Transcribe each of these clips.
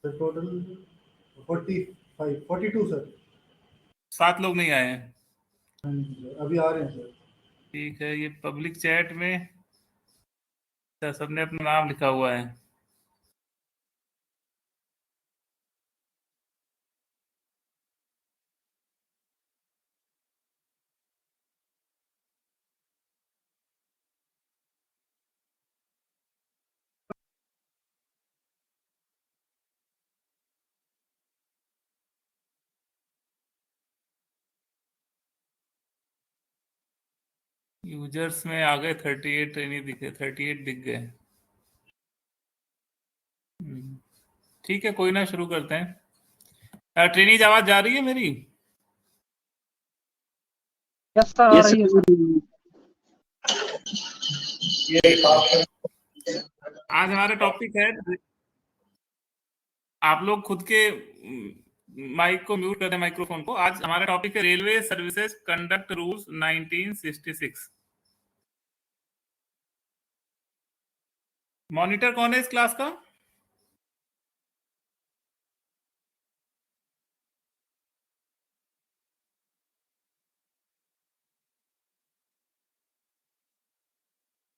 Sir total 42 sir. 7 लोग नहीं आए हैं। हाँ जी सर, अभी आ रहे हैं सर। ठीक है, ये पब्लिक चैट में सबने अपना नाम लिखा हुआ है। यूजर्स में आ गए 38 ट्रेनी दिखे, 38 दिख गए। ठीक है, कोई ना, शुरू करते हैं। ट्रेनी आवाज जा रही है मेरी? यस सर, आ रही है सर। आज हमारा टॉपिक है, आप लोग खुद के माइक को म्यूट कर दें, माइक्रोफोन को। आज हमारा टॉपिक है railway services conduct rules 1966। Monitor कौन है इस क्लास का?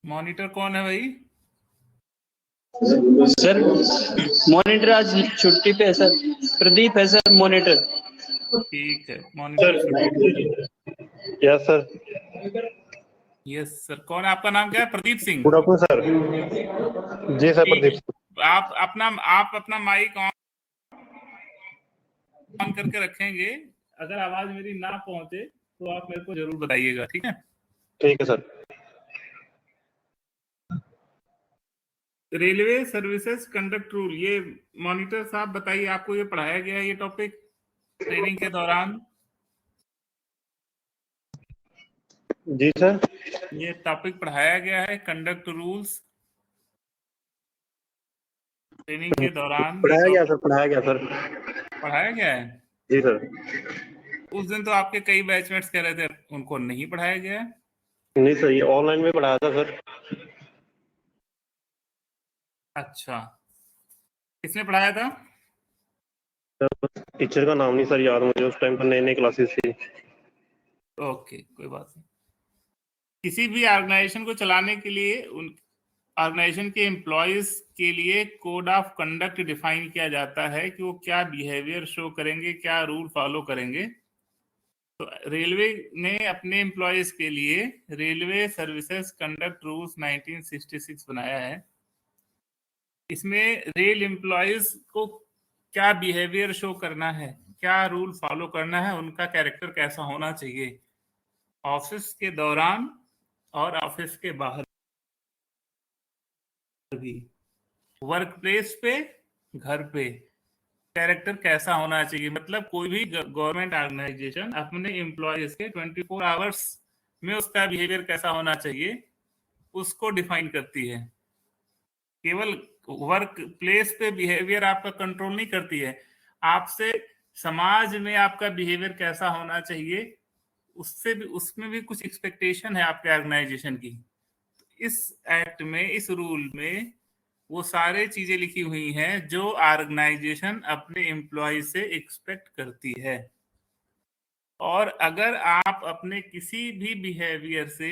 मॉनिटर कौन है भाई? सर मॉनिटर आज छुट्टी पे है सर, प्रदीप है सर मॉनिटर। ठीक है, मॉनिटर छुट्टी। Yes sir. Yes sir. कौन है, आपका नाम क्या है? Pradeep Singh. Good afternoon sir. जी सर, ठीक प्रदीप। है, आप अपना माइक ऑन करके रखेंगे। अगर आवाज मेरी ना पहुंचे तो आप मेरे को जरूर बताइएगा, ठीक है? ठीक है sir. Railway services conduct rule, ये मॉनिटर साहब बताइए, आपको ये पढ़ाया गया है ये टॉपिक ट्रेनिंग के दौरान? जी सर। ये टॉपिक पढ़ाया गया है, कंडक्ट रूल्स ट्रेनिंग के दौरान ये पढ़ाया गया टॉपिक सर, पढ़ाया गया सर। पढ़ाया गया है? जी सर। उस दिन तो आपके कई बैचमेट्स कह रहे थे उनको नहीं पढ़ाया गया है। नहीं सर, ये ऑनलाइन में पढ़ाया था सर। अच्छा, किसने पढ़ाया था? टीचर का नाम नहीं सर याद मुझे, उस टाइम पर नई नई क्लासेस थी। ओके, कोई बात नहीं। किसी भी ऑर्गेनाइजेशन को चलाने के लिए उन ऑर्गेनाइजेशन के एम्प्लॉयज के लिए कोड ऑफ कंडक्ट डिफाइन किया जाता है कि वो क्या बिहेवियर शो करेंगे, क्या रूल फॉलो करेंगे। तो रेलवे ने अपने एम्प्लॉयज के लिए रेलवे सर्विसेज कंडक्ट रूल्स 1966 बनाया है। इसमें रेल एम्प्लॉयज को क्या बिहेवियर शो करना है, क्या रूल फॉलो करना है, उनका कैरेक्टर कैसा होना चाहिए ऑफिस के दौरान और ऑफिस के बाहर भी, वर्क प्लेस पे, घर पे कैरेक्टर कैसा होना चाहिए। मतलब कोई भी गवर्नमेंट ऑर्गेनाइजेशन अपने एम्प्लॉयज के 24 आवर्स में उसका बिहेवियर कैसा होना चाहिए उसको डिफाइन करती है। केवल वर्क प्लेस पे बिहेवियर आपका कंट्रोल नहीं करती है, आपसे समाज में आपका बिहेवियर कैसा होना चाहिए उससे भी, उसमें भी कुछ एक्सपेक्टेशन है आपके ऑर्गेनाइजेशन की। इस एक्ट में, इस रूल में वो सारे चीजें लिखी हुई हैं जो ऑर्गेनाइजेशन अपने एम्प्लॉय से एक्सपेक्ट करती है। और अगर आप अपने किसी भी बिहेवियर से,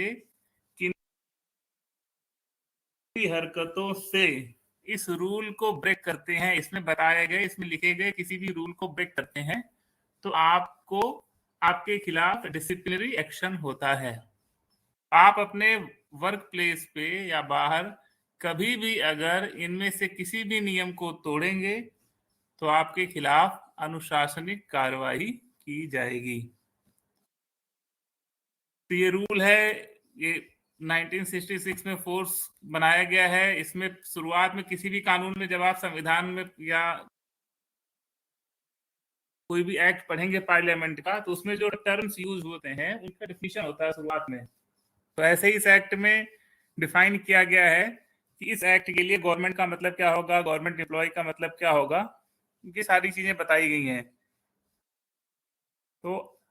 किसी हरकतों से इस रूल को ब्रेक करते हैं, इसमें बताए गए, इसमें लिखे गए किसी भी रूल को ब्रेक करते हैं, तो आपको, आपके खिलाफ डिसिप्लिनरी एक्शन होता है। आप अपने वर्क प्लेस पे या बाहर कभी भी अगर इनमें से किसी भी नियम को तोड़ेंगे तो आपके खिलाफ अनुशासनिक कार्रवाई की जाएगी। तो ये रूल है, ये 1966 में फोर्स बनाया गया है। इसमें शुरुआत में किसी भी कानून में जब आप संविधान में या कोई भी एक्ट पढ़ेंगे पार्लियामेंट का, तो उसमें जो टर्म्स यूज होते हैं उनका डिफिनेशन होता है शुरुआत में। तो ऐसे ही इस एक्ट में डिफाइन किया गया है कि इस एक्ट के लिए गवर्नमेंट का मतलब क्या होगा, गवर्नमेंट एम्प्लॉय का मतलब क्या होगा, ये सारी चीजें बताई गई हैं। तो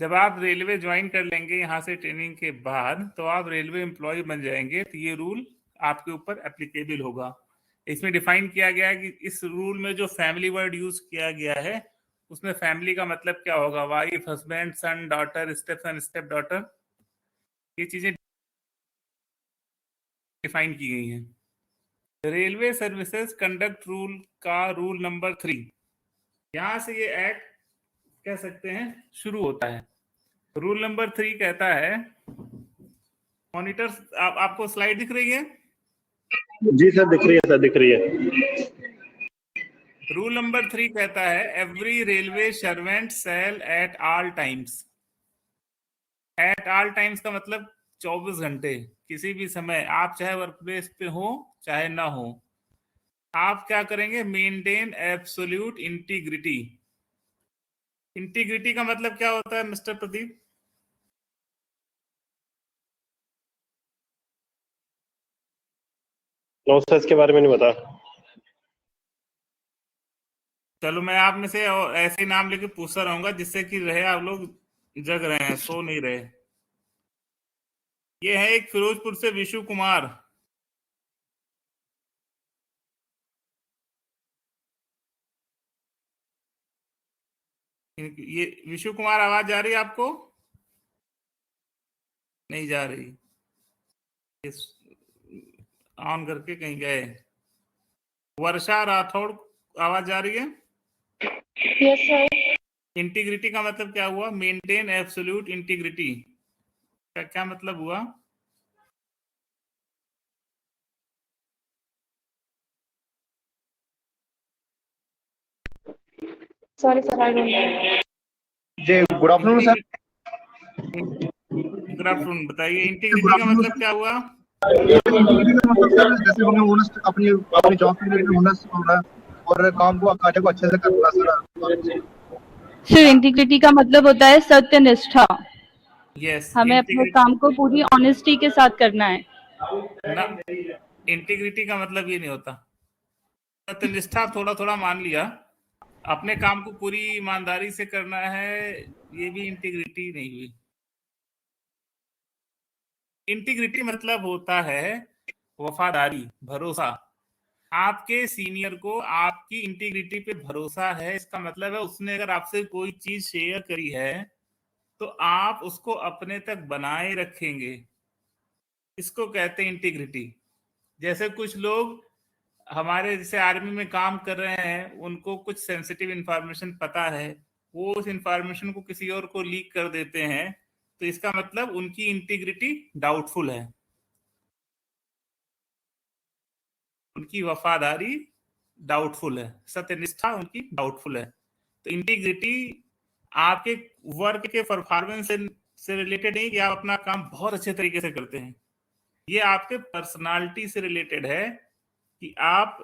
जब आप रेलवे ज्वाइन कर लेंगे यहाँ से ट्रेनिंग के बाद, तो आप रेलवे एम्प्लॉय बन जाएंगे, तो ये रूल आपके ऊपर एप्लीकेबल होगा। इसमें डिफाइन किया गया है कि इस रूल में जो फैमिली वर्ड यूज किया गया है उसमें फैमिली का मतलब क्या होगा, wife, husband, son, daughter, step son, step daughter, ये चीजें डिफाइन की गई हैं। रेलवे सर्विसेज कंडक्ट रूल का रूल नंबर 3, यहां से ये एक्ट कह सकते हैं शुरू होता है। रूल नंबर 3 कहता है, मॉनिटर्स आपको स्लाइड दिख रही है? जी सर, दिख रही है सर, दिख रही है। रूल नंबर 3 कहता है, every railway servant shall at all times. At all times का मतलब 24 घंटे, किसी भी समय, आप चाहे वर्क प्लेस पे हो चाहे ना हो, आप क्या करेंगे, मेंटेन एब्सोल्यूट इंटीग्रिटी। इंटीग्रिटी का मतलब क्या होता है मिस्टर प्रदीप? नो सर, इसके बारे में नहीं पता। चलो मैं आप में से ऐसे ही नाम लेके पूछता रहूंगा जिससे कि रहे आप लोग जग रहे हैं, सो नहीं रहे। ये है एक फिरोजपुर से विशु कुमार। ये विशु कुमार, आवाज जा रही है आपको? नहीं जा रही, इस ऑन करके कहीं गए। वर्षा राठौड़, आवाज जा रही है? Yes sir. इंटीग्रिटी का मतलब क्या हुआ? मेंटेन एब्सोल्यूट इंटीग्रिटी का क्या मतलब हुआ? Sorry sir, I don't know. जी good afternoon sir. Good afternoon, बताइए इंटीग्रिटी का मतलब क्या हुआ? मतलब सर, जैसे हमें ओनर्स अपनी अपनी जॉब के लिए ओनर्स होना और काम को काटे को अच्छे से करना सर। सर इंटीग्रिटी का मतलब होता है सत्यनिष्ठा। यस, हमें अपने काम को पूरी ऑनेस्टी के साथ करना है। ना, इंटीग्रिटी का मतलब ये नहीं होता। सत्यनिष्ठा थोड़ा थोड़ा मान लिया, अपने काम को पूरी ईमानदारी से करना है, ये भी इंटीग्रिटी नहीं हुई। इंटीग्रिटी मतलब होता है वफादारी, भरोसा। आपके सीनियर को आपकी इंटीग्रिटी पे भरोसा है, इसका मतलब है उसने अगर आपसे कोई चीज शेयर करी है तो आप उसको अपने तक बनाए रखेंगे, इसको कहते हैं इंटीग्रिटी। जैसे कुछ लोग हमारे जैसे आर्मी में काम कर रहे हैं, उनको कुछ सेंसिटिव इंफॉर्मेशन पता है, वो उस इंफॉर्मेशन को किसी और को लीक कर देते हैं, तो इसका मतलब उनकी इंटीग्रिटी डाउटफुल है, उनकी वफादारी डाउटफुल है, सत्यनिष्ठा उनकी डाउटफुल है। तो इंटीग्रिटी आपके वर्क के परफॉर्मेंस से रिलेटेड नहीं कि आप अपना काम बहुत अच्छे तरीके से करते हैं, ये आपके पर्सनालिटी से रिलेटेड है कि आप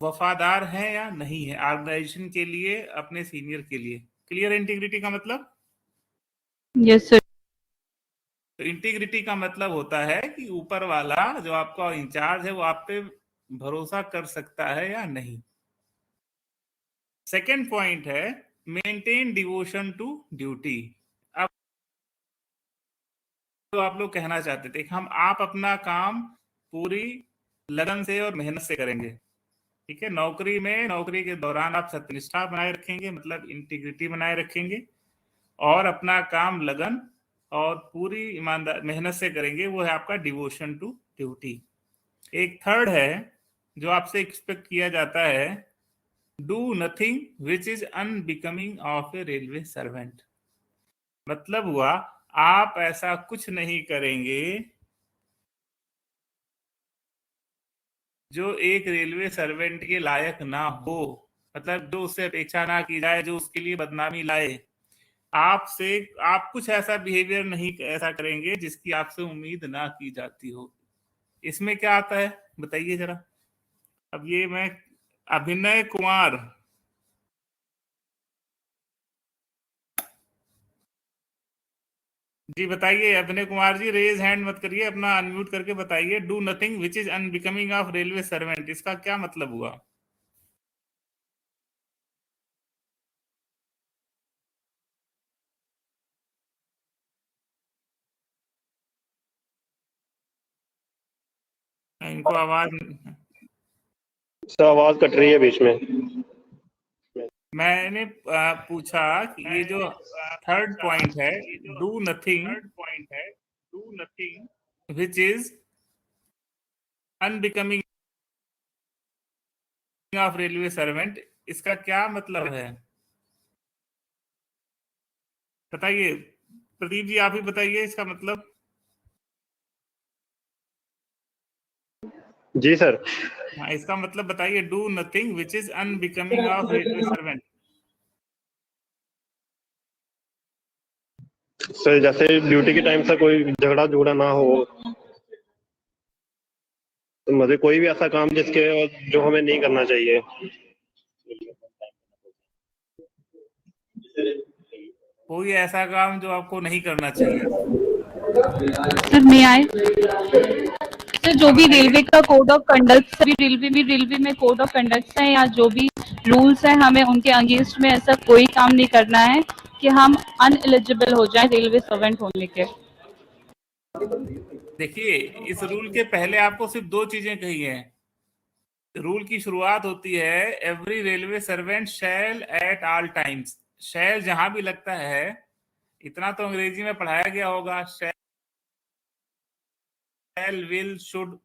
वफादार हैं या नहीं है ऑर्गेनाइजेशन के लिए, अपने सीनियर के लिए। क्लियर इंटीग्रिटी का मतलब? Yes sir. तो इंटीग्रिटी का मतलब होता है कि ऊपर वाला जो आपका इंचार्ज है वो आप पे भरोसा कर सकता है या नहीं। सेकेंड पॉइंट है मेंटेन डिवोशन टू ड्यूटी। अब तो आप लोग कहना चाहते थे कि हम आप अपना काम पूरी लगन से और मेहनत से करेंगे, ठीक है। नौकरी के दौरान आप सत्यनिष्ठा बनाए रखेंगे, मतलब इंटीग्रिटी बनाए रखेंगे, और अपना काम लगन और पूरी ईमानदार मेहनत से करेंगे, वो है आपका डिवोशन टू ड्यूटी। एक थर्ड है जो आपसे एक्सपेक्ट किया जाता है, do nothing which is unbecoming of a railway servant. मतलब हुआ आप ऐसा कुछ नहीं करेंगे जो एक रेलवे सर्वेंट के लायक ना हो, मतलब जो उससे अपेक्षा ना की जाए, जो उसके लिए बदनामी लाए। आपसे आप कुछ ऐसा बिहेवियर नहीं ऐसा करेंगे जिसकी आपसे उम्मीद ना की जाती हो। इसमें क्या आता है बताइए जरा। अब ये मैं, अभिनय कुमार, जी बताइए। अभिनय कुमार जी रेज हैंड मत करिए, अपना अनम्यूट करके बताइए, do nothing which is unbecoming of railway servant, इसका क्या मतलब हुआ? इनको आवाज सर आवाज कट रही है बीच में। मैंने पूछा कि ये जो थर्ड पॉइंट है, do nothing which is unbecoming of railway servant, इसका क्या मतलब है? बताइए प्रदीप जी, आप ही बताइए इसका मतलब। जी सर। हाँ, इसका मतलब बताइए, do nothing which is unbecoming of railway servant. Sir जैसे ड्यूटी के टाइम से कोई झगड़ा झुगड़ा ना हो, तो मतलब कोई भी ऐसा काम जिसके जो हमें नहीं करना चाहिए। कोई ऐसा काम जो आपको नहीं करना चाहिए। सर मैं आए सर, जो भी रेलवे का कोड ऑफ कंडक्ट, सभी रेलवे में कोड ऑफ कंडक्ट है या जो भी रूल्स हैं, हमें उनके अगेंस्ट में ऐसा कोई काम नहीं करना है कि हम अनएलिजिबल हो जाए रेलवे सर्वेंट होने के। देखिए, इस रूल के पहले आपको सिर्फ दो चीजें कही हैं। रूल की शुरुआत होती है, every railway servant shall at all times. Shall जहां भी लगता है, इतना तो अंग्रेजी में पढ़ाया गया होगा, शैल, विल, शुड,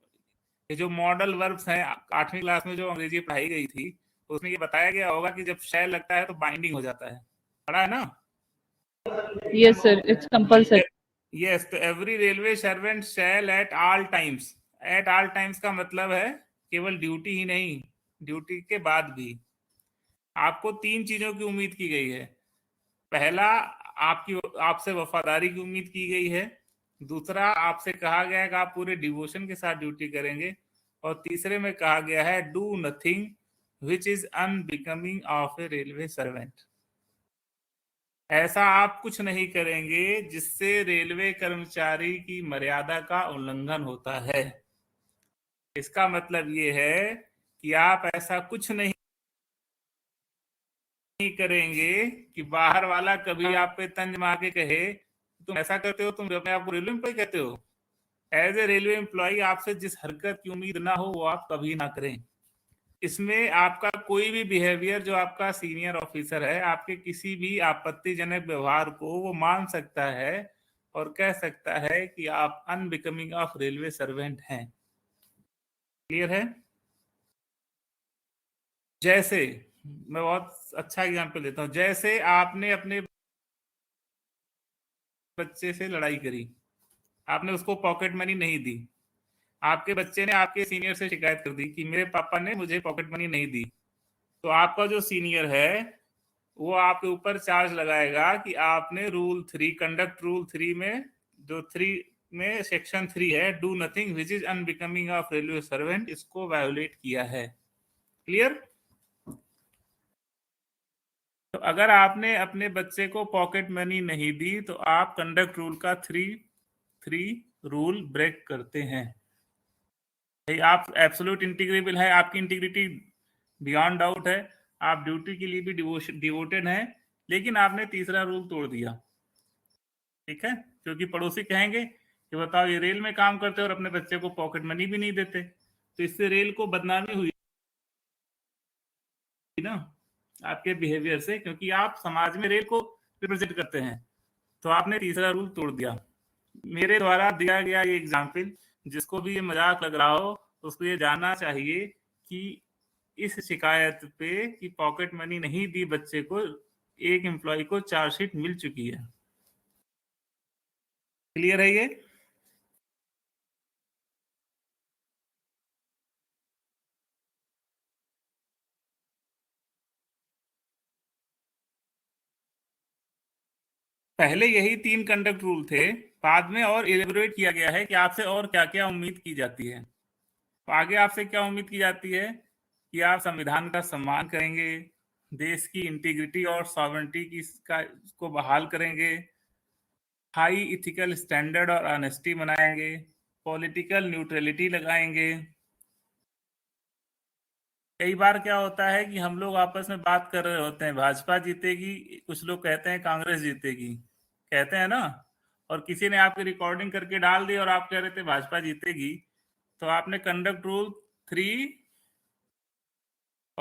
ये जो मॉडल वर्ब्स हैं 8वीं क्लास में जो अंग्रेजी पढ़ाई गई थी, उसमें ये बताया गया होगा कि जब शैल लगता है तो बाइंडिंग हो जाता है। पढ़ा है ना? Yes sir, it's compulsory. Yes, तो every railway servant shall at all times. At all times का मतलब है केवल ड्यूटी ही नहीं, ड्यूटी के बाद भी आपको तीन चीजों की उम्मीद की गई है। पहला, आपसे वफादारी की उम्मीद की गई है। दूसरा, आपसे कहा गया है कि आप पूरे डिवोशन के साथ ड्यूटी करेंगे। और तीसरे में कहा गया है, do nothing which is unbecoming of a railway servant. ऐसा आप कुछ नहीं करेंगे जिससे रेलवे कर्मचारी की मर्यादा का उल्लंघन होता है। इसका मतलब ये है कि आप ऐसा कुछ नहीं करेंगे कि बाहर वाला कभी आप पे तंज मार के कहे तुम ऐसा करते हो, तुम अपने आप को रेलवे एम्प्लॉय कहते हो। एज ए रेलवे एम्प्लॉय आपसे जिस हरकत की उम्मीद ना हो वो आप कभी ना करें। इसमें आपका कोई भी बिहेवियर, जो आपका सीनियर ऑफिसर है आपके किसी भी आपत्तिजनक व्यवहार को वो मान सकता है और कह सकता है कि आप अनबिकमिंग ऑफ रेलवे सर्वेंट हैं। क्लियर है? जैसे मैं बहुत अच्छा एग्जांपल देता हूं, जैसे आपने अपने बच्चे से लड़ाई करी, आपने उसको पॉकेट मनी नहीं दी, आपके बच्चे ने आपके सीनियर से शिकायत कर दी कि मेरे पापा ने मुझे पॉकेट मनी नहीं दी। तो आपका जो सीनियर है वो आपके ऊपर चार्ज लगाएगा कि आपने रूल 3, कंडक्ट रूल 3 में, जो 3 में सेक्शन 3 है, do nothing which is unbecoming of railway servant, इसको वायोलेट किया है। क्लियर? तो अगर आपने अपने बच्चे को पॉकेट मनी नहीं दी तो आप कंडक्ट रूल का 3 रूल ब्रेक करते हैं। आप एब्सोल्यूट इंटीग्रेबल है, आपकी इंटीग्रिटी बियॉन्ड डाउट है, आप ड्यूटी के लिए भी डिवोटेड हैं, लेकिन आपने तीसरा रूल तोड़ दिया। ठीक है? क्योंकि पड़ोसी कहेंगे कि बताओ ये रेल में काम करते और अपने बच्चे को पॉकेट मनी भी नहीं देते, तो इससे रेल को बदनामी हुई ना आपके बिहेवियर से, क्योंकि आप समाज में रेल को रिप्रेजेंट करते हैं। तो आपने तीसरा रूल तोड़ दिया। मेरे द्वारा दिया गया ये एग्जाम्पल, जिसको भी ये मजाक लग रहा हो उसको ये जानना चाहिए कि इस शिकायत पे कि पॉकेट मनी नहीं दी बच्चे को, एक एम्प्लॉय को चार्जशीट मिल चुकी है। क्लियर है ये? पहले यही 3 कंडक्ट रूल थे, बाद में और एलिबरेट किया गया है कि आपसे और क्या क्या उम्मीद की जाती है। तो आगे आपसे क्या उम्मीद की जाती है कि आप संविधान का सम्मान करेंगे, देश की इंटीग्रिटी और सॉवरेनिटी को बहाल करेंगे, हाई इथिकल स्टैंडर्ड और ऑनेस्टी बनाएंगे, पॉलिटिकल न्यूट्रलिटी लगाएंगे। कई बार क्या होता है कि हम लोग आपस में बात कर रहे होते हैं, भाजपा जीतेगी, कुछ लोग कहते हैं कांग्रेस जीतेगी, कहते हैं ना, और किसी ने आपकी रिकॉर्डिंग करके डाल दी और आप कह रहे थे भाजपा जीतेगी, तो आपने कंडक्ट रूल 3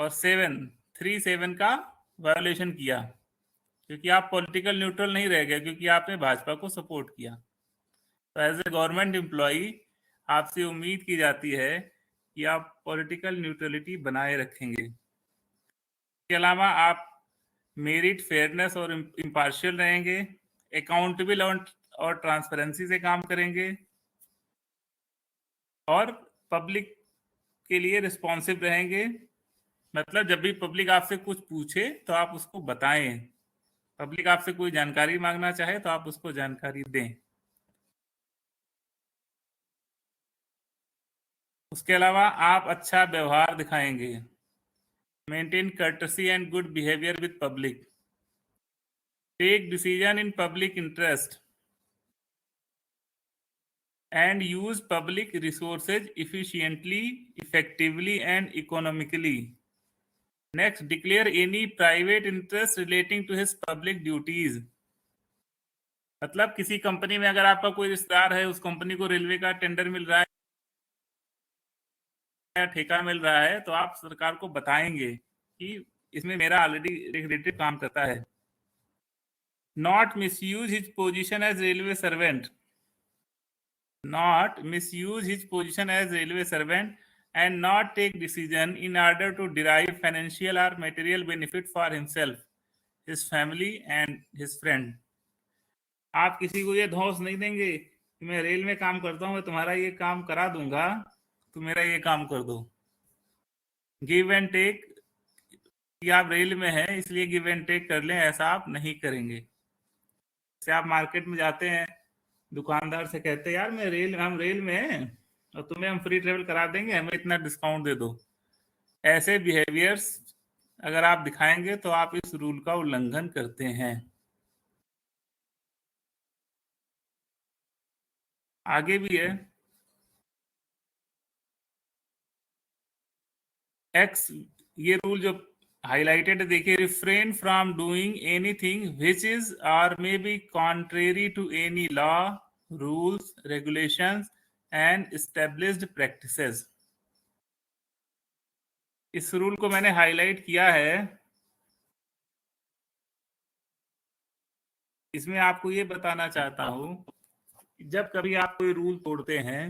और 37 का वायोलेशन किया, क्योंकि आप पॉलिटिकल न्यूट्रल नहीं रह गए, क्योंकि आपने भाजपा को सपोर्ट किया। तो एज ए गवर्नमेंट एम्प्लॉई आपसे उम्मीद की जाती है कि आप पॉलिटिकल न्यूट्रलिटी बनाए रखेंगे। इसके अलावा आप मेरिट, फेयरनेस और इम्पार्शियल रहेंगे, अकाउंटेबल और ट्रांसपेरेंसी से काम करेंगे, और पब्लिक के लिए रिस्पॉन्सिव रहेंगे। मतलब जब भी पब्लिक आपसे कुछ पूछे तो आप उसको बताएं, पब्लिक आपसे कोई जानकारी मांगना चाहे तो आप उसको जानकारी दें। उसके अलावा आप अच्छा व्यवहार दिखाएंगे, maintain courtesy and good behaviour with public, take decision in public interest and use public resources efficiently, effectively and economically. Next, declare any private interest relating to his public duties. मतलब किसी कंपनी में अगर आपका कोई रिश्तेदार है, उस company को रेलवे का टेंडर मिल रहा है या ठेका मिल रहा है, तो आप सरकार को बताएंगे कि इसमें मेरा ऑलरेडी रिलेटेड काम करता है। Not misuse his position as railway servant. Not misuse his position as railway servant and not take decision in order to derive financial or material benefit for himself, his family and his friend. आप किसी को ये धौंस नहीं देंगे कि मैं rail में काम करता हूं, मैं तुम्हारा ये काम करा दूंगा, तुम मेरा ये काम कर दो। गिव एंड टेक, कि आप रेल में हैं इसलिए गिव एंड टेक कर लें, ऐसा आप नहीं करेंगे। जैसे आप मार्केट में जाते हैं, दुकानदार से कहते हैं यार हम रेल में हैं और तुम्हें हम फ्री ट्रेवल करा देंगे, हमें इतना डिस्काउंट दे दो। ऐसे बिहेवियर्स अगर आप दिखाएंगे तो आप इस रूल का उल्लंघन करते हैं। आगे भी है, एक्स, ये रूल जो हाईलाइटेड देखिए, refrain from doing anything which is or may be contrary to any law, rules, regulations and established practices. इस रूल को मैंने हाईलाइट किया है, इसमें आपको ये बताना चाहता हूं, जब कभी आप कोई रूल तोड़ते हैं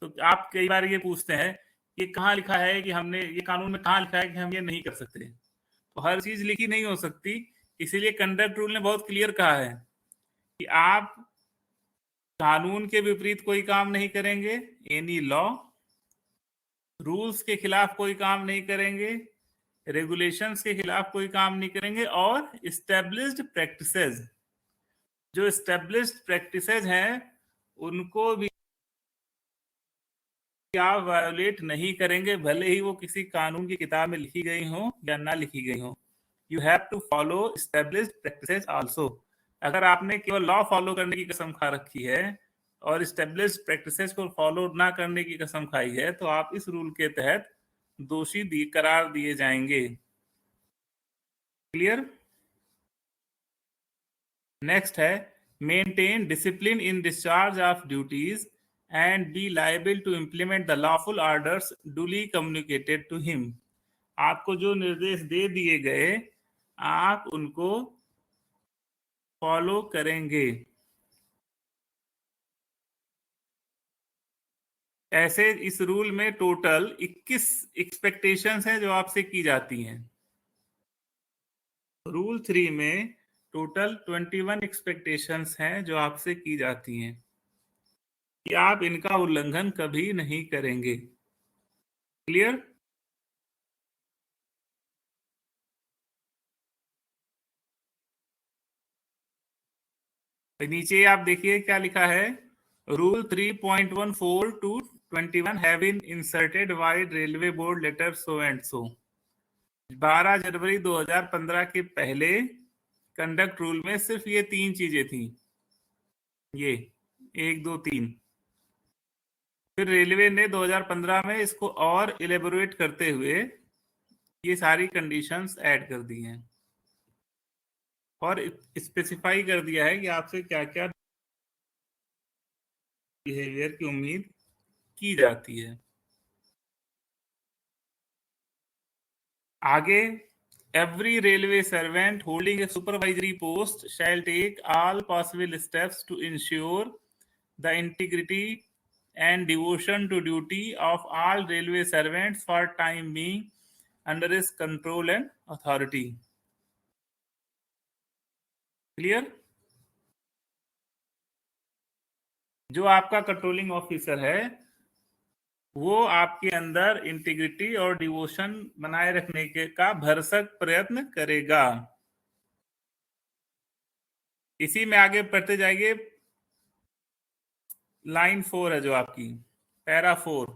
तो आप कई बार ये पूछते हैं कि कहाँ लिखा है कि हमने ये कानून में कहाँ लिखा है कि हम ये नहीं कर सकते। तो हर चीज लिखी नहीं हो सकती, इसीलिए कंडक्ट रूल ने बहुत क्लियर कहा है कि आप कानून के विपरीत कोई काम नहीं करेंगे, एनी लॉ, रूल्स के खिलाफ कोई काम नहीं करेंगे, रेगुलेशंस के खिलाफ कोई काम नहीं करेंगे, और एस्टेब्लिश्ड प्रैक्टिसेस, जो एस्टेब्लिश्ड प्रैक्टिसेस हैं उनको भी आप वायोलेट नहीं करेंगे, भले ही वो किसी कानून की किताब में लिखी गई हो या ना लिखी गई हो। You have to follow established practices also. अगर आपने केवल लॉ फॉलो करने की कसम खा रखी है और एस्टेब्लिश्ड प्रैक्टिसेस को फॉलो ना करने की कसम खाई है, तो आप इस रूल के तहत दोषी करार दिए जाएंगे। क्लियर? नेक्स्ट है, maintain discipline in discharge of duties and be liable to implement the lawful orders duly communicated to him. आपको जो निर्देश दे दिए गए आप उनको फॉलो करेंगे। ऐसे इस रूल में टोटल 21 एक्सपेक्टेशंस हैं जो आपसे की जाती हैं। रूल 3 में टोटल 21 एक्सपेक्टेशंस हैं जो आपसे की जाती हैं कि आप इनका उल्लंघन कभी नहीं करेंगे। क्लियर? तो नीचे आप देखिए क्या लिखा है, rule 3.14 to 21 have been inserted vide railway board letter so and so. 12 जनवरी 2015 के पहले कंडक्ट रूल में सिर्फ ये 3 चीजें थी, ये 1 2 3। फिर रेलवे ने 2015 में इसको और इलेबोरेट करते हुए ये सारी कंडीशंस ऐड कर दी हैं और स्पेसिफाई कर दिया है कि आपसे क्या क्या बिहेवियर की उम्मीद की जाती है। आगे, every railway servant holding a supervisory post shall take all possible steps to ensure the integrity and devotion to duty of all railway servants for time being under his control and authority. Clear? जो आपका controlling officer है वो आपके अंदर integrity और devotion बनाए रखने के का भरसक प्रयत्न करेगा। इसी में आगे पढ़ते जाइए। लाइन 4 है जो आपकी para 4।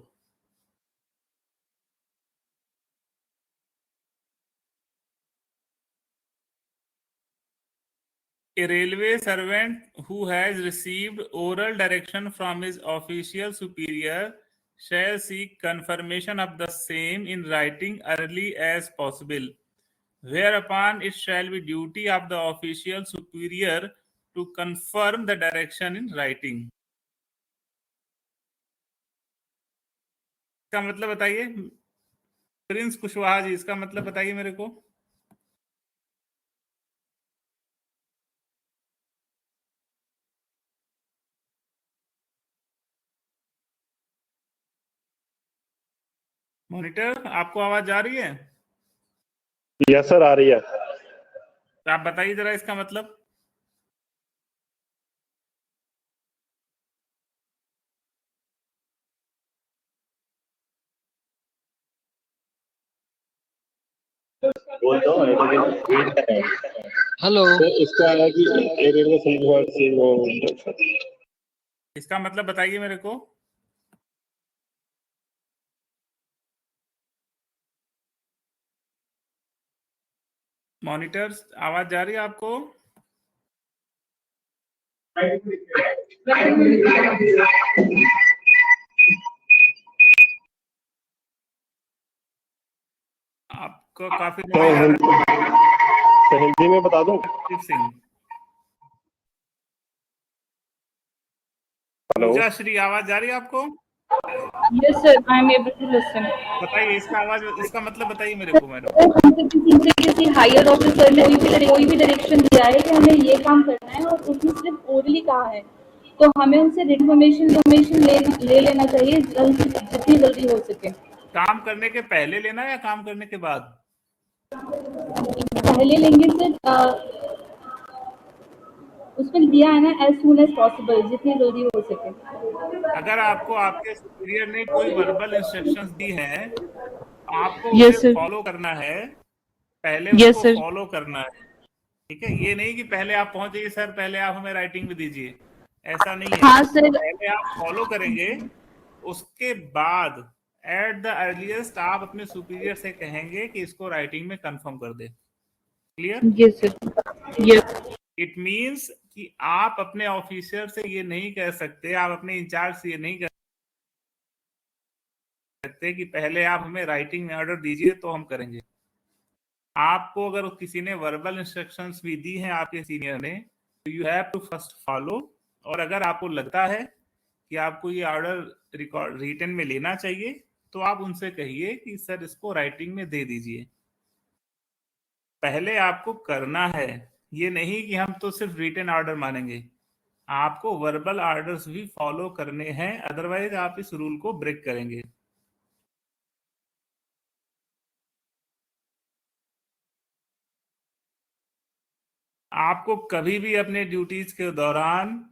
A railway servant who has received oral direction from his official superior shall seek confirmation of the same in writing early as possible, whereupon it shall be duty of the official superior to confirm the direction in writing. इसका मतलब बताइए Prince Kushwaha ji, इसका मतलब बताइए मेरे को। Monitor, आपको आवाज आ रही है? यस सर, आ रही है। तो आप बताइए जरा इसका मतलब। बोलता हूँ हेलो इसका है कि इसका मतलब बताइए मेरे को। मॉनिटर्स, आवाज जा रही है आपको? आपको काफी हिंदी में बता दूं? सिंह, हेलो, पूजा श्री, आवाज जा रही है आपको? Yes, sir. I am able to listen. बताइए इसका आवाज, इसका मतलब बताइए मेरे को। हमसे किसी हायर ऑफिसर ने कोई भी डायरेक्शन दिया है कि हमें ये काम करना है और उसने सिर्फ ओरली कहा है, तो हमें उनसे इन्फॉर्मेशन ले लेना चाहिए जितनी जल्दी हो सके। काम करने के पहले लेना या काम करने के बाद? पहले लेंगे सर, उसमें दिया है ना एज सून एज पॉसिबल, जितनी जल्दी हो सके। अगर आपको आपके सुपीरियर ने कोई वर्बल इंस्ट्रक्शंस दी हैं, आपको उसे फॉलो करना है, पहले उसको फॉलो करना है, ठीक है? ये नहीं कि पहले आप पहुंच जाइए सर, पहले आप हमें राइटिंग में दीजिए, ऐसा नहीं है। हाँ सर। पहले आप फॉलो करेंगे, उसके बाद एट द अर्लीस्ट आप अपने सुपीरियर से कहेंगे कि इसको राइटिंग में कंफर्म कर दे। Clear? Yes sir. Yes. It means कि आप अपने ऑफिसर से ये नहीं कह सकते, आप अपने इंचार्ज से ये नहीं कह सकते कि पहले आप हमें राइटिंग में ऑर्डर दीजिए तो हम करेंगे। आपको अगर किसी ने वर्बल इंस्ट्रक्शंस भी दी हैं आपके सीनियर ने, तो you have to first follow. और अगर आपको लगता है कि आपको ये ऑर्डर रिकॉर्ड रिटन में लेना चाहिए, तो आप उनसे कहिए कि सर इसको राइटिंग में दे दीजिए। पहले आपको करना है, ये नहीं कि हम तो सिर्फ रिटन ऑर्डर मानेंगे, आपको वर्बल ऑर्डर्स भी फॉलो करने हैं, अदरवाइज आप इस रूल को ब्रेक करेंगे। आपको कभी भी अपने ड्यूटीज के दौरान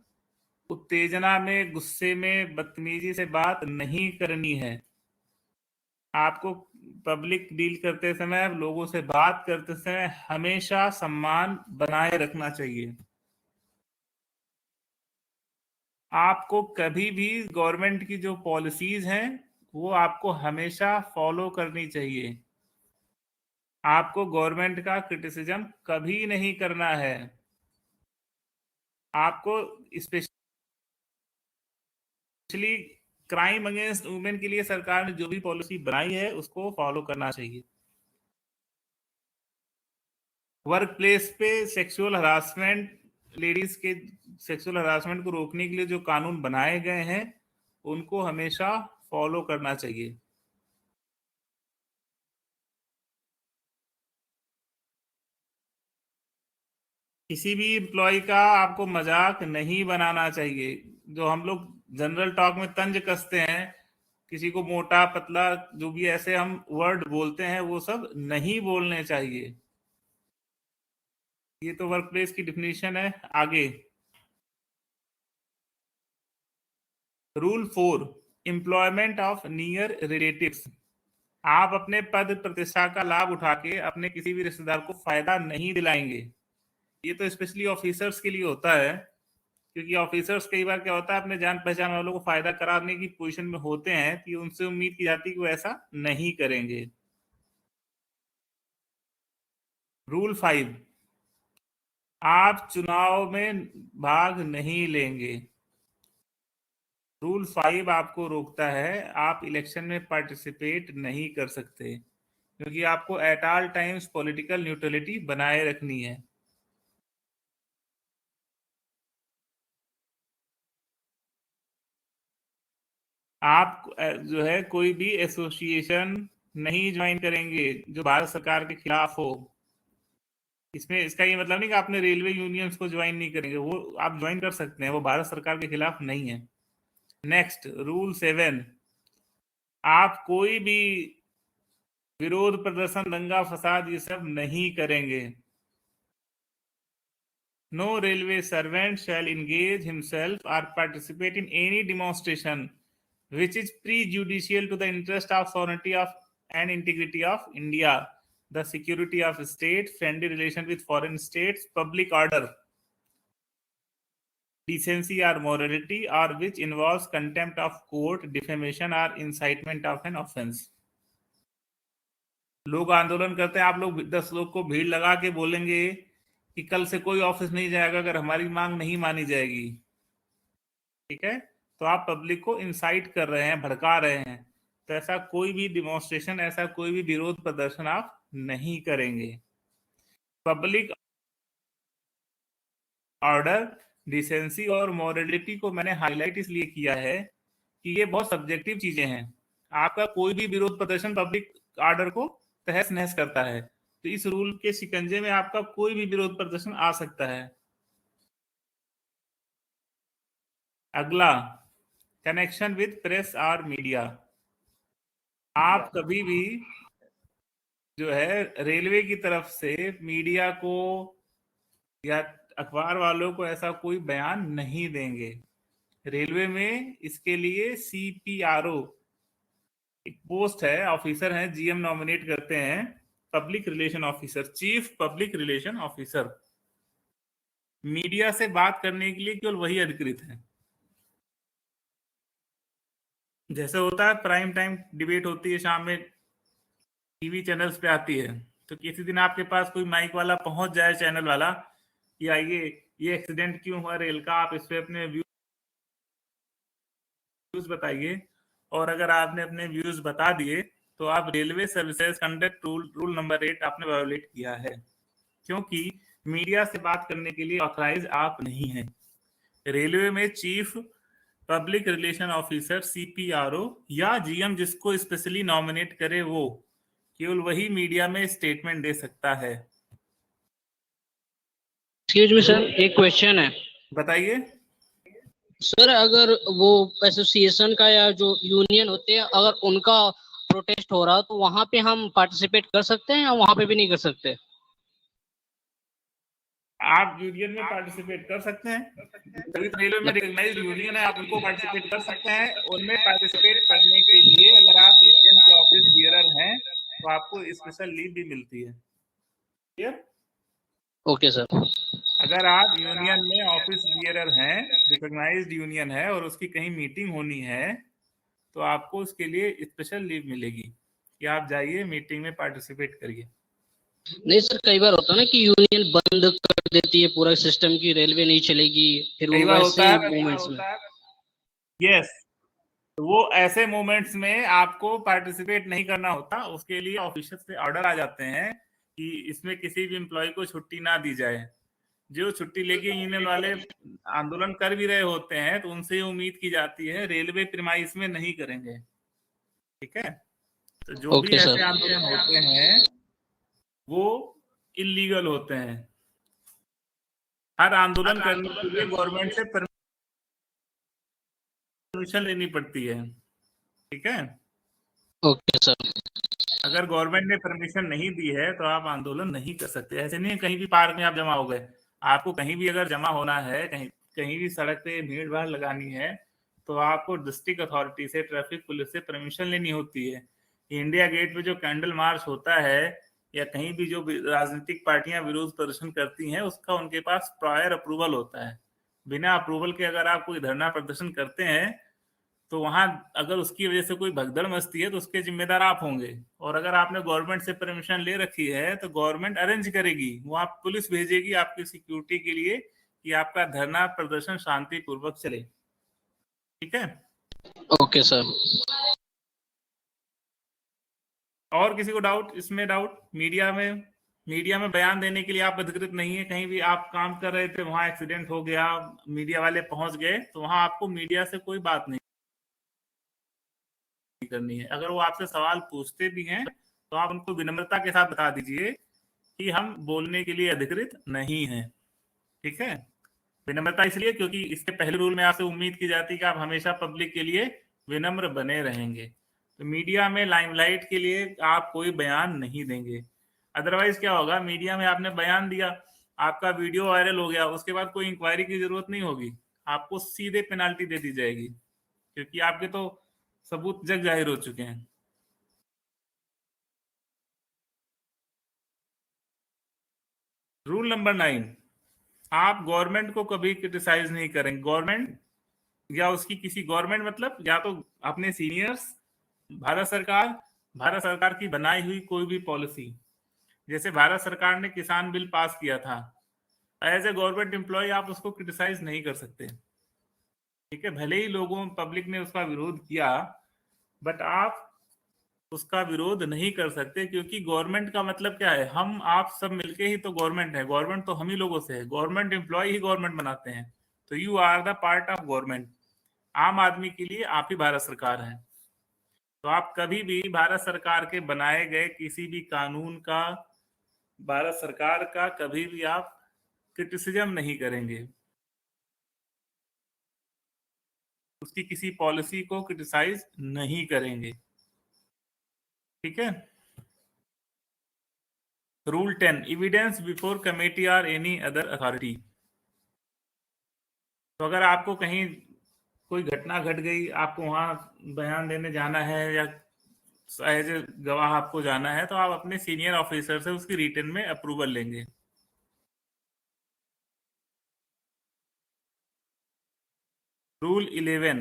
उत्तेजना में, गुस्से में, बदतमीजी से बात नहीं करनी है। आपको पब्लिक डील करते समय, लोगों से बात करते समय हमेशा सम्मान बनाए रखना चाहिए। आपको कभी भी गवर्नमेंट की जो पॉलिसीज हैं वो आपको हमेशा फॉलो करनी चाहिए। आपको गवर्नमेंट का क्रिटिसिज्म कभी नहीं करना है। आपको स्पेशली क्राइम अगेंस्ट वुमेन के लिए सरकार ने जो भी पॉलिसी बनाई है उसको फॉलो करना चाहिए। वर्क प्लेस पे सेक्सुअल हरासमेंट, लेडीज के सेक्सुअल हरासमेंट को रोकने के लिए जो कानून बनाए गए हैं उनको हमेशा फॉलो करना चाहिए। किसी भी एम्प्लॉय का आपको मजाक नहीं बनाना चाहिए। जो हम लोग जनरल टॉक में तंज कसते हैं, किसी को मोटा पतला जो भी ऐसे हम वर्ड बोलते हैं, वो सब नहीं बोलने चाहिए। ये तो वर्क प्लेस की डिफिनीशन है। आगे rule 4, employment of near relatives. आप अपने पद प्रतिष्ठा का लाभ उठा के अपने किसी भी रिश्तेदार को फायदा नहीं दिलाएंगे। ये तो स्पेशली ऑफिसर्स के लिए होता है, क्योंकि ऑफिसर्स कई बार क्या होता है, अपने जान पहचान वालों को फायदा कराने की पोजीशन में होते हैं, कि उनसे उम्मीद की जाती है कि वो ऐसा नहीं करेंगे। रूल 5, आप चुनाव में भाग नहीं लेंगे। रूल 5 आपको रोकता है, आप इलेक्शन में पार्टिसिपेट नहीं कर सकते, क्योंकि आपको eight all times political neutrality बनाए रखनी है। आप जो है कोई भी एसोसिएशन नहीं ज्वाइन करेंगे जो भारत सरकार के खिलाफ हो। इसमें इसका ये मतलब नहीं कि आपने रेलवे यूनियंस को ज्वाइन नहीं करेंगे, वो आप ज्वाइन कर सकते हैं, वो भारत सरकार के खिलाफ नहीं है। नेक्स्ट रूल 7, आप कोई भी विरोध प्रदर्शन, दंगा फसाद ये सब नहीं करेंगे। No railway servant shall engage himself or participate in any demonstration which is prejudicial to the interest of sovereignty of and integrity of India, the security of state, friendly relation with foreign states, public order, decency or morality, or which involves contempt of court, defamation or incitement of an offense. लोग आंदोलन करते हैं, आप लोग 10 लोग को भीड़ लगा के बोलेंगे कि कल से कोई ऑफिस नहीं जाएगा अगर हमारी मांग नहीं मानी जाएगी, ठीक है, तो आप पब्लिक को इंसाइट कर रहे हैं, भड़का रहे हैं। तो ऐसा कोई भी डिमॉन्स्ट्रेशन, ऐसा कोई भी विरोध प्रदर्शन आप नहीं करेंगे। पब्लिक ऑर्डर, डिसेंसी और मॉरलिटी को मैंने हाईलाइट इसलिए किया है कि ये बहुत सब्जेक्टिव चीजें हैं। आपका कोई भी विरोध प्रदर्शन पब्लिक ऑर्डर को तहस नहस करता है, तो इस रूल के शिकंजे में आपका कोई भी विरोध प्रदर्शन आ सकता है। अगला, कनेक्शन विद प्रेस और मीडिया। आप कभी भी जो है रेलवे की तरफ से मीडिया को या अखबार वालों को ऐसा कोई बयान नहीं देंगे। रेलवे में इसके लिए CPRO एक पोस्ट है, ऑफिसर है, GM नॉमिनेट करते हैं, public relation officer, chief public relation officer. Media से बात करने के लिए केवल वही अधिकृत है। जैसे होता है प्राइम टाइम डिबेट होती है शाम में, टीवी चैनल्स पे आती है, तो किसी दिन आपके पास कोई माइक वाला पहुंच जाए, चैनल वाला, कि आइए ये एक्सीडेंट क्यों हुआ रेल का, आप इस पे अपने व्यूज बताइए, और अगर आपने अपने व्यूज बता दिए तो आप railway services conduct rule number 8 आपने वायोलेट किया है, क्योंकि मीडिया से बात करने के लिए ऑथराइज आप नहीं है। रेलवे में chief public relation officer CPRO या GM जिसको स्पेशली नॉमिनेट करे, वो केवल वही मीडिया में स्टेटमेंट दे सकता है। एक्सक्यूज मी सर, एक क्वेश्चन है। बताइए सर, अगर वो एसोसिएशन का या जो यूनियन होते हैं, अगर उनका प्रोटेस्ट हो रहा तो वहां पे हम पार्टिसिपेट कर सकते हैं या वहां पे भी नहीं कर सकते? आप यूनियन में पार्टिसिपेट कर सकते हैं, तभी तो रेलवे में रिकॉग्नाइज्ड यूनियन है, आप उनको पार्टिसिपेट कर सकते हैं। उनमें पार्टिसिपेट करने के लिए अगर आप यूनियन के ऑफिस बियरर हैं तो आपको स्पेशल लीव भी मिलती है। क्लियर? Okay sir. अगर आप यूनियन में ऑफिस बियरर हैं, रिकॉग्नाइज्ड यूनियन है, और उसकी कहीं मीटिंग होनी है, तो आपको उसके लिए स्पेशल लीव मिलेगी कि आप जाइए मीटिंग में पार्टिसिपेट करिए। नहीं सर, कई बार होता है ना कि यूनियन बंद कर देती है पूरा सिस्टम की, रेलवे नहीं चलेगी, फिर वो वैसे मोमेंट्स में। यस, तो वो ऐसे मोमेंट्स में आपको पार्टिसिपेट नहीं करना होता, उसके लिए ऑफिसर से ऑर्डर आ जाते हैं कि इसमें किसी भी एम्प्लॉय को छुट्टी ना दी जाए। जो छुट्टी लेके यूनियन वाले आंदोलन कर भी रहे होते हैं तो उनसे उम्मीद की जाती है रेलवे प्रीमाइस में नहीं करेंगे, ठीक है। तो जो भी ऐसे आंदोलन होते हैं वो इलीगल होते हैं। हर आंदोलन करने के लिए गवर्नमेंट से परमिशन लेनी पड़ती है, ठीक है। Okay sir. अगर गवर्नमेंट ने परमिशन नहीं दी है तो आप आंदोलन नहीं कर सकते। ऐसे नहीं है कहीं भी पार्क में आप जमा हो गए, आपको कहीं भी अगर जमा होना है, कहीं कहीं भी सड़क पे भीड़ भाड़ लगानी है, तो आपको डिस्ट्रिक्ट अथॉरिटी से, ट्रैफिक पुलिस से परमिशन लेनी होती है। इंडिया गेट पे जो कैंडल मार्च होता है या कहीं भी जो राजनीतिक पार्टियां विरोध प्रदर्शन करती हैं, उसका उनके पास प्रायर अप्रूवल होता है। बिना अप्रूवल के अगर आप कोई धरना प्रदर्शन करते हैं तो वहां अगर उसकी वजह से कोई भगदड़ मचती है तो उसके जिम्मेदार आप होंगे। और अगर आपने गवर्नमेंट से परमिशन ले रखी है तो गवर्नमेंट अरेंज करेगी, वहां पुलिस भेजेगी आपकी सिक्योरिटी के लिए कि आपका धरना प्रदर्शन शांतिपूर्वक चले, ठीक है। Okay sir. और किसी को डाउट इसमें? डाउट मीडिया में बयान देने के लिए आप अधिकृत नहीं है। कहीं भी आप काम कर रहे थे, वहां एक्सीडेंट हो गया, मीडिया वाले पहुंच गए, तो वहां आपको मीडिया से कोई बात नहीं करनी है। अगर वो आपसे सवाल पूछते भी हैं तो आप उनको विनम्रता के साथ बता दीजिए कि हम बोलने के लिए अधिकृत नहीं हैं, ठीक है। विनम्रता इसलिए क्योंकि इसके पहले रूल में आपसे उम्मीद की जाती है कि आप हमेशा पब्लिक के लिए विनम्र बने रहेंगे। तो मीडिया में लाइमलाइट के लिए आप कोई बयान नहीं देंगे। अदरवाइज क्या होगा, मीडिया में आपने बयान दिया, आपका वीडियो वायरल हो गया, उसके बाद कोई इंक्वायरी की जरूरत नहीं होगी, आपको सीधे पेनाल्टी दे दी जाएगी क्योंकि आपके तो सबूत जग जाहिर हो चुके हैं। रूल नंबर 9, आप गवर्नमेंट को कभी क्रिटिसाइज नहीं करेंगे। गवर्नमेंट या उसकी किसी गवर्नमेंट मतलब या तो अपने सीनियर्स, भारत सरकार की बनाई हुई कोई भी पॉलिसी, जैसे भारत सरकार ने किसान बिल पास किया था, एज ए गवर्नमेंट एम्प्लॉय आप उसको क्रिटिसाइज नहीं कर सकते, ठीक है। भले ही लोगों पब्लिक ने उसका विरोध किया, बट आप उसका विरोध नहीं कर सकते क्योंकि गवर्नमेंट का मतलब क्या है, हम आप सब मिलके ही तो गवर्नमेंट है। गवर्नमेंट तो हम ही लोगों से है, गवर्नमेंट एम्प्लॉय ही गवर्नमेंट बनाते हैं। तो you are the part of government. आम आदमी के लिए आप ही भारत सरकार हैं। तो आप कभी भी भारत सरकार के बनाए गए किसी भी कानून का, भारत सरकार का कभी भी आप क्रिटिसिज्म नहीं करेंगे, उसकी किसी पॉलिसी को क्रिटिसाइज नहीं करेंगे, ठीक है। रूल 10, एविडेंस बिफोर कमेटी और एनी अदर अथॉरिटी। तो अगर आपको कहीं कोई घटना घट गई, आपको वहां बयान देने जाना है या एज ए गवाह आपको जाना है, तो आप अपने सीनियर ऑफिसर से उसकी रिटन में अप्रूवल लेंगे। Rule 11,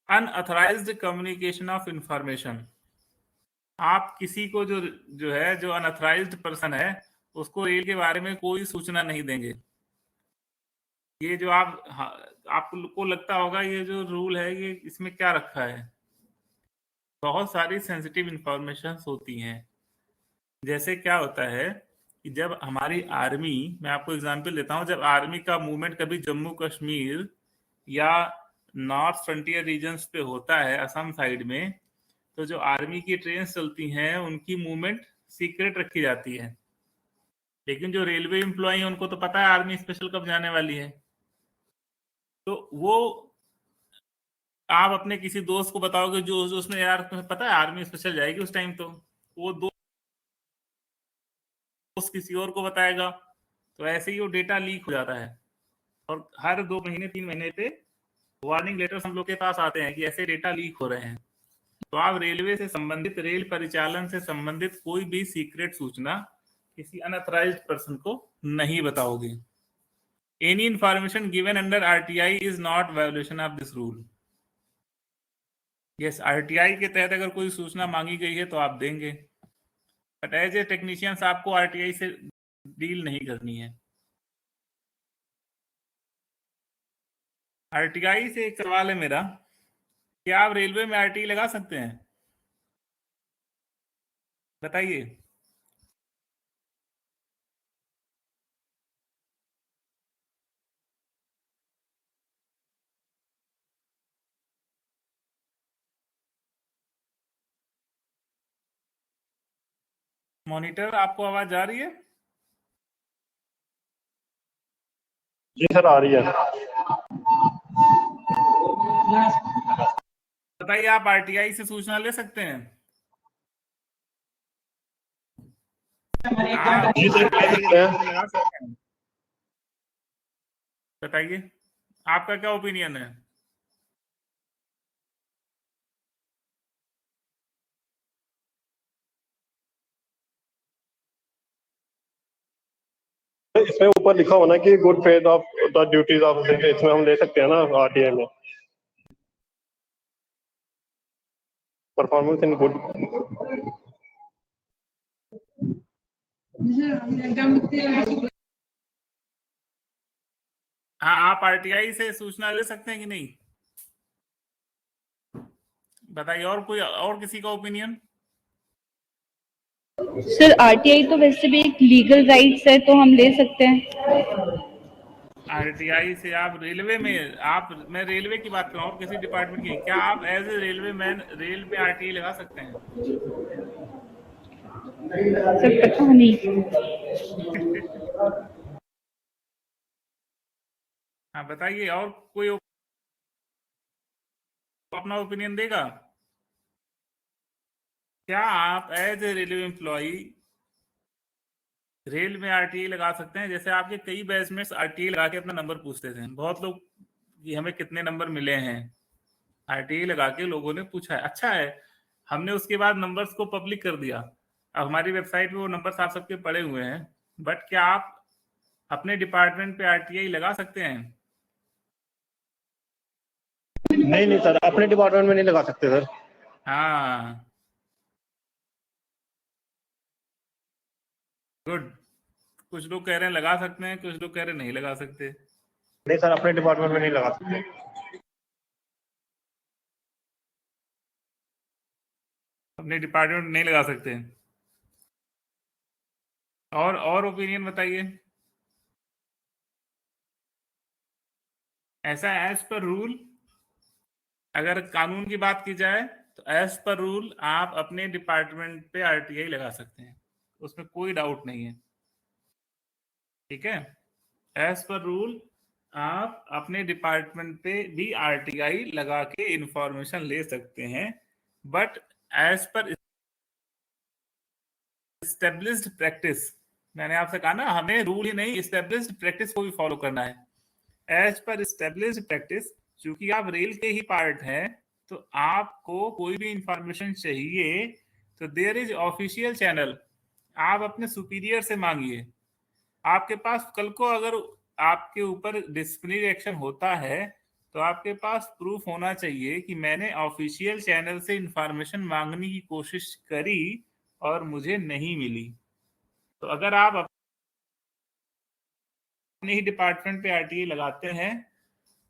unauthorised communication of information. आप किसी को जो है, जो अनऑथराइज्ड पर्सन है, उसको रेल के बारे में कोई सूचना नहीं देंगे। ये जो आपको लगता होगा ये जो रूल है, ये इसमें क्या रखा है, बहुत सारी सेंसिटिव इंफॉर्मेशन होती हैं। जैसे क्या होता है कि जब हमारी आर्मी, मैं आपको एग्जांपल देता हूं, जब आर्मी का मूवमेंट कभी जम्मू कश्मीर या नॉर्थ फ्रंटियर रीजन्स पे होता है, असम साइड में, तो जो आर्मी की ट्रेन चलती हैं उनकी मूवमेंट सीक्रेट रखी जाती है। लेकिन जो रेलवे एम्प्लॉय है उनको तो पता है आर्मी स्पेशल कब जाने वाली है, तो वो आप अपने किसी दोस्त को बताओगे जो उसने, यार तुम्हें पता है आर्मी स्पेशल जाएगी उस टाइम, तो वो दोस्त किसी और को बताएगा, तो ऐसे ही वो डेटा लीक हो जाता है। और हर 2 महीने 3 महीने पे वार्निंग लेटर्स हम लोग के पास आते हैं कि ऐसे डेटा लीक हो रहे हैं। तो आप रेलवे से संबंधित, रेल परिचालन से संबंधित कोई भी सीक्रेट सूचना किसी अनऑथराइज्ड पर्सन को नहीं बताओगे। Any information given under RTI is not violation of this rule. Yes, RTI के तहत अगर कोई सूचना मांगी गई है तो आप देंगे, बट एज ए टेक्नीशियंस आपको आरटीआई से डील नहीं करनी है। आरटीआई से एक सवाल है मेरा, क्या आप रेलवे में आरटीआई लगा सकते हैं? बताइए। मॉनिटर, आपको आवाज आ रही है? जी सर आ रही है। बताइए, आप आरटीआई से सूचना ले सकते हैं? आप जी सर ले सकते हैं। लगा सकते हैं? बताइए, आपका क्या ओपिनियन है? इसमें ऊपर लिखा होना कि good faith of the duties of, इसमें हम ले सकते हैं ना आरटीआई में, परफॉर्मेंस इन गुड। हाँ, आप आरटीआई से सूचना ले सकते हैं कि नहीं? बताइए, और कोई और किसी का ओपिनियन? सर आरटीआई तो वैसे भी एक लीगल राइट्स है, तो हम ले सकते हैं। आरटीआई से आप रेलवे में, मैं रेलवे की बात कर रहा हूँ, किसी डिपार्टमेंट की, क्या आप as a railway man rail में आरटीआई लगा सकते हैं? सर पता नहीं। हाँ बताइए, और कोई अपना ओपिनियन देगा? क्या आप as a railway employee rail में आरटीआई लगा सकते हैं? जैसे आपके कई बैचमेट्स आरटीआई लगा के अपना नंबर पूछते थे, बहुत लोग कि हमें कितने नंबर मिले हैं, आरटीआई लगा के लोगों ने पूछा है। अच्छा है, हमने उसके बाद नंबर्स को पब्लिक कर दिया, अब हमारी वेबसाइट पे वो नंबर्स आप सबके पड़े हुए हैं। बट क्या आप अपने डिपार्टमेंट पे आरटीआई लगा सकते हैं? नहीं नहीं सर, अपने डिपार्टमेंट में नहीं लगा सकते सर। हाँ, गुड। कुछ लोग कह रहे हैं लगा सकते हैं, कुछ लोग कह रहे हैं नहीं लगा सकते। नहीं सर, अपने डिपार्टमेंट में नहीं लगा सकते। अपने डिपार्टमेंट में नहीं लगा सकते। और ओपिनियन बताइए। ऐसा एज पर रूल, अगर कानून की बात की जाए तो एज पर रूल आप अपने डिपार्टमेंट पे आरटीआई लगा सकते हैं, उसमें कोई डाउट नहीं है। ठीक है, एज पर रूल आप अपने डिपार्टमेंट पे भी आरटीआई लगा के इंफॉर्मेशन ले सकते हैं, but as per established practice, मैंने आपसे कहा ना, हमें रूल ही नहीं, एस्टेब्लिश्ड प्रैक्टिस को भी फॉलो करना है। एज पर एस्टेब्लिश्ड प्रैक्टिस, चूंकि आप रेल के ही पार्ट हैं, तो आपको कोई भी इंफॉर्मेशन चाहिए तो देयर इज ऑफिशियल चैनल, आप अपने सुपीरियर से मांगिए। आपके पास कल को अगर आपके ऊपर डिसिप्लिनरी एक्शन होता है तो आपके पास प्रूफ होना चाहिए कि मैंने ऑफिशियल चैनल से इंफॉर्मेशन मांगने की कोशिश करी और मुझे नहीं मिली। तो अगर आप अपने ही डिपार्टमेंट पे आरटीआई लगाते हैं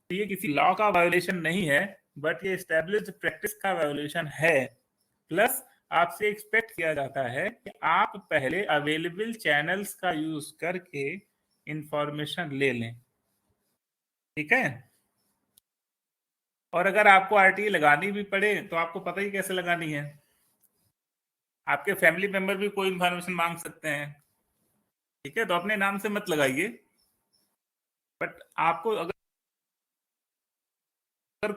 तो ये किसी लॉ का वायोलेशन नहीं है, बट ये एस्टेब्लिश्ड प्रैक्टिस का वायोलेशन है। प्लस आपसे एक्सपेक्ट किया जाता है कि आप पहले अवेलेबल चैनल्स का यूज करके इंफॉर्मेशन ले लें। ठीक है, और अगर आपको आरटीआई लगानी भी पड़े तो आपको पता ही कैसे लगानी है। आपके फैमिली मेंबर भी कोई इंफॉर्मेशन मांग सकते हैं, ठीक है, तो अपने नाम से मत लगाइए। बट आपको अगर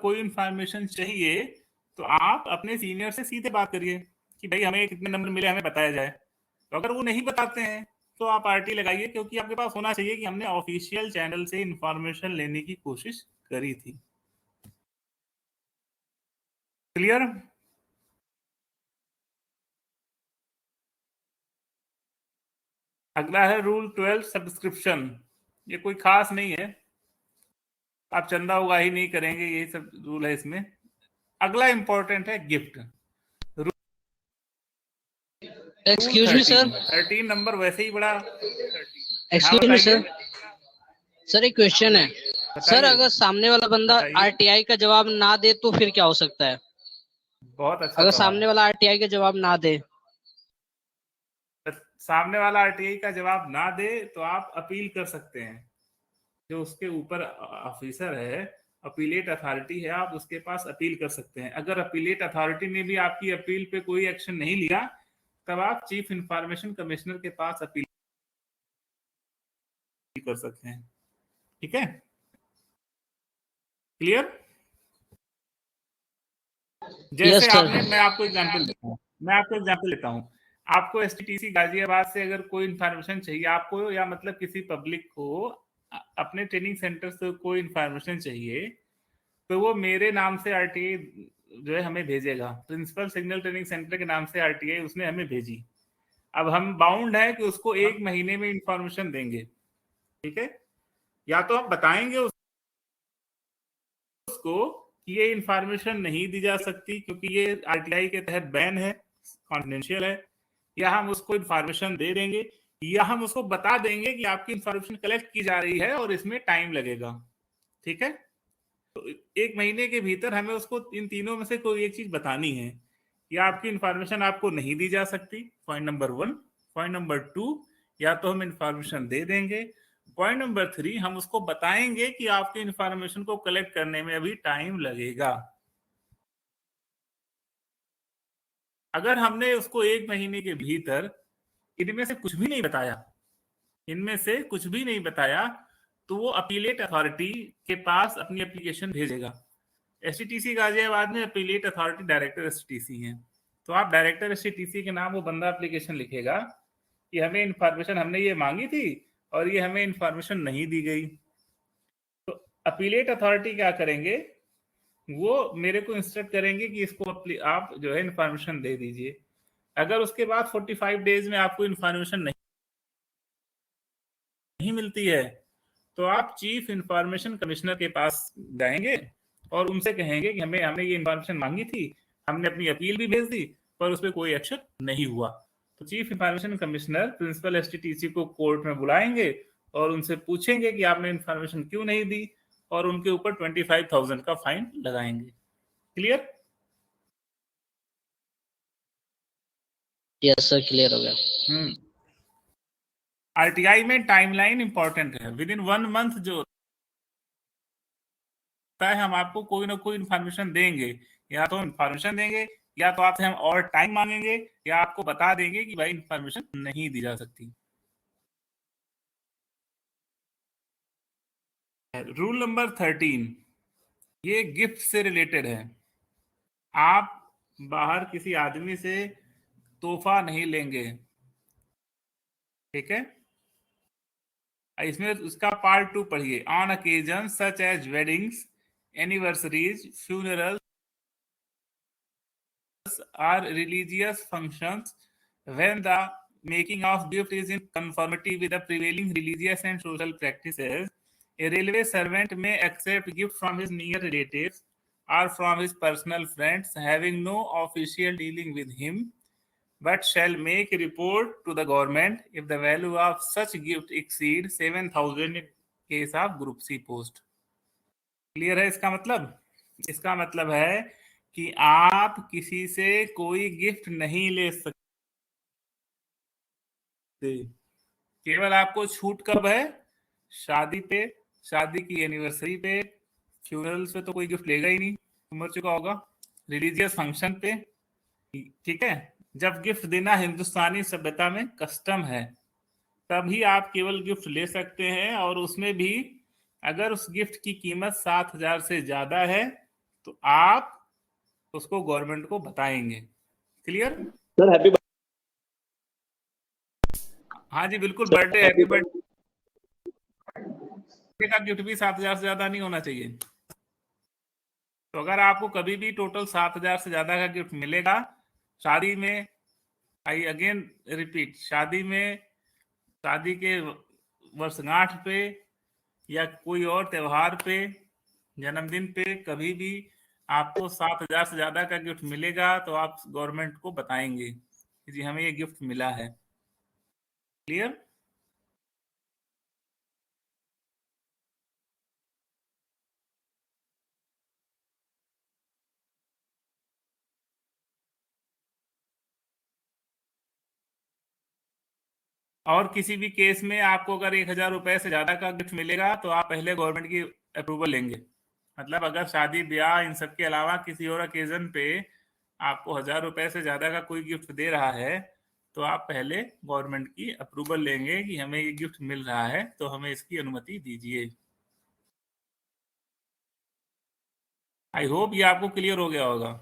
कोई इंफॉर्मेशन चाहिए तो आप अपने सीनियर से सीधे बात करिए कि भाई हमें कितने नंबर मिले, हमें बताया जाए। तो अगर वो नहीं बताते हैं तो आप आरटी लगाइए, क्योंकि आपके पास होना चाहिए कि हमने ऑफिशियल चैनल से इंफॉर्मेशन लेने की कोशिश करी थी। क्लियर? अगला है रूल 12 सब्सक्रिप्शन। ये कोई खास नहीं है, आप चंदा उगाही नहीं करेंगे, यही सब रूल है इसमें। अगला इंपॉर्टेंट है gift. Excuse me sir, 13 number वैसे ही बड़ा। एक्सक्यूज मी सर, सर एक क्वेश्चन है सर, अगर सामने वाला बंदा आरटीआई का जवाब ना दे तो फिर क्या हो सकता है? बहुत अच्छा, अगर सामने वाला आरटीआई का जवाब ना दे, सामने वाला आरटीआई का जवाब ना दे तो आप अपील कर सकते हैं। जो उसके ऊपर ऑफिसर है, अपीलेट अथॉरिटी है, आप उसके पास अपील कर सकते हैं। अगर अपीलेट अथॉरिटी ने भी आपकी अपील पे कोई एक्शन नहीं लिया तब आप चीफ इंफॉर्मेशन कमिश्नर के पास अपील कर सकते हैं। ठीक है, क्लियर? जैसे sir. आपने, मैं आपको एग्जांपल देता हूँ, आपको एसटीटीसी गाजियाबाद से अगर कोई इंफॉर्मेशन चाहिए आपको, या मतलब किसी पब्लिक को अपने ट्रेनिंग सेंटर से कोई इंफॉर्मेशन चाहिए, तो वो मेरे नाम से आरटीआई जो है हमें भेजेगा, प्रिंसिपल सिग्नल ट्रेनिंग सेंटर के नाम से आरटीआई उसने हमें भेजी। अब हम बाउंड है कि उसको 1 महीने में इंफॉर्मेशन देंगे, ठीक है? या तो हम बताएंगे उसको कि ये इंफॉर्मेशन नहीं दी जा सकती क्योंकि ये आरटीआई के तहत बैन है, कॉन्फिडेंशियल है, या हम उसको इंफॉर्मेशन दे देंगे, या हम उसको बता देंगे कि आपकी इंफॉर्मेशन कलेक्ट की जा रही है और इसमें टाइम लगेगा, ठीक है? तो 1 महीने के भीतर हमें उसको इन तीनों में से कोई एक चीज बतानी है कि आपकी इंफॉर्मेशन आपको नहीं दी जा सकती, पॉइंट नंबर 1। पॉइंट नंबर 2, या तो हम इंफॉर्मेशन दे देंगे। पॉइंट नंबर 3, हम उसको बताएंगे कि आपकी इंफॉर्मेशन को कलेक्ट करने में अभी टाइम लगेगा। अगर हमने उसको 1 महीने के भीतर इनमें से कुछ भी नहीं बताया, तो वो अपीलेट अथॉरिटी के पास अपनी एप्लीकेशन भेजेगा। एसटीटीसी गाजियाबाद में अपीलेट अथॉरिटी डायरेक्टर एसटीटीसी है, तो आप डायरेक्टर एसटीटीसी के नाम वो बंदा एप्लीकेशन लिखेगा कि हमें इंफॉर्मेशन, हमने ये मांगी थी और ये हमें इंफॉर्मेशन नहीं दी गई। तो अपीलेट अथॉरिटी क्या करेंगे, वो मेरे को इंस्ट्रक्ट करेंगे कि इसको आप जो है इंफॉर्मेशन दे दीजिए। अगर उसके बाद 45 डेज में आपको इंफॉर्मेशन नहीं मिलती है, तो आप चीफ इंफॉर्मेशन कमिश्नर के पास जाएंगे और उनसे कहेंगे कि हमने ये इंफॉर्मेशन मांगी थी, हमने अपनी अपील भी भेज दी, पर उस पर कोई एक्शन नहीं हुआ। तो चीफ इंफॉर्मेशन कमिश्नर प्रिंसिपल एसटीटीसी को कोर्ट में बुलाएंगे और उनसे पूछेंगे कि आपने इंफॉर्मेशन क्यों नहीं दी, और उनके ऊपर 25,000 का फाइन लगाएंगे। क्लियर? यस सर, क्लियर हो गया। आरटीआई में टाइमलाइन इंपॉर्टेंट है। विद इन 1 मंथ जो होता है, हम आपको कोई ना कोई इंफॉर्मेशन देंगे, या तो इंफॉर्मेशन देंगे, या तो आपसे हम और टाइम मांगेंगे, या आपको बता देंगे कि भाई इंफॉर्मेशन नहीं दी जा सकती। रूल नंबर 13, ये गिफ्ट से रिलेटेड है। आप बाहर किसी आदमी से तोहफा नहीं लेंगे, ठीक है? इसमें उसका पार्ट 2 पढ़िए। On occasion such as weddings, anniversaries, funerals or religious functions, when the making of gift is in conformity with the prevailing religious and social practices, a railway servant may accept gift from his near relatives or from his personal friends having no official dealing with him, but shall make a report to the government if the value of such gift exceeds 7,000 in case of group C post. Clear है इसका मतलब? इसका मतलब है कि आप किसी से कोई गिफ्ट नहीं ले सकते। केवल आपको छूट कब है? शादी पे, शादी की एनिवर्सरी पे, फ्यूनरल्स पे तो कोई गिफ्ट लेगा ही नहीं, मर चुका होगा, रिलीजियस फंक्शन पे, ठीक है? जब गिफ्ट देना हिंदुस्तानी सभ्यता में कस्टम है, तभी आप केवल गिफ्ट ले सकते हैं, और उसमें भी अगर उस गिफ्ट की कीमत 7,000 से ज्यादा है तो आप उसको गवर्नमेंट को बताएंगे। क्लियर? सर हैप्पी हाँ जी बिल्कुल, बर्थडे, हैप्पी बर्थडे का गिफ्ट भी 7,000 से ज्यादा नहीं होना चाहिए। तो अगर आपको कभी भी टोटल 7,000 से ज्यादा का गिफ्ट मिलेगा, शादी में, आई अगेन रिपीट, शादी में, शादी के वर्षगांठ पे, या कोई और त्योहार पे, जन्मदिन पे, कभी भी आपको 7,000 से ज्यादा का गिफ्ट मिलेगा तो आप गवर्नमेंट को बताएंगे कि जी हमें ये गिफ्ट मिला है। क्लियर? और किसी भी केस में आपको अगर 1,000 रुपए से ज्यादा का गिफ्ट मिलेगा तो आप पहले गवर्नमेंट की अप्रूवल लेंगे। मतलब अगर शादी ब्याह इन सब के अलावा किसी और ओकेजन पे आपको 1,000 रुपए से ज्यादा का कोई गिफ्ट दे रहा है, तो आप पहले गवर्नमेंट की अप्रूवल लेंगे कि हमें ये गिफ्ट मिल रहा है, तो हमें इसकी अनुमति दीजिए। आई होप ये आपको क्लियर हो गया होगा।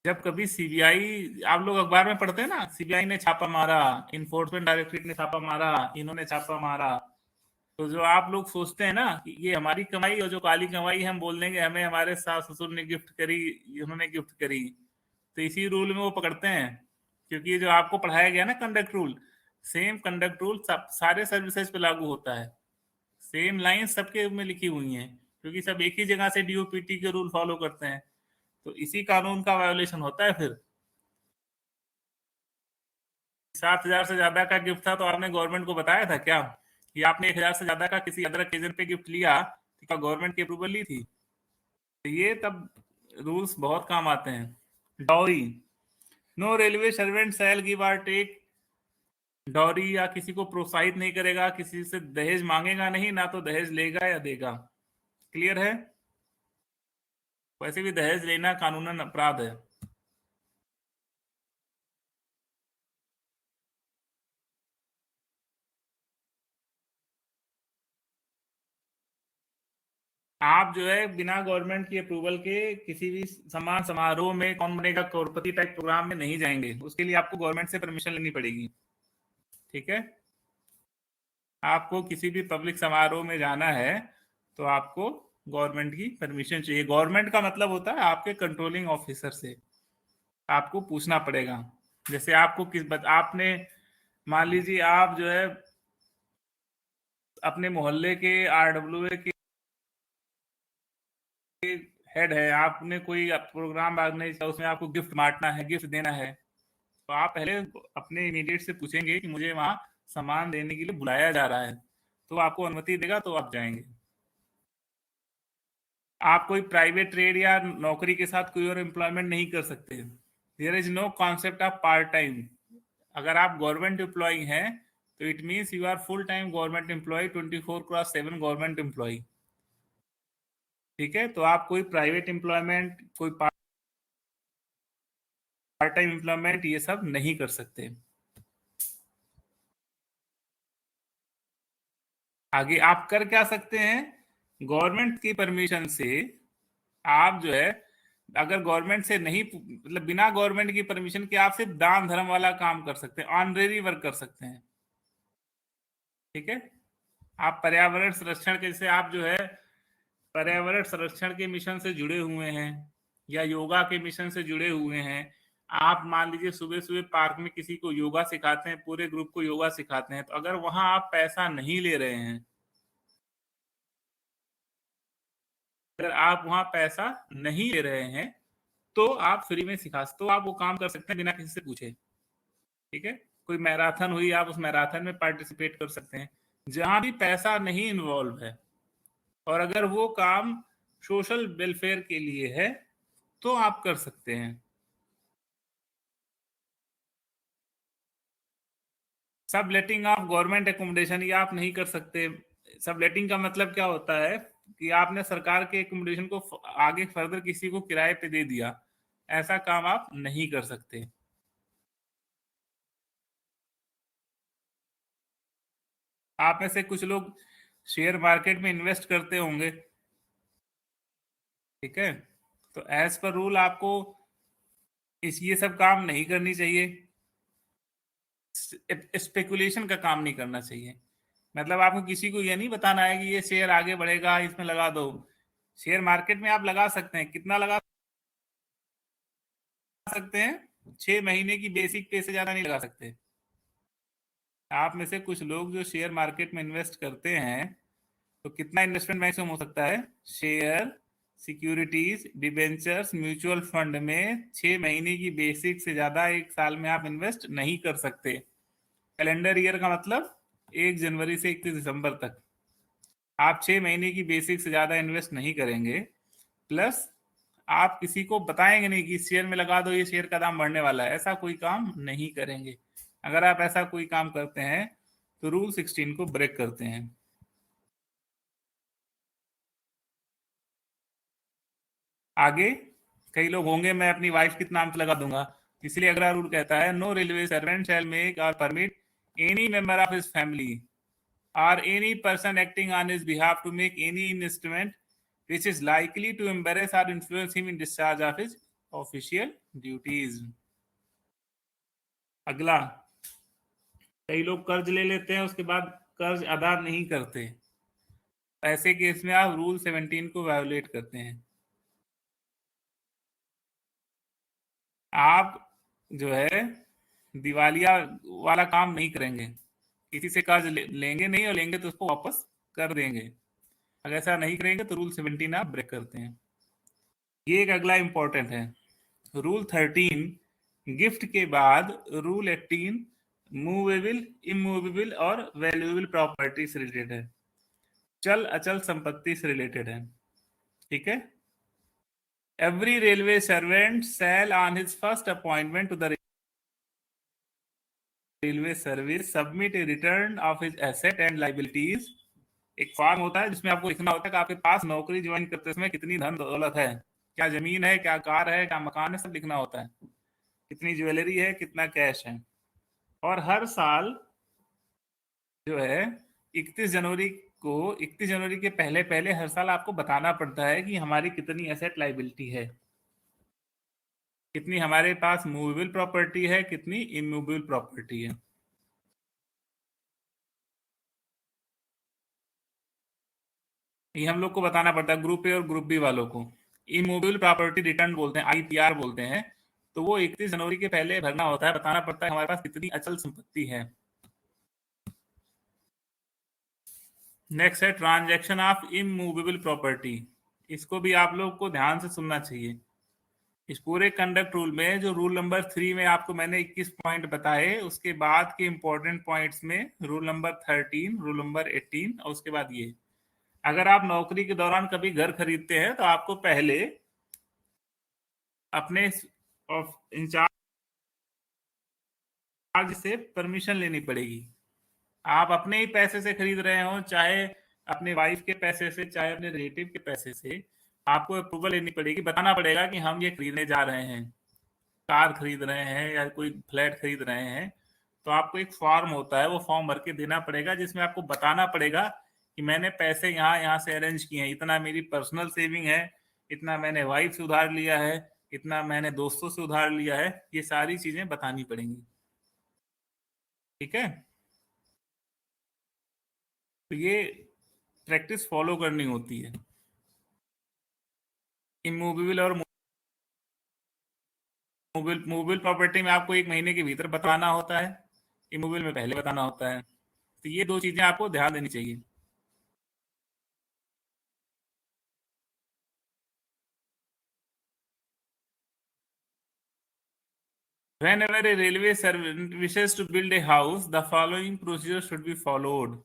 जब कभी सीबीआई, आप लोग अखबार में पढ़ते हैं ना, सीबीआई ने छापा मारा, इन्फोर्समेंट डायरेक्टरेट ने छापा मारा, इन्होंने छापा मारा, तो जो आप लोग सोचते हैं ना कि ये हमारी कमाई, और जो काली कमाई हम बोल देंगे हमें हमारे सास ससुर ने गिफ्ट करी, उन्होंने गिफ्ट करी, तो इसी रूल में वो पकड़ते हैं। क्योंकि ये जो आपको पढ़ाया गया ना conduct rule, same conduct rule सारे सर्विसेज पे लागू होता है, सेम लाइन सबके में लिखी हुई हैं, क्योंकि सब एक ही जगह से डीओपीटी के रूल फॉलो करते हैं, तो इसी कानून का वायोलेशन होता है। फिर 7,000 से ज्यादा का गिफ्ट था तो आपने गवर्नमेंट को बताया था क्या कि आपने 1,000 से ज्यादा का किसी अदर ओकेजन पे गिफ्ट लिया, तो क्या गवर्नमेंट की अप्रूवल ली थी? तो ये तब रूल्स बहुत काम आते हैं। Dowry, no railway servant shall give or take dowry, या किसी को प्रोत्साहित नहीं करेगा, किसी से दहेज मांगेगा नहीं, ना तो दहेज लेगा या देगा। क्लियर है? वैसे भी दहेज लेना कानूनन अपराध है। आप जो है बिना गवर्नमेंट की अप्रूवल के किसी भी सम्मान समारोह में, कौन बनेगा करोड़पति टाइप प्रोग्राम में नहीं जाएंगे, उसके लिए आपको गवर्नमेंट से परमिशन लेनी पड़ेगी। ठीक है? आपको किसी भी पब्लिक समारोह में जाना है तो आपको गवर्नमेंट की परमिशन चाहिए। गवर्नमेंट का मतलब होता है आपके कंट्रोलिंग ऑफिसर से आपको पूछना पड़ेगा। जैसे आपको आपने मान लीजिए आप जो है अपने मोहल्ले के आरडब्ल्यूए के हेड है, आपने कोई प्रोग्राम ऑर्गेनाइज किया, उसमें आपको गिफ्ट बांटना है, गिफ्ट देना है, तो आप पहले अपने इमीडिएट से पूछेंगे कि मुझे वहां सामान देने के लिए बुलाया जा रहा है, तो आपको अनुमति देगा तो आप जाएंगे। आप कोई प्राइवेट ट्रेड या नौकरी के साथ कोई और एम्प्लॉयमेंट नहीं कर सकते। There is no concept of part time. अगर आप गवर्नमेंट एम्प्लॉय हैं तो it means you are full time government employee, 24/7 government employee. ठीक है? तो आप कोई प्राइवेट एम्प्लॉयमेंट, कोई पार्ट टाइम एम्प्लॉयमेंट, ये सब नहीं कर सकते। आगे आप कर क्या सकते हैं? गवर्नमेंट की परमिशन से आप जो है, अगर गवर्नमेंट से नहीं, मतलब बिना गवर्नमेंट की परमिशन के आप सिर्फ दान धर्म वाला काम कर सकते हैं, ऑनरेरी वर्क कर सकते हैं। ठीक है? आप पर्यावरण संरक्षण के, जैसे आप जो है पर्यावरण संरक्षण के मिशन से जुड़े हुए हैं या योगा के मिशन से जुड़े हुए हैं, आप मान लीजिए सुबह सुबह पार्क में किसी को योगा सिखाते हैं, पूरे ग्रुप को योगा सिखाते हैं, तो अगर वहां आप पैसा नहीं ले रहे हैं, अगर आप वहां पैसा नहीं ले रहे हैं तो आप फ्री में सिखा, तो आप वो काम कर सकते हैं बिना किसी से पूछे। ठीक है? कोई मैराथन हुई, आप उस मैराथन में पार्टिसिपेट कर सकते हैं जहां भी पैसा नहीं इन्वॉल्व है, और अगर वो काम सोशल वेलफेयर के लिए है तो आप कर सकते हैं। सब लेटिंग ऑफ गवर्नमेंट एकोमोडेशन, ये आप नहीं कर सकते। सब लेटिंग का मतलब क्या होता है कि आपने सरकार के एकोमोडेशन को आगे फर्दर किसी को किराए पे दे दिया, ऐसा काम आप नहीं कर सकते। आप में से कुछ लोग शेयर मार्केट में इन्वेस्ट करते होंगे, ठीक है? तो एज पर रूल आपको ये सब काम नहीं करनी चाहिए, स्पेकुलेशन का काम नहीं करना चाहिए। मतलब आपको किसी को ये नहीं बताना है कि ये शेयर आगे बढ़ेगा, इसमें लगा दो। शेयर मार्केट में आप लगा सकते हैं, कितना लगा सकते हैं? 6 महीने की बेसिक पे से ज्यादा नहीं लगा सकते। आप में से कुछ लोग जो शेयर मार्केट में इन्वेस्ट करते हैं, तो कितना इन्वेस्टमेंट मैक्सिमम हो सकता है? Share, securities, debentures, mutual fund में 6 महीने की बेसिक से ज्यादा एक साल में आप इन्वेस्ट नहीं कर सकते। कैलेंडर ईयर का मतलब 1 जनवरी से 31 दिसंबर तक आप 6 महीने की बेसिक से ज्यादा इन्वेस्ट नहीं करेंगे। प्लस आप किसी को बताएंगे नहीं कि शेयर में लगा दो, ये शेयर का दाम बढ़ने वाला है, ऐसा कोई काम नहीं करेंगे। अगर आप ऐसा कोई काम करते हैं तो रूल 16 को ब्रेक करते हैं। आगे कई लोग होंगे मैं अपनी वाइफ के नाम पे लगा दूंगा, इसलिए अगला रूल कहता है no railway servant shall make or permit any member of his family or any person acting on his behalf to make any investment which is likely to embarrass or influence him in discharge of his official duties. अगला, कई लोग कर्ज ले लेते हैं, उसके बाद कर्ज अदा नहीं करते, ऐसे केस में आप रूल 17 को वायोलेट करते हैं। आप जो है दिवालिया वाला काम नहीं करेंगे, किसी से कर्ज लेंगे नहीं, और लेंगे तो उसको वापस कर देंगे। अगर ऐसा नहीं करेंगे तो रूल 17 आप ब्रेक करते हैं। ये एक अगला इंपॉर्टेंट है। रूल 13 गिफ्ट के बाद रूल 18 मूवेबल, इमूवेबल और वैल्यूएबल प्रॉपर्टी से रिलेटेड है, चल अचल संपत्ति से रिलेटेड है। ठीक है। Every railway servant shall on his first appointment to the railway service submit a return of his asset and liabilities. एक फॉर्म होता है जिसमें आपको लिखना होता है कि आपके पास नौकरी ज्वाइन करते समय कितनी धन दौलत है, क्या जमीन है, क्या कार है, क्या मकान है, सब लिखना होता है, कितनी ज्वेलरी है, कितना कैश है। और हर साल जो है 31 जनवरी के पहले पहले हर साल आपको बताना पड़ता है कि हमारी कितनी एसेट लाइबिलिटी है, कितनी हमारे पास मूवेबल प्रॉपर्टी है, कितनी इमूवेबल प्रॉपर्टी है। ये हम लोग को बताना पड़ता है, ग्रुप ए और ग्रुप बी वालों को। इमूवेबल प्रॉपर्टी रिटर्न बोलते हैं, IPR बोलते हैं। तो वो 31 जनवरी के पहले भरना होता है, बताना पड़ता है हमारे पास कितनी अचल संपत्ति है। नेक्स्ट है ट्रांजैक्शन ऑफ इमूवेबल प्रॉपर्टी। इसको भी आप लोग को ध्यान से सुनना चाहिए। इस पूरे कंडक्ट रूल में जो रूल नंबर 3 में आपको मैंने 21 पॉइंट बताए, उसके बाद के इंपॉर्टेंट पॉइंट्स में रूल नंबर 13, रूल नंबर 18 और उसके बाद ये, अगर आप नौकरी के दौरान कभी घर खरीदते हैं तो आपको पहले अपने इंचार्ज से परमिशन लेनी पड़ेगी। आप अपने ही पैसे से खरीद रहे हो, चाहे अपने वाइफ के पैसे से, चाहे अपने रिलेटिव के पैसे से, आपको अप्रूवल लेनी पड़ेगी, बताना पड़ेगा कि हम ये खरीदने जा रहे हैं, कार खरीद रहे हैं या कोई फ्लैट खरीद रहे हैं। तो आपको एक फॉर्म होता है, वो फॉर्म भर के देना पड़ेगा, जिसमें आपको बताना पड़ेगा कि मैंने पैसे यहाँ से अरेंज किए हैं, इतना मेरी पर्सनल सेविंग है, इतना मैंने वाइफ से उधार लिया है, इतना मैंने दोस्तों से उधार लिया है। ये सारी चीजें बतानी पड़ेंगी। ठीक है। तो ये प्रैक्टिस फॉलो करनी होती है। इमूवेबल और मूवेबल प्रॉपर्टी में आपको 1 महीने के भीतर बताना होता है, इमूवेबल में पहले बताना होता है। तो ये 2 चीजें आपको ध्यान देनी चाहिए। Whenever a railway servant wishes to build a house, the following procedure should be followed.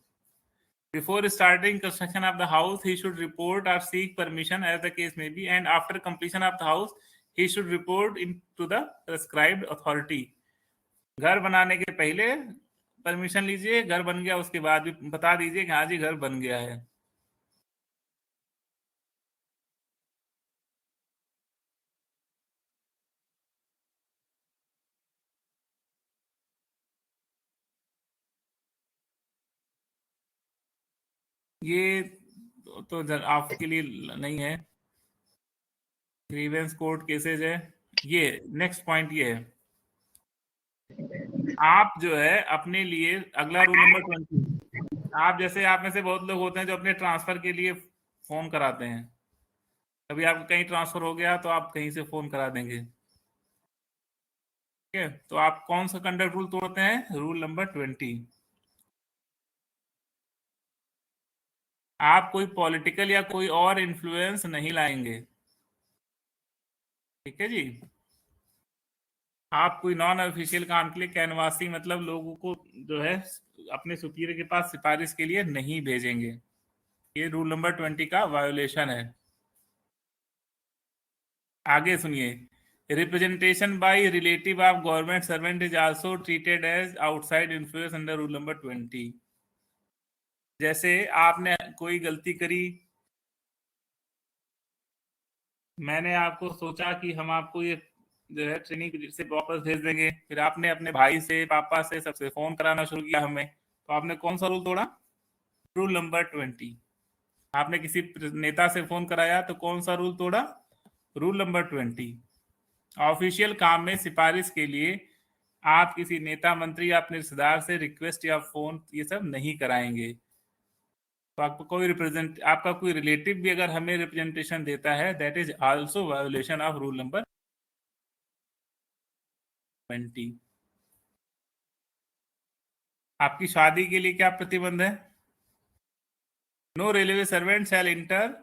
Before starting construction of the house, he should report or seek permission as the case may be, and after completion of the house, he should report to the prescribed authority. घर बनाने के पहले permission लीजिए, घर बन गया उसके बाद भी बता दीजिए कि हाँ जी घर बन गया है। ये तो आपके लिए नहीं है, ग्रीवेंस कोर्ट केसेज है। ये नेक्स्ट पॉइंट ये है, आप जो है अपने लिए अगला रूल नंबर 20, आप जैसे आप में से बहुत लोग होते हैं जो अपने ट्रांसफर के लिए फोन कराते हैं, कभी आपको कहीं ट्रांसफर हो गया तो आप कहीं से फोन करा देंगे। ठीक है। तो आप कौन सा कंडक्ट रूल तोड़ते हैं? Rule number 20। आप कोई पॉलिटिकल या कोई और इन्फ्लुएंस नहीं लाएंगे। ठीक है जी। आप कोई नॉन ऑफिशियल काम के लिए कैनवासिंग, मतलब लोगों को जो है अपने सुपीरियर के पास सिफारिश के लिए नहीं भेजेंगे। ये रूल नंबर 20 का वायोलेशन है। आगे सुनिए, representation by relative of government servant is also treated as outside influence under rule number 20। जैसे आपने कोई गलती करी, मैंने आपको सोचा कि हम आपको ये जो है ट्रेनिंग से वापस भेज देंगे, फिर आपने अपने भाई से, पापा से, सबसे फोन कराना शुरू किया हमें, तो आपने कौन सा रूल तोड़ा? Rule number 20। आपने किसी नेता से फोन कराया तो कौन सा रूल तोड़ा? Rule number 20। ऑफिशियल काम में सिफारिश के लिए आप किसी नेता, मंत्री या अपने रिश्तेदार से रिक्वेस्ट या फोन ये सब नहीं कराएंगे। तो आपका कोई रिलेटिव भी अगर हमें रिप्रेजेंटेशन देता है, that is also violation of rule number 20। आपकी शादी के लिए क्या प्रतिबंध है? No railway servant shall enter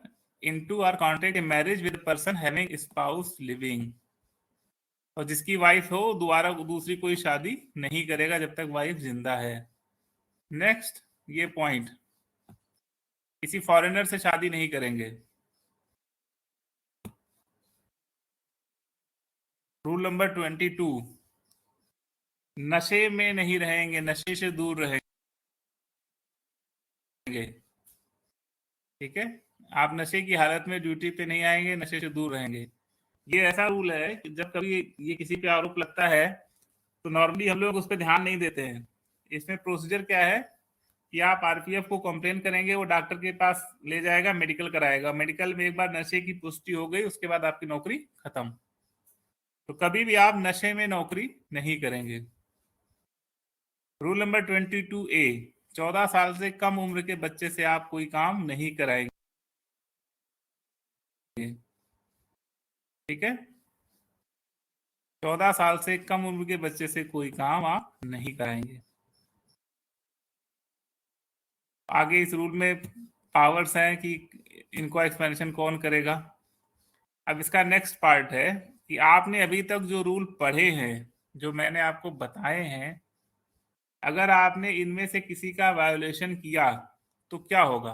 into or contract a marriage with person having spouse living. और जिसकी वाइफ हो दोबारा दूसरी कोई शादी नहीं करेगा जब तक वाइफ जिंदा है। नेक्स्ट ये पॉइंट, किसी फॉरेनर से शादी नहीं करेंगे। रूल नंबर 22, नशे में नहीं रहेंगे, नशे से दूर रहेंगे। ठीक है, आप नशे की हालत में ड्यूटी पे नहीं आएंगे, नशे से दूर रहेंगे। ये ऐसा रूल है कि जब कभी ये किसी पे आरोप लगता है तो नॉर्मली हम लोग उस पर ध्यान नहीं देते हैं। इसमें प्रोसीजर क्या है कि आप आरपीएफ को कंप्लेन करेंगे, वो डॉक्टर के पास ले जाएगा, मेडिकल कराएगा। मेडिकल में एक बार नशे की पुष्टि हो गई, उसके बाद आपकी नौकरी खत्म। तो कभी भी आप नशे में नौकरी नहीं करेंगे। रूल नंबर 22A, 14 साल से कम उम्र के बच्चे से आप कोई काम नहीं कराएंगे। ठीक है, 14 साल से कम उम्र के बच्चे से कोई काम आप नहीं कराएंगे। आगे इस रूल में पावर्स हैं कि इनको एक्सप्लेनेशन कौन करेगा। अब इसका नेक्स्ट पार्ट है कि आपने अभी तक जो रूल पढ़े हैं, जो मैंने आपको बताए हैं, अगर आपने इनमें से किसी का वायोलेशन किया तो क्या होगा?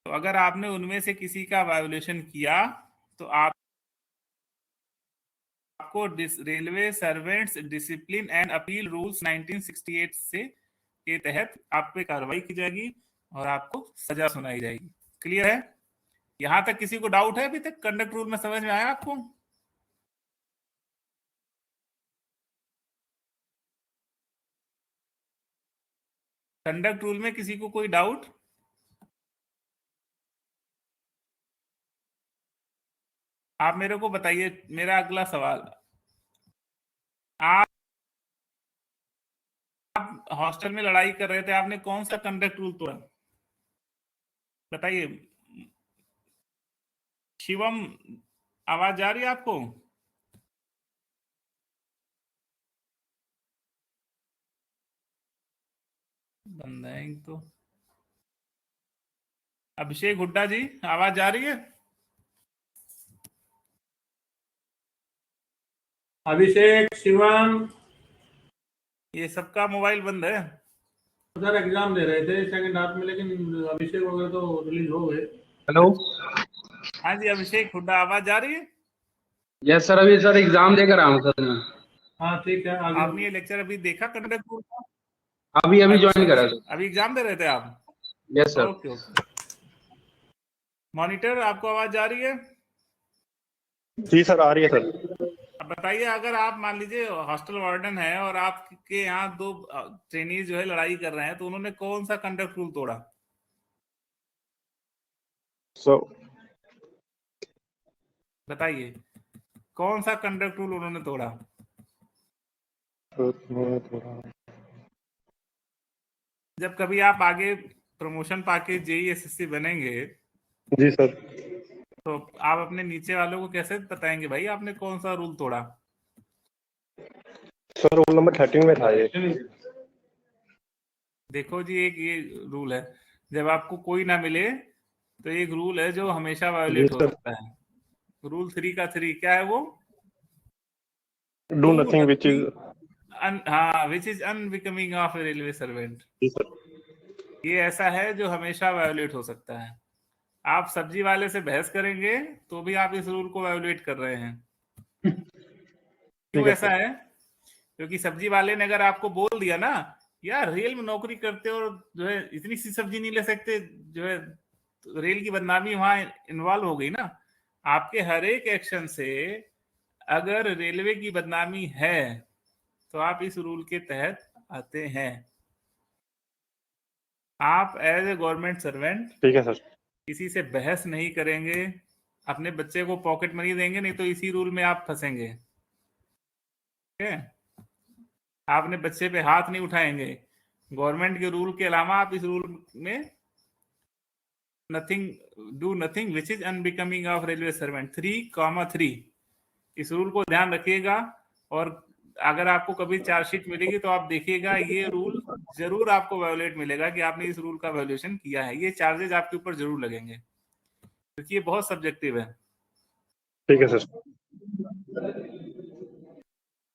तो अगर आपने उनमें से किसी का वायोलेशन किया तो आपको railway servants discipline and appeal rules 1968 से के तहत आप पे कार्रवाई की जाएगी और आपको सजा सुनाई जाएगी। क्लियर है? यहां तक किसी को डाउट है अभी तक? कंडक्ट रूल में समझ में आया आपको? कंडक्ट रूल में किसी को कोई डाउट? आप मेरे को बताइए। मेरा अगला सवाल, आप हॉस्टल में लड़ाई कर रहे थे, आपने कौन सा कंडक्ट रूल तोड़ा? बताइए। शिवम, आवाज जा रही है आपको? बंद है तो। अभिषेक हुड्डा जी, आवाज जा रही है? अभिषेक, शिवम, ये सबका मोबाइल बंद है। सर एग्जाम दे रहे थे सेकंड हाफ में, लेकिन अभिषेक वगैरह तो रिलीज हो गए। हेलो, हाँ जी अभिषेक हुड्डा, आवाज जा रही है? यस सर, अभी सर एग्जाम देकर आया हूँ सर मैं। हाँ ठीक है, आगे। आपने ये लेक्चर अभी देखा कंडक्ट रूल का? अभी ज्वाइन करा सर। अभी एग्जाम दे रहे थे आप? Yes sir. Okay okay. Monitor, आपको आवाज जा रही है? जी सर, आ रही है सर। अब बताइए, अगर आप मान लीजिए हॉस्टल वार्डन है और आपके यहाँ दो ट्रेनीज जो है लड़ाई कर रहे हैं, तो उन्होंने कौन सा कंडक्ट रूल तोड़ा? बताइए, कौन सा कंडक्ट रूल उन्होंने तोड़ा? जब कभी आप आगे प्रमोशन पाके जेईएसएससी बनेंगे जी सर। तो आप अपने नीचे वालों को कैसे बताएंगे भाई आपने कौन सा रूल तोड़ा? सर रूल नंबर 13 में था ये। देखो जी, एक ये रूल है, जब आपको कोई ना मिले तो एक रूल है जो हमेशा वायोलेट हो सकता है। रूल 3 का 3 क्या है वो? Do nothing which is which is unbecoming of a railway servant. जी सर। ये ऐसा है जो हमेशा वायोलेट हो सकता है। आप सब्जी वाले से बहस करेंगे तो भी आप इस रूल को वायोलेट कर रहे हैं। क्यों ऐसा है? क्योंकि सब्जी वाले ने अगर आपको बोल दिया ना, यार रेल में नौकरी करते हो जो है इतनी सी सब्जी नहीं ले सकते, जो है तो रेल की बदनामी वहां इन्वॉल्व हो गई ना। आपके हर एक एक्शन से अगर रेलवे की बदनामी है तो आप इस रूल के तहत आते हैं। आप एज ए गवर्नमेंट सर्वेंट ठीक है सर। किसी से बहस नहीं करेंगे, अपने बच्चे को पॉकेट मनी देंगे, नहीं तो इसी रूल में आप फंसेंगे। ठीक है, आप अपने बच्चे पे हाथ नहीं उठाएंगे। गवर्नमेंट के रूल के अलावा आप इस रूल में do nothing which is unbecoming of railway servant 3,3 इस रूल को ध्यान रखिएगा। और अगर आपको कभी चार्जशीट मिलेगी तो आप देखिएगा ये रूल जरूर आपको वायोलेट मिलेगा कि आपने इस रूल का वायोलेशन किया है। ये चार्जेस आपके ऊपर जरूर लगेंगे क्योंकि ये बहुत सब्जेक्टिव है। ठीक है सर।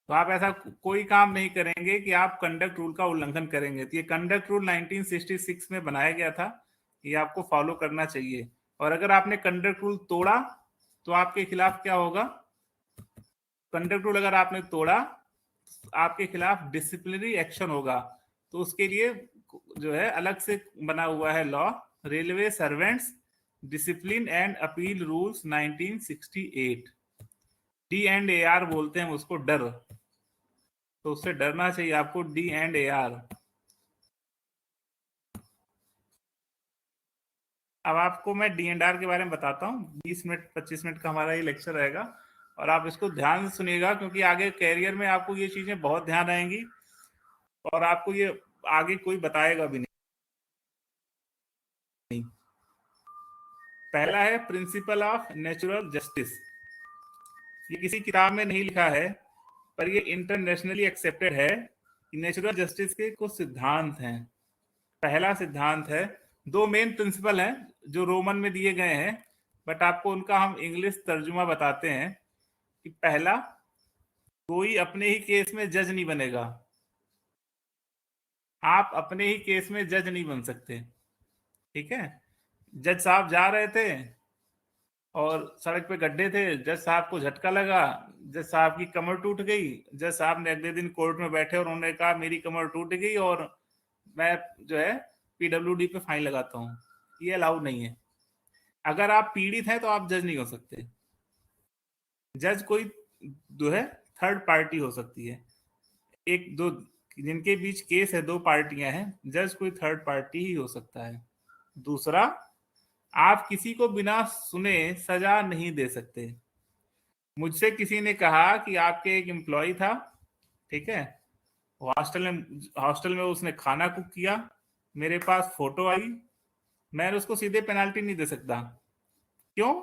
तो आप ऐसा कोई काम नहीं करेंगे कि आप कंडक्ट रूल का उल्लंघन करेंगे। तो ये कंडक्ट रूल 1966 में बनाया गया था, ये आपको फॉलो करना चाहिए। और अगर आपने कंडक्ट रूल तोड़ा तो आपके खिलाफ क्या होगा? कंडक्ट रूल अगर आपने तोड़ा आपके खिलाफ डिसिप्लिनरी एक्शन होगा। तो उसके लिए जो है अलग से बना हुआ है law, railway servants discipline and appeal rules 1968। D&AR बोलते हैं उसको, डर। तो उससे डरना चाहिए आपको, D&AR। अब आपको मैं D&R के बारे में बताता हूँ। 20 मिनट 25 मिनट का हमारा ये लेक्चर रहेगा और आप इसको ध्यान से सुनिएगा क्योंकि आगे कैरियर में आपको ये चीजें बहुत ध्यान आएंगी और आपको ये आगे कोई बताएगा भी नहीं। पहला है प्रिंसिपल ऑफ नेचुरल जस्टिस। ये किसी किताब में नहीं लिखा है पर ये इंटरनेशनली एक्सेप्टेड है कि नेचुरल जस्टिस के कुछ सिद्धांत हैं। पहला सिद्धांत है, दो मेन प्रिंसिपल हैं जो रोमन में दिए गए हैं बट आपको उनका हम इंग्लिश तर्जुमा बताते हैं कि पहला, कोई अपने ही केस में जज नहीं बनेगा। आप अपने ही केस में जज नहीं बन सकते। ठीक है, जज साहब जा रहे थे और सड़क पे गड्ढे थे, जज साहब को झटका लगा, जज साहब की कमर टूट गई। जज साहब ने अगले दिन कोर्ट में बैठे और उन्होंने कहा मेरी कमर टूट गई और मैं जो है PWD पे फाइन लगाता हूँ। ये अलाउड नहीं है। अगर आप पीड़ित हैं तो आप जज नहीं हो सकते। जज कोई जो है थर्ड पार्टी हो सकती है, एक दो जिनके बीच केस है, दो पार्टियां हैं, जज कोई थर्ड पार्टी ही हो सकता है। दूसरा, आप किसी को बिना सुने सजा नहीं दे सकते। मुझसे किसी ने कहा कि आपके एक एम्प्लॉय था, ठीक है, हॉस्टल में उसने खाना कुक किया, मेरे पास फोटो आई, मैं उसको सीधे पेनाल्टी नहीं दे सकता। क्यों?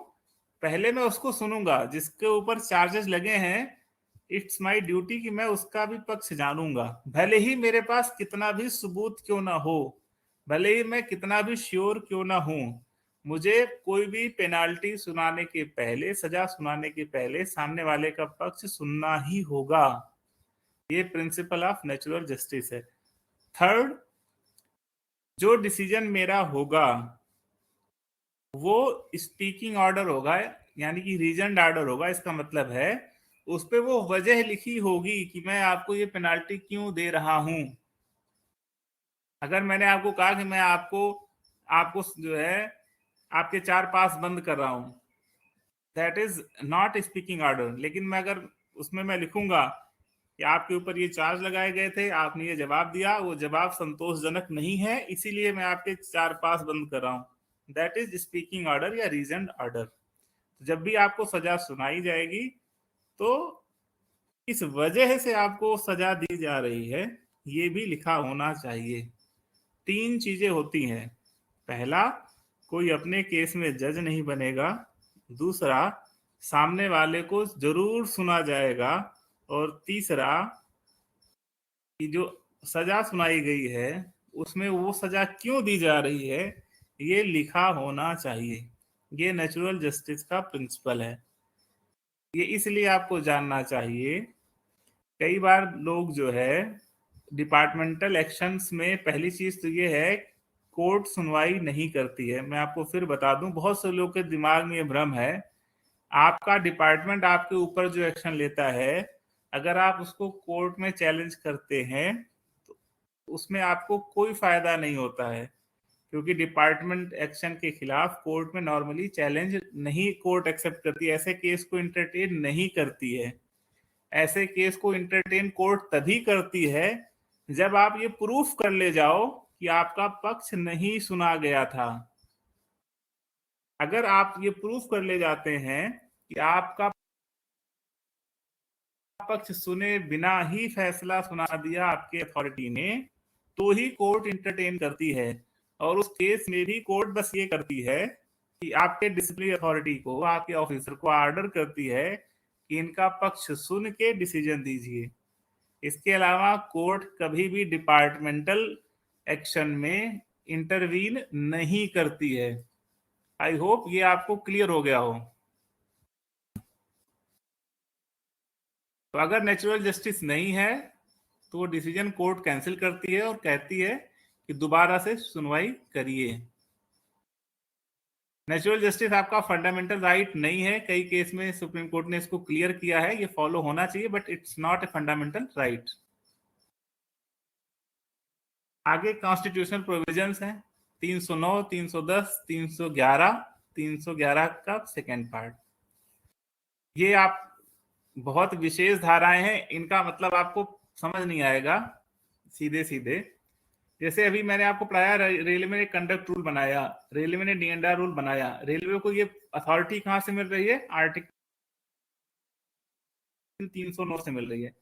पहले मैं उसको सुनूंगा, जिसके ऊपर चार्जेस लगे हैं इट्स माय ड्यूटी कि मैं उसका भी पक्ष जानूंगा, भले ही मेरे पास कितना भी सबूत क्यों ना हो, भले ही मैं कितना भी श्योर क्यों ना हूं, मुझे कोई भी पेनाल्टी सुनाने के पहले, सजा सुनाने के पहले सामने वाले का पक्ष सुनना ही होगा। ये प्रिंसिपल ऑफ नेचुरल जस्टिस है। थर्ड, जो डिसीजन मेरा होगा वो स्पीकिंग ऑर्डर होगा, यानी कि रीजनड ऑर्डर होगा। इसका मतलब है उस पे वो वजह लिखी होगी कि मैं आपको ये पेनाल्टी क्यों दे रहा हूं। अगर मैंने आपको कहा कि मैं आपको जो है आपके 4 पास बंद कर रहा हूं, that is not speaking order. लेकिन मैं अगर उसमें मैं लिखूंगा कि आपके ऊपर ये चार्ज लगाए गए थे, आपने ये जवाब दिया, वो जवाब संतोषजनक नहीं है, इसीलिए मैं आपके 4 पास बंद कर रहा हूं, दैट इज स्पीकिंग ऑर्डर या रीजनड ऑर्डर। जब भी आपको सजा सुनाई जाएगी तो इस वजह से आपको सजा दी जा रही है ये भी लिखा होना चाहिए। 3 चीजें होती हैं। पहला, कोई अपने केस में जज नहीं बनेगा। दूसरा, सामने वाले को जरूर सुना जाएगा। और तीसरा, कि जो सजा सुनाई गई है उसमें वो सजा क्यों दी जा रही है ये लिखा होना चाहिए। ये नेचुरल जस्टिस का प्रिंसिपल है। ये इसलिए आपको जानना चाहिए, कई बार लोग जो है डिपार्टमेंटल एक्शंस में पहली चीज तो ये है कोर्ट सुनवाई नहीं करती है। मैं आपको फिर बता दूं, बहुत से लोग के दिमाग में ये भ्रम है, आपका डिपार्टमेंट आपके ऊपर जो एक्शन लेता है अगर आप उसको कोर्ट में चैलेंज करते हैं तो उसमें आपको कोई फायदा नहीं होता है, क्योंकि डिपार्टमेंट एक्शन के खिलाफ कोर्ट में नॉर्मली चैलेंज नहीं कोर्ट एक्सेप्ट करती है, ऐसे केस को इंटरटेन नहीं करती है। ऐसे केस को इंटरटेन कोर्ट तभी करती है जब आप ये प्रूफ कर ले जाओ कि आपका पक्ष नहीं सुना गया था। अगर आप ये प्रूफ कर ले जाते हैं कि आपका पक्ष सुने बिना ही फैसला सुना दिया आपके अथॉरिटी ने, तो ही कोर्ट इंटरटेन करती है। और उस केस में भी कोर्ट बस ये करती है कि आपके डिसिप्लिनरी अथॉरिटी को, आपके ऑफिसर को ऑर्डर करती है कि इनका पक्ष सुन के डिसीजन दीजिए। इसके अलावा कोर्ट कभी भी डिपार्टमेंटल एक्शन में इंटरवीन नहीं करती है। आई होप ये आपको क्लियर हो गया हो। तो अगर नेचुरल जस्टिस नहीं है तो वो डिसीजन कोर्ट कैंसिल करती है और कहती है कि दोबारा से सुनवाई करिए। नेचुरल जस्टिस आपका फंडामेंटल राइट नहीं है। कई केस में सुप्रीम कोर्ट ने इसको क्लियर किया है, ये फॉलो होना चाहिए, but it's not a fundamental right. आगे कॉन्स्टिट्यूशनल प्रोविजंस हैं 309, 310, 311, 311 का सेकेंड पार्ट। ये आप बहुत विशेष धाराएं हैं, इनका मतलब आपको समझ नहीं आएगा सीधे सीधे। जैसे अभी मैंने आपको पढ़ाया, रेलवे ने कंडक्ट रूल बनाया, रेलवे ने डी&आर रूल बनाया। रेलवे को ये अथॉरिटी कहां से मिल रही है? आर्टिकल 309 से मिल रही है।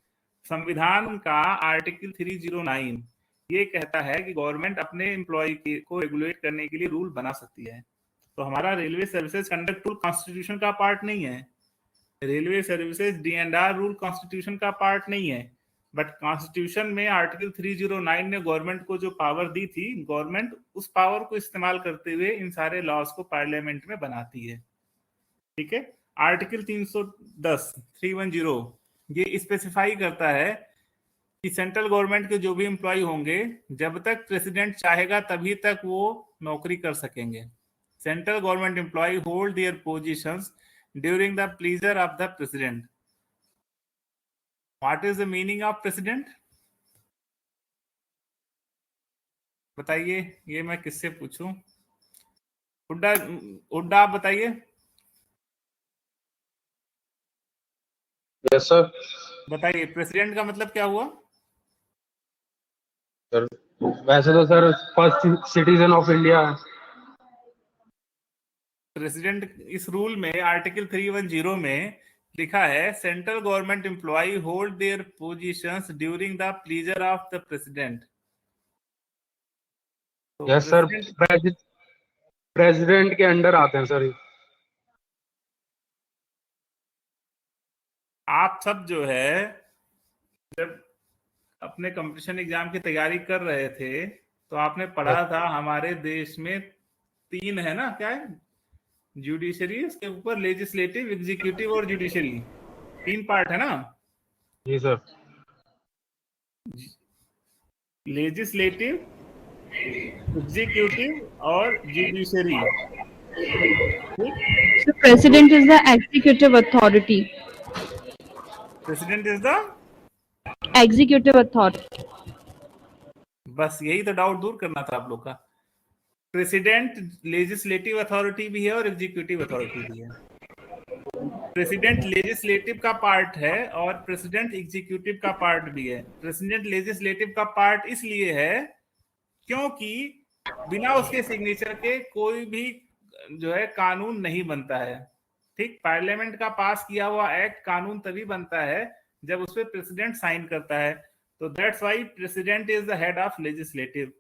संविधान का आर्टिकल 309 ये कहता है कि गवर्नमेंट अपने एम्प्लॉय को रेगुलेट करने के लिए रूल बना सकती है। तो हमारा railway services conduct rule constitution का पार्ट नहीं है। रेलवे सर्विसेज डी&आर रूल कॉन्स्टिट्यूशन का पार्ट नहीं है, बट कॉन्स्टिट्यूशन में आर्टिकल 309 ने गवर्नमेंट को जो पावर दी थी, गवर्नमेंट उस पावर को इस्तेमाल करते हुए इन सारे लॉज को पार्लियामेंट में बनाती है। ठीक है। आर्टिकल 310 ये स्पेसिफाई करता है कि सेंट्रल गवर्नमेंट के जो भी एम्प्लॉय होंगे, जब तक प्रेसिडेंट चाहेगा तभी तक वो नौकरी कर सकेंगे। Central government employee hold their positions during the pleasure of the president. What is the meaning of president? बताइए, ये मैं किससे पूछूं? हुड्डा आप बताइए। Yes sir. बताइए प्रेसिडेंट का मतलब क्या हुआ? सर वैसे तो sir first citizen of India. President इस रूल में आर्टिकल 310 में लिखा है, central government employee hold their positions during the pleasure of the president. Yes sir, president के अंडर आते हैं सर। आप सब जो है जब अपने कंपटीशन एग्जाम की तैयारी कर रहे थे तो आपने पढ़ा था हमारे देश में 3 है ना, क्या है? जुडिशरी, उसके ऊपर लेजिस्लेटिव, एग्जीक्यूटिव और जुडिशरी, 3 पार्ट है ना? जी सर। लेजिस्लेटिव, एग्जीक्यूटिव और judiciary. So president is the executive authority. President is the Executive authority. बस यही तो डाउट दूर करना था आप लोग का। प्रेसिडेंट लेजिस्लेटिव अथॉरिटी भी है और एग्जीक्यूटिव अथॉरिटी भी है। प्रेसिडेंट लेजिस्लेटिव का पार्ट है और प्रेसिडेंट एग्जीक्यूटिव का पार्ट भी है। प्रेसिडेंट लेजिस्लेटिव का पार्ट इसलिए है क्योंकि बिना उसके सिग्नेचर के कोई भी जो है कानून नहीं बनता है। ठीक, पार्लियामेंट का पास किया हुआ एक्ट कानून तभी बनता है जब उस पर प्रेसिडेंट साइन करता है। तो that's why president is the head of legislative.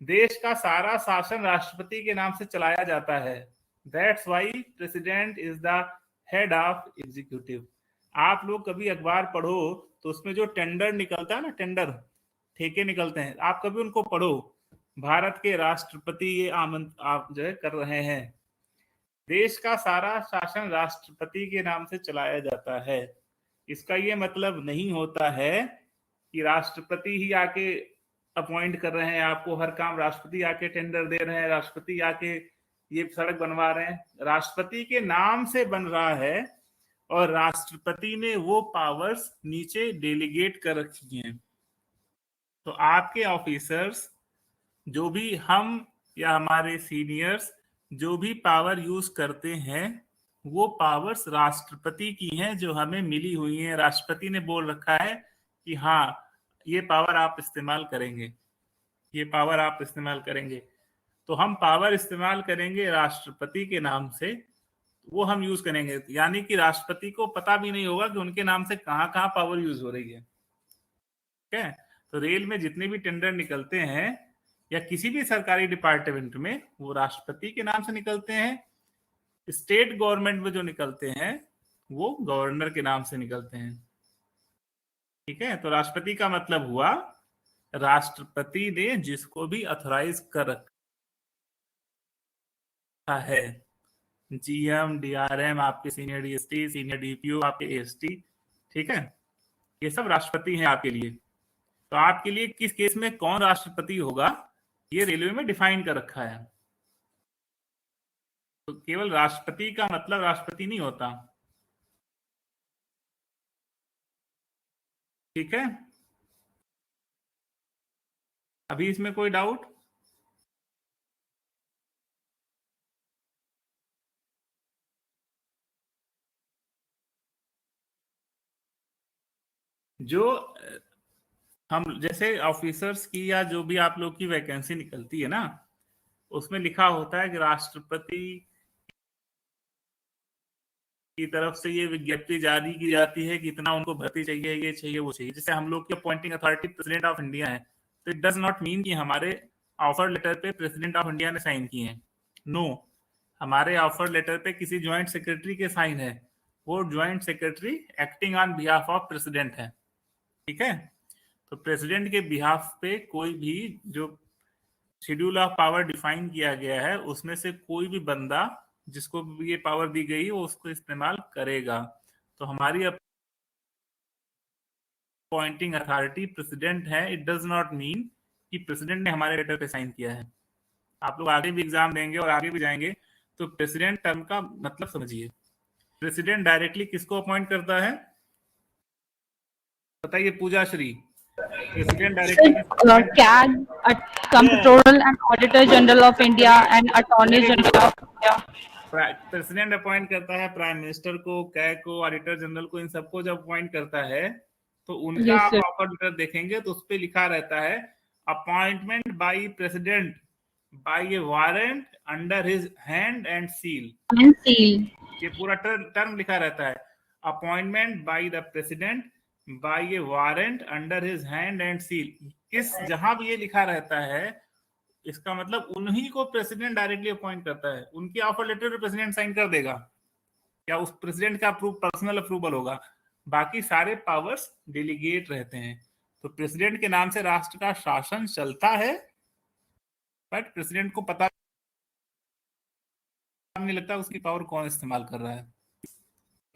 देश का सारा शासन राष्ट्रपति के नाम से चलाया जाता है। That's why president is the head of executive. आप लोग कभी अखबार पढ़ो तो उसमें जो टेंडर निकलता है ना, टेंडर, ठेके निकलते हैं, आप कभी उनको पढ़ो। भारत के राष्ट्रपति ये आप जो है कर रहे हैं। देश का सारा शासन राष्ट्रपति के नाम से चलाया जाता है। इसका ये मतलब नहीं होता है कि राष्ट्रपति ही आके अपॉइंट कर रहे हैं आपको, हर काम राष्ट्रपति आके टेंडर दे रहे हैं, राष्ट्रपति आके ये सड़क बनवा रहे हैं। राष्ट्रपति के नाम से बन रहा है और राष्ट्रपति ने वो पावर्स नीचे डेलीगेट कर रखी हैं। तो आपके ऑफिसर्स, जो भी हम या हमारे सीनियर्स जो भी पावर यूज करते हैं, वो पावर्स राष्ट्रपति की हैं जो हमें मिली हुई हैं। राष्ट्रपति ने बोल रखा है कि हाँ, ये पावर आप इस्तेमाल करेंगे। ये पावर आप इस्तेमाल करेंगे, तो हम पावर इस्तेमाल करेंगे राष्ट्रपति के नाम से, वो हम यूज करेंगे। यानी कि राष्ट्रपति को पता भी नहीं होगा कि उनके नाम से कहाँ कहाँ पावर यूज हो रही है। ठीक है, तो रेल में जितने भी टेंडर निकलते हैं या किसी भी सरकारी डिपार्टमेंट में, वो राष्ट्रपति के नाम से निकलते हैं। स्टेट गवर्नमेंट में जो निकलते हैं वो गवर्नर के नाम से निकलते हैं। ठीक है, तो राष्ट्रपति का मतलब हुआ राष्ट्रपति ने जिसको भी ऑथराइज कर रखा है, जीएम, डीआरएम, आपके सीनियर डीएसटी, सीनियर डीपीओ, आपके एएसटी, ठीक है, ये सब राष्ट्रपति हैं आपके लिए। तो आपके लिए किस केस में कौन राष्ट्रपति होगा, ये रेलवे में डिफाइन कर रखा है। तो केवल राष्ट्रपति का मतलब राष्ट्रपति नहीं होता। ठीक है, अभी इसमें कोई डाउट? जो हम जैसे ऑफिसर्स की या जो भी आप लोग की वैकेंसी निकलती है ना, उसमें लिखा होता है कि राष्ट्रपति की तरफ से ये विज्ञप्ति जारी की जाती है कि इतना उनको भर्ती चाहिए, ये चाहिए, वो चाहिए। जैसे हम लोग की appointing authority president of India है, तो इट डज नॉट मीन कि हमारे ऑफर लेटर पे प्रेसिडेंट ऑफ इंडिया ने साइन किए हैं। नो, हमारे ऑफर लेटर पे किसी ज्वाइंट सेक्रेटरी के साइन है, वो joint secretary acting on behalf of president है। ठीक है, तो प्रेसिडेंट के बिहाफ पे कोई भी जो शेड्यूल ऑफ पावर डिफाइन किया गया है उसमें से कोई भी बंदा जिसको भी ये पावर दी गई वो उसको इस्तेमाल करेगा। तो हमारी अपॉइंटिंग अथॉरिटी प्रेसिडेंट है। इट डज नॉट मीन कि प्रेसिडेंट ने हमारे लेटर पे साइन किया है। आप लोग आगे भी एग्जाम देंगे और आगे भी जाएंगे तो प्रेसिडेंट टर्म का मतलब समझिए। प्रेसिडेंट डायरेक्टली किसको अपॉइंट करता है, बताइए Pooja Shri? President directly CAG, Comptroller and Auditor General of India and Attorney General of India. President appoint करता है प्राइम मिनिस्टर को, कैग को, ऑडिटर जनरल को, इन सबको जब अपॉइंट करता है तो उनका आप ऑफर लेटर देखेंगे तो उस पे लिखा रहता है appointment by president bye A warrant under his hand and seal. ये पूरा टर्म लिखा रहता है, appointment by the president bye A warrant under his hand and seal. इस जहां भी ये लिखा रहता है इसका मतलब उन्हीं को प्रेसिडेंट डायरेक्टली अपॉइंट करता है। उनकी ऑफर लेटर पे प्रेसिडेंट साइन कर देगा या उस प्रेसिडेंट का पर्सनल अप्रूवल होगा, बाकी सारे पावर्स डेलीगेट रहते हैं। तो प्रेसिडेंट के नाम से राष्ट्र का शासन चलता है, बट प्रेसिडेंट को पता नहीं लगता उसकी पावर कौन इस्तेमाल कर रहा है।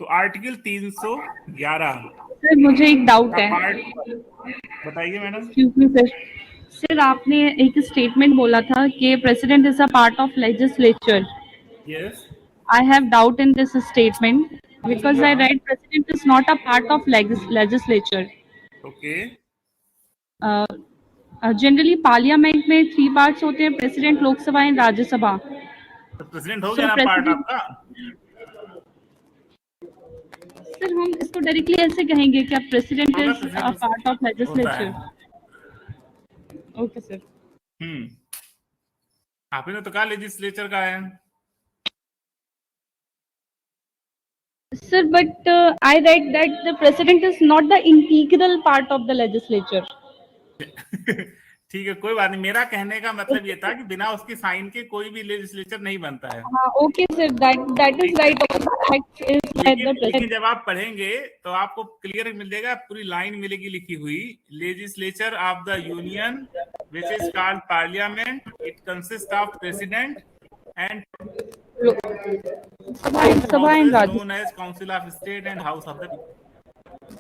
तो आर्टिकल 311। सर मुझे एक डाउट है, बताइए madam. Excuse me sir. Sir आपने एक स्टेटमेंट बोला था कि president is a part of legislature. Yes, I have doubt in this statement because I read president is not a part of legislature. Okay. Generally parliament में 3 parts होते हैं, president, Lok Sabha and Rajya Sabha. तो president हो गया ना पार्ट आपका। Sir हम इसको डायरेक्टली ऐसे कहेंगे कि president is a part of legislature. Okay sir. आपने तो कहा लेजिस्लेचर का है। Sir, but I read that the president is not the integral part of the legislature. ठीक है, कोई बात नहीं। मेरा कहने का मतलब ये था कि बिना उसके साइन के कोई भी लेजिस्लेचर नहीं बनता है। हाँ, okay sir, that is right. लेकिन जब आप पढ़ेंगे तो आपको क्लियर मिल जाएगा, पूरी लाइन मिलेगी लिखी हुई, legislature of the union which is called parliament, it consists of president and known as council of state and house of the people.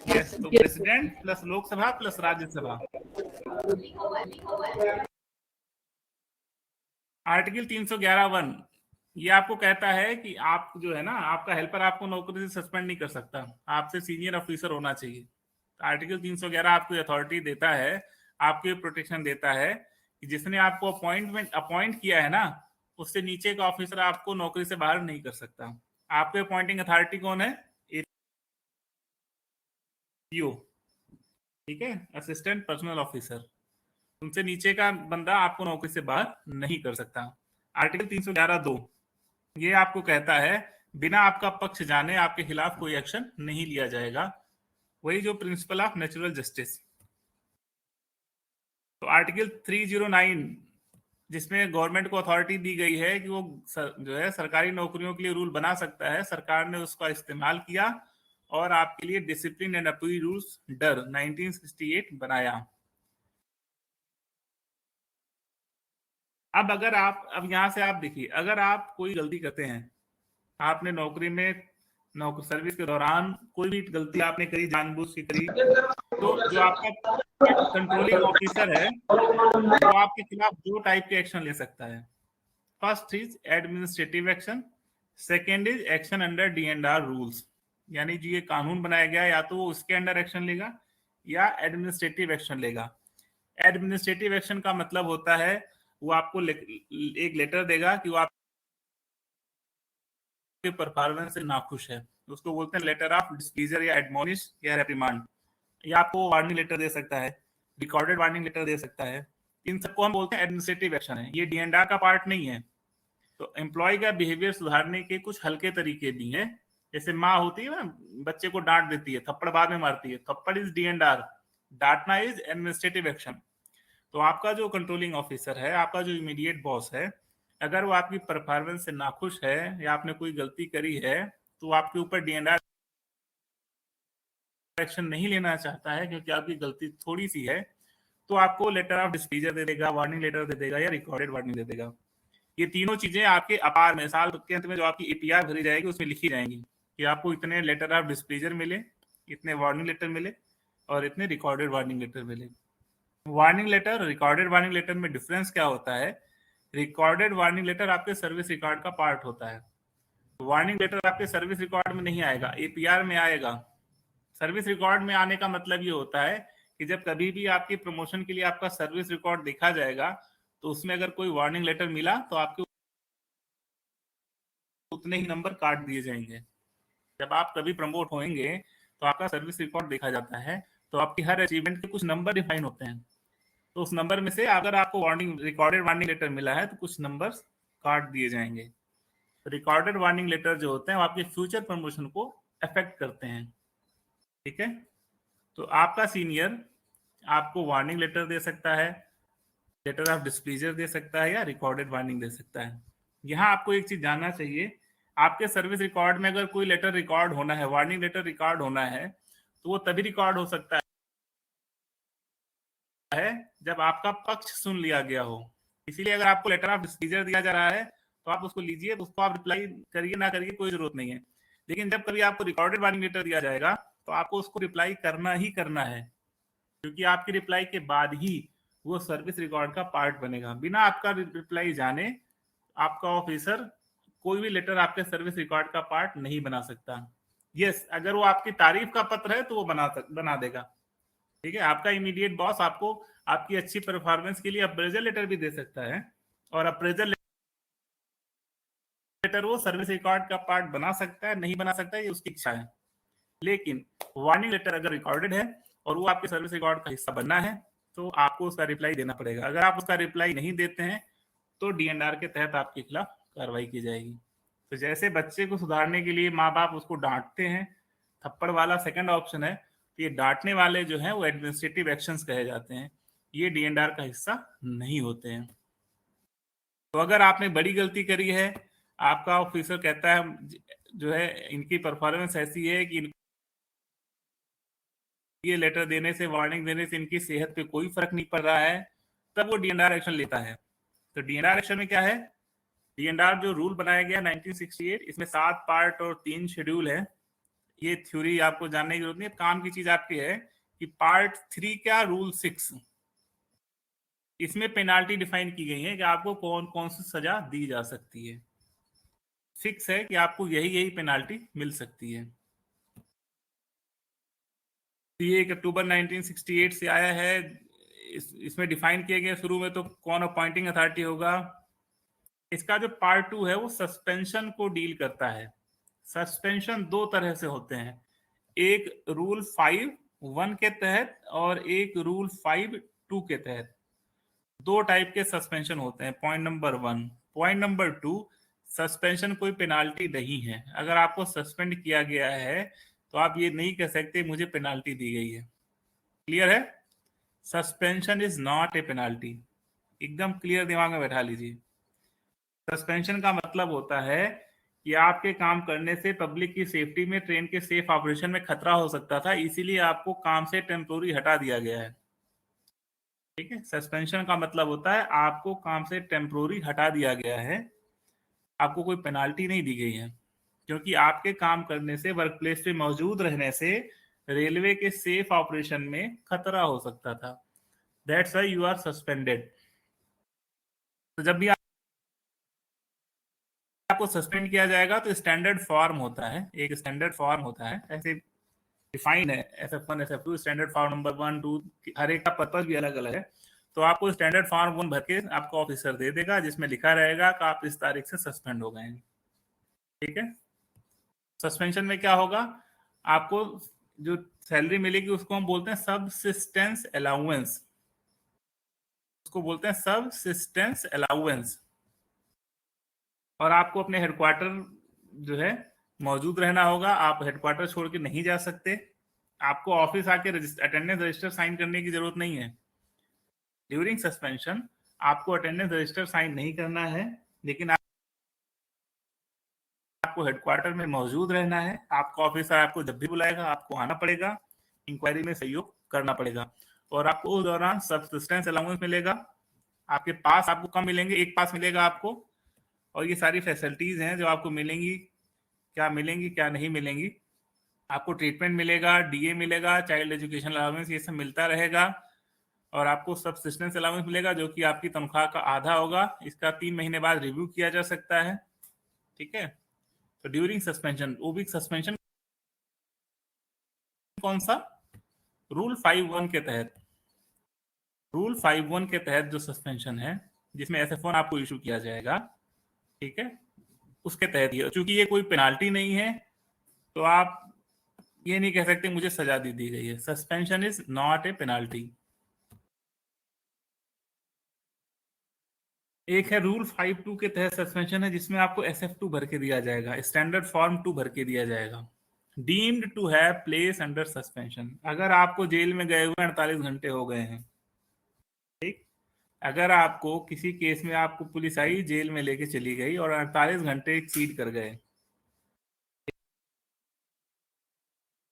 Yes, so president plus Lok Sabha plus Rajya Sabha. Article 311(1) ये आपको कहता है कि आप जो है ना, आपका हेल्पर आपको नौकरी से सस्पेंड नहीं कर सकता, आपसे सीनियर ऑफिसर होना चाहिए। आर्टिकल 311 आपको अथॉरिटी देता है, आपको प्रोटेक्शन देता है कि जिसने आपको अपॉइंट किया है ना, उससे नीचे का ऑफिसर आपको नौकरी से बाहर नहीं कर सकता। आपके अपॉइंटिंग अथॉरिटी कौन है? एपीओ, ठीक है, असिस्टेंट पर्सनल ऑफिसर। उनसे नीचे का बंदा आपको नौकरी से बाहर नहीं कर सकता। आर्टिकल 311(2) ये आपको कहता है बिना आपका पक्ष जाने आपके खिलाफ कोई एक्शन नहीं लिया जाएगा। वही जो प्रिंसिपल ऑफ नेचुरल जस्टिस। तो आर्टिकल 309 जिसमें गवर्नमेंट को अथॉरिटी दी गई है कि वो जो है सरकारी नौकरियों के लिए रूल बना सकता है, सरकार ने उसका इस्तेमाल किया और आपके लिए डिसिप्लिन एंड अपील रूल्स डर 1968 बनाया। अब यहां से आप देखिए, अगर आप कोई गलती करते हैं, आपने नौकरी में सर्विस के दौरान कोई भी गलती आपने करी, जानबूझ के करी, तो जो आपका कंट्रोलिंग ऑफिसर है वो आपके खिलाफ 2 टाइप के एक्शन ले सकता है। First is administrative action, second is action under D&R rules. यानी जो ये कानून बनाया गया या तो वो उसके अंडर एक्शन लेगा या एडमिनिस्ट्रेटिव एक्शन लेगा। एडमिनिस्ट्रेटिव एक्शन का मतलब होता है वो आपको एक लेटर देगा कि वो आपके परफॉर्मेंस से नाखुश है, उसको बोलते हैं लेटर ऑफ डिस्प्लीजर या एडमोनिश या रेप्रिमांड। या आपको वार्निंग लेटर दे सकता है, रिकॉर्डेड वार्निंग लेटर दे सकता है। इन सबको हम बोलते हैं एडमिनिस्ट्रेटिव एक्शन है, ये D&R का पार्ट नहीं है। तो एम्प्लॉय का बिहेवियर सुधारने के कुछ हल्के तरीके भी हैं। जैसे माँ होती है ना, बच्चे को डांट देती है, थप्पड़ बाद में मारती है, थप्पड़ इज D&R, डांटना इज एडमिनिस्ट्रेटिव एक्शन। तो आपका जो कंट्रोलिंग ऑफिसर है, आपका जो इमीडिएट बॉस है, अगर वो आपकी परफॉर्मेंस से नाखुश है या आपने कोई गलती करी है तो आपके ऊपर D&R एक्शन नहीं लेना चाहता है क्योंकि आपकी गलती थोड़ी सी है, तो आपको लेटर ऑफ डिस्प्लीजर दे देगा, वार्निंग लेटर दे देगा या रिकॉर्डेड वार्निंग दे देगा। ये तीनों चीजें आपके अपार में साल के अंत में जो आपकी APR भरी जाएगी उसमें लिखी जाएंगी कि आपको इतने लेटर ऑफ डिस्प्लीजर मिले, इतने वार्निंग लेटर मिले और इतने रिकॉर्डेड वार्निंग लेटर मिले। Warning letter, recorded warning letter में डिफरेंस क्या होता है? रिकॉर्डेड वार्निंग लेटर आपके सर्विस रिकॉर्ड का पार्ट होता है। वार्निंग लेटर आपके सर्विस रिकॉर्ड में नहीं आएगा, APR में आएगा। सर्विस रिकॉर्ड में आने का मतलब ये होता है कि जब कभी भी आपकी प्रमोशन के लिए आपका सर्विस रिकॉर्ड देखा जाएगा तो उसमें अगर कोई वार्निंग लेटर मिला तो आपके उतने ही नंबर काट दिए जाएंगे। जब आप कभी प्रमोट होंगे तो आपका सर्विस रिकॉर्ड देखा जाता है, तो आपकी हर अचीवमेंट के कुछ नंबर डिफाइन होते हैं। तो उस नंबर में से अगर आपको रिकॉर्डेड वार्निंग लेटर मिला है तो कुछ नंबर्स काट दिए जाएंगे। रिकॉर्डेड वार्निंग लेटर जो होते हैं वो आपके फ्यूचर प्रमोशन को अफेक्ट करते हैं। ठीक है, तो आपका सीनियर आपको वार्निंग लेटर दे सकता है, लेटर ऑफ डिस्प्लीजर दे सकता है या रिकॉर्डेड वार्निंग दे सकता है। यहाँ आपको एक चीज जानना चाहिए, आपके सर्विस रिकॉर्ड में अगर कोई लेटर रिकॉर्ड होना है, वार्निंग लेटर रिकॉर्ड होना है, तो वो तभी रिकॉर्ड हो सकता है जब आपका पक्ष सुन लिया गया हो। इसीलिए अगर आपको लेटर ऑफ डिस्प्लीजर दिया जा रहा है तो आप उसको लीजिए, उसको आप रिप्लाई करिए ना करिए कोई जरूरत नहीं है। लेकिन जब कभी आपको रिकॉर्डेड वार्निंग लेटर दिया जाएगा तो आपको उसको रिप्लाई करना ही करना है, क्योंकि आपकी रिप्लाई के बाद ही वो सर्विस रिकॉर्ड का पार्ट बनेगा। बिना आपका रिप्लाई जाने आपका ऑफिसर कोई भी लेटर आपके सर्विस रिकॉर्ड का पार्ट नहीं बना सकता। यस, अगर वो आपकी तारीफ का पत्र है तो वो बना देगा। ठीक है, आपका इमीडिएट बॉस आपको आपकी अच्छी परफॉर्मेंस के लिए अप्रेजल लेटर भी दे सकता है, और अप्रेजल लेटर वो सर्विस रिकॉर्ड का पार्ट बना सकता है, नहीं बना सकता है, ये उसकी इच्छा है। लेकिन वार्निंग लेटर अगर रिकॉर्डेड है और वो आपके सर्विस रिकॉर्ड का हिस्सा बनना है तो आपको उसका रिप्लाई देना पड़ेगा। अगर आप उसका रिप्लाई नहीं देते हैं तो D&R के तहत आपके खिलाफ कार्रवाई की जाएगी। तो जैसे बच्चे को सुधारने के लिए माँ बाप उसको डांटते हैं, थप्पड़ वाला सेकंड ऑप्शन है, तो ये डांटने वाले जो हैं वो एडमिनिस्ट्रेटिव एक्शंस कहे जाते हैं, ये D&R का हिस्सा नहीं होते हैं। तो अगर आपने बड़ी गलती करी है, आपका ऑफिसर कहता है जो है इनकी परफॉर्मेंस ऐसी है कि ये लेटर देने से, वार्निंग देने से इनकी सेहत पे कोई फर्क नहीं पड़ रहा है, तब वो D&R एक्शन लेता है। तो D&R एक्शन में क्या है? D&R जो रूल बनाया गया 1968, इसमें 7 पार्ट और 3 शेड्यूल है। ये थ्योरी आपको जानने की जरूरत नहीं है, काम की चीज आपकी है कि पार्ट 3 क्या, रूल 6, इसमें पेनाल्टी डिफाइन की गई है कि आपको कौन कौन सी सजा दी जा सकती है। फिक्स है कि आपको यही पेनाल्टी मिल सकती है। ये 1 अक्टूबर 1968 से आया है। इसमें डिफाइन किया गया शुरू में तो कौन अपॉइंटिंग अथॉरिटी होगा। इसका जो पार्ट 2 है वो सस्पेंशन को डील करता है। सस्पेंशन 2 तरह से होते हैं, एक रूल 5(1) के तहत और एक रूल 5(2) के तहत। दो टाइप के सस्पेंशन होते हैं, point number 1। Point number 2, suspension कोई पेनाल्टी नहीं है। अगर आपको सस्पेंड किया गया है तो आप ये नहीं कह सकते मुझे पेनाल्टी दी गई है। क्लियर है? Suspension is not a penalty. एकदम क्लियर दिमाग में बैठा लीजिए। सस्पेंशन का मतलब होता है कि आपके काम करने से पब्लिक की सेफ्टी में, ट्रेन के सेफ ऑपरेशन में खतरा हो सकता था, इसीलिए आपको काम से टेम्पोररी हटा दिया गया है। ठीक है, सस्पेंशन का मतलब होता है आपको काम से टेम्पोररी हटा दिया गया है, आपको कोई पेनाल्टी नहीं दी गई है, क्योंकि आपके काम करने से, वर्क प्लेस पे मौजूद रहने से रेलवे के सेफ ऑपरेशन में खतरा हो सकता था। That's why you are suspended. तो जब भी आपको सस्पेंड किया जाएगा तो स्टैंडर्ड फॉर्म होता है, एक स्टैंडर्ड फॉर्म होता है, ऐसे डिफाइन है, SF1 SF2 standard form number 1 2, हर एक का पर्पस भी अलग अलग है। तो आपको स्टैंडर्ड फॉर्म 1 भर के आपको ऑफिसर दे देगा, जिसमें लिखा रहेगा कि आप इस तारीख से सस्पेंड हो गए हैं। ठीक है, सस्पेंशन में क्या होगा, आपको जो सैलरी मिलेगी उसको हम बोलते हैं सबसिस्टेंस अलाउंस, उसको बोलते हैं सबसिस्टेंस अलाउंस। और आपको अपने हेडक्वार्टर जो है मौजूद रहना होगा, आप हेडक्वार्टर छोड़ के नहीं जा सकते। आपको ऑफिस आके अटेंडेंस रजिस्टर साइन करने की जरूरत नहीं है। ड्यूरिंग सस्पेंशन आपको अटेंडेंस रजिस्टर साइन नहीं करना है, लेकिन आपको हेडक्वार्टर में मौजूद रहना है। आपका ऑफिसर आपको जब भी बुलाएगा आपको आना पड़ेगा, इंक्वायरी में सहयोग करना पड़ेगा, और आपको उस दौरान सबसिस्टेंस अलाउंस मिलेगा। आपके पास आपको कम मिलेंगे, एक पास मिलेगा आपको, और ये सारी फैसिलिटीज हैं जो आपको मिलेंगी, क्या मिलेंगी क्या नहीं मिलेंगी। आपको ट्रीटमेंट मिलेगा, DA मिलेगा, चाइल्ड एजुकेशन अलाउंस, ये सब मिलता रहेगा, और आपको सबसिस्टेंस अलाउंस मिलेगा जो कि आपकी तनख्वाह का आधा होगा। इसका 3 महीने बाद रिव्यू किया जा सकता है। ठीक है, तो ड्यूरिंग सस्पेंशन, वो भी सस्पेंशन कौन सा, रूल 5(1) के तहत, रूल 5(1) के तहत जो सस्पेंशन है, जिसमें SF1 आपको इशू किया जाएगा, ठीक है, उसके तहत ही। चूंकि ये कोई पेनाल्टी नहीं है तो आप ये नहीं कह सकते मुझे सजा दी गई है। Suspension is not a penalty. एक है रूल 5(2) के तहत सस्पेंशन है, जिसमें आपको SF2 भर के दिया जाएगा, स्टैंडर्ड फॉर्म 2 भर के दिया जाएगा। Deemed to have place under suspension, अगर आपको जेल में गए हुए 48 घंटे हो गए हैं, ठीक, अगर आपको किसी केस में आपको पुलिस आई, जेल में लेके चली गई और 48 घंटे एक्सीड कर गए,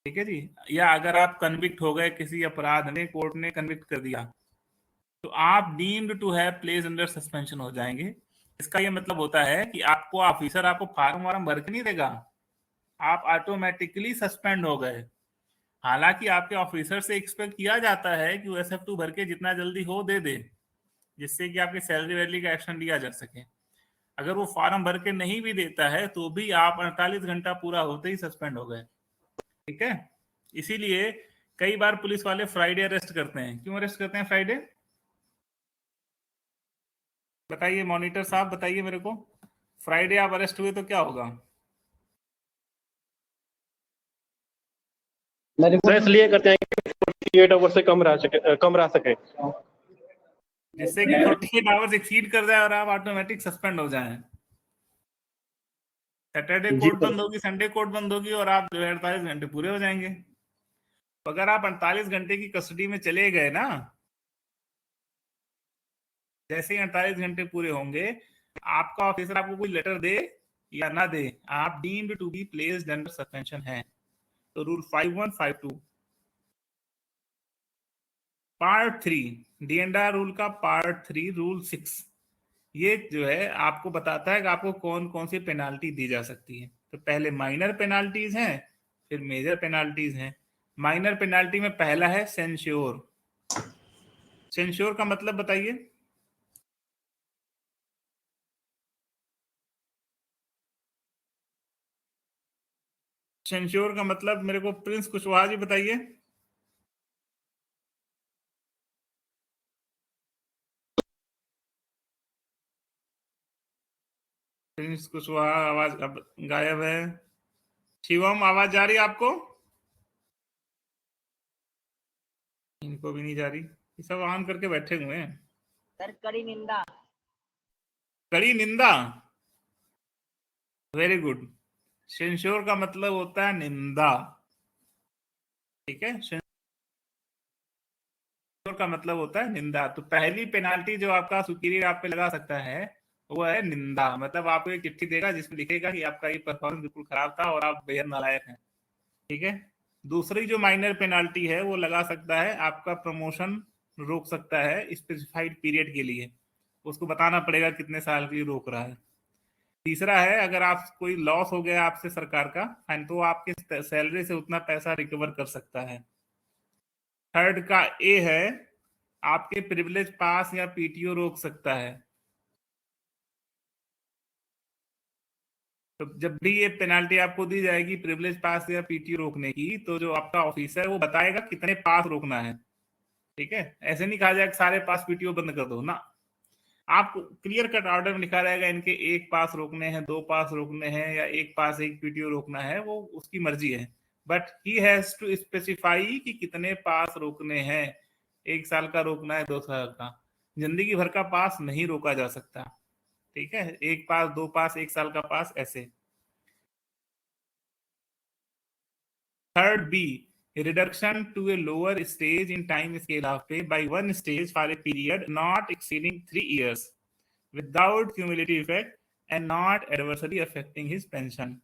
ठीक है जी, या अगर आप कन्विक्ट हो गए किसी अपराध में, कोर्ट ने कन्विक्ट कर दिया, तो आप deemed to have place under suspension हो जाएंगे। इसका ये मतलब होता है कि आपको ऑफिसर आपको फार्म वार्म भर के नहीं देगा, आप ऑटोमेटिकली सस्पेंड हो गए। हालांकि आपके ऑफिसर से एक्सपेक्ट किया जाता है कि वो SF2 भर के जितना जल्दी हो दे दे, जिससे कि आपके सैलरी वैलरी का एक्शन लिया जा सके। अगर वो फॉर्म भर के नहीं भी देता है तो भी आप 48 घंटा पूरा होते ही सस्पेंड हो गए। ठीक है, इसीलिए कई बार पुलिस वाले फ्राइडे अरेस्ट करते हैं। क्यों अरेस्ट करते हैं फ्राइडे, बताइए मॉनिटर साहब, बताइए मेरे को। फ्राइडे आप अरेस्ट हुए तो क्या होगा? इसलिए करते हैं कि 48 आवर्स से कम रह सके, जिससे कि 48 आवर्स एक्सीड कर जाए और आप ऑटोमेटिक सस्पेंड हो जाएं। सैटरडे कोर्ट बंद होगी, संडे कोर्ट बंद होगी, और आप 48 घंटे पूरे हो जाएंगे। तो अगर आप 48 घंटे की कस्टडी में चले गए ना, जैसे ही 48 घंटे पूरे होंगे, आपका ऑफिसर आपको कोई लेटर दे या ना दे, आप deemed to be placed under suspension है। तो रूल 5(1) 5(2) पार्ट 3 डीएनडीआर रूल का पार्ट 3 रूल 6, ये जो है आपको बताता है कि आपको कौन कौन सी पेनाल्टी दी जा सकती है। तो पहले माइनर पेनाल्टीज हैं, फिर मेजर पेनाल्टीज हैं। माइनर पेनाल्टी में पहला है सेंश्योर। सेंश्योर का मतलब बताइए। सेंश्योर का मतलब मेरे को प्रिंस कुशवाहा जी बताइए। प्रिंस कुशवाहा आवाज अब गायब है। शिवम आवाज जा रही है आपको? इनको भी नहीं जा रही, ये सब ऑन करके बैठे हुए हैं। सर कड़ी निंदा। कड़ी निंदा, वेरी गुड। सेंश्योर का मतलब होता है निंदा, ठीक है। सेंश्योर का मतलब होता है निंदा। तो पहली पेनाल्टी जो आपका सुपीरियर आप पे लगा सकता है वो है निंदा। मतलब आपको एक चिट्ठी देगा जिसमें लिखेगा कि आपका ये परफॉर्मेंस बिल्कुल खराब था और आप बेहद नालायक हैं, ठीक है। दूसरी जो माइनर पेनाल्टी है वो लगा सकता है, आपका प्रमोशन रोक सकता है स्पेसिफाइड पीरियड के लिए, उसको बताना पड़ेगा कितने साल के लिए रोक रहा है। तीसरा है, अगर आप कोई लॉस हो गया आपसे सरकार का फाइन, तो आपके सैलरी से उतना पैसा रिकवर कर सकता है। थर्ड का ए है, आपके प्रिविलेज पास या पीटीओ रोक सकता है। तो जब भी ये पेनाल्टी आपको दी जाएगी प्रिविलेज पास या पीटीओ रोकने की, तो जो आपका ऑफिसर है वो बताएगा कितने पास रोकना है, ठीक है। ऐसे नहीं कहा जाएगा सारे पास पीटीओ बंद कर दो ना, आप क्लियर कट ऑर्डर में लिखा रहेगा इनके एक पास रोकने हैं, 2 पास रोकने हैं, या एक पास 1 पीटीओ रोकना है, वो उसकी मर्जी है। But he has to specify कि कितने पास रोकने हैं। 1 साल का रोकना है, 2 साल का, जिंदगी भर का पास नहीं रोका जा सकता, ठीक है। 1 पास, 2 पास, 1 साल का पास, ऐसे। Third B, reduction to a lower stage in time scale of pay by 1 stage for a period not exceeding 3 years without cumulative effect and not adversely affecting his pension।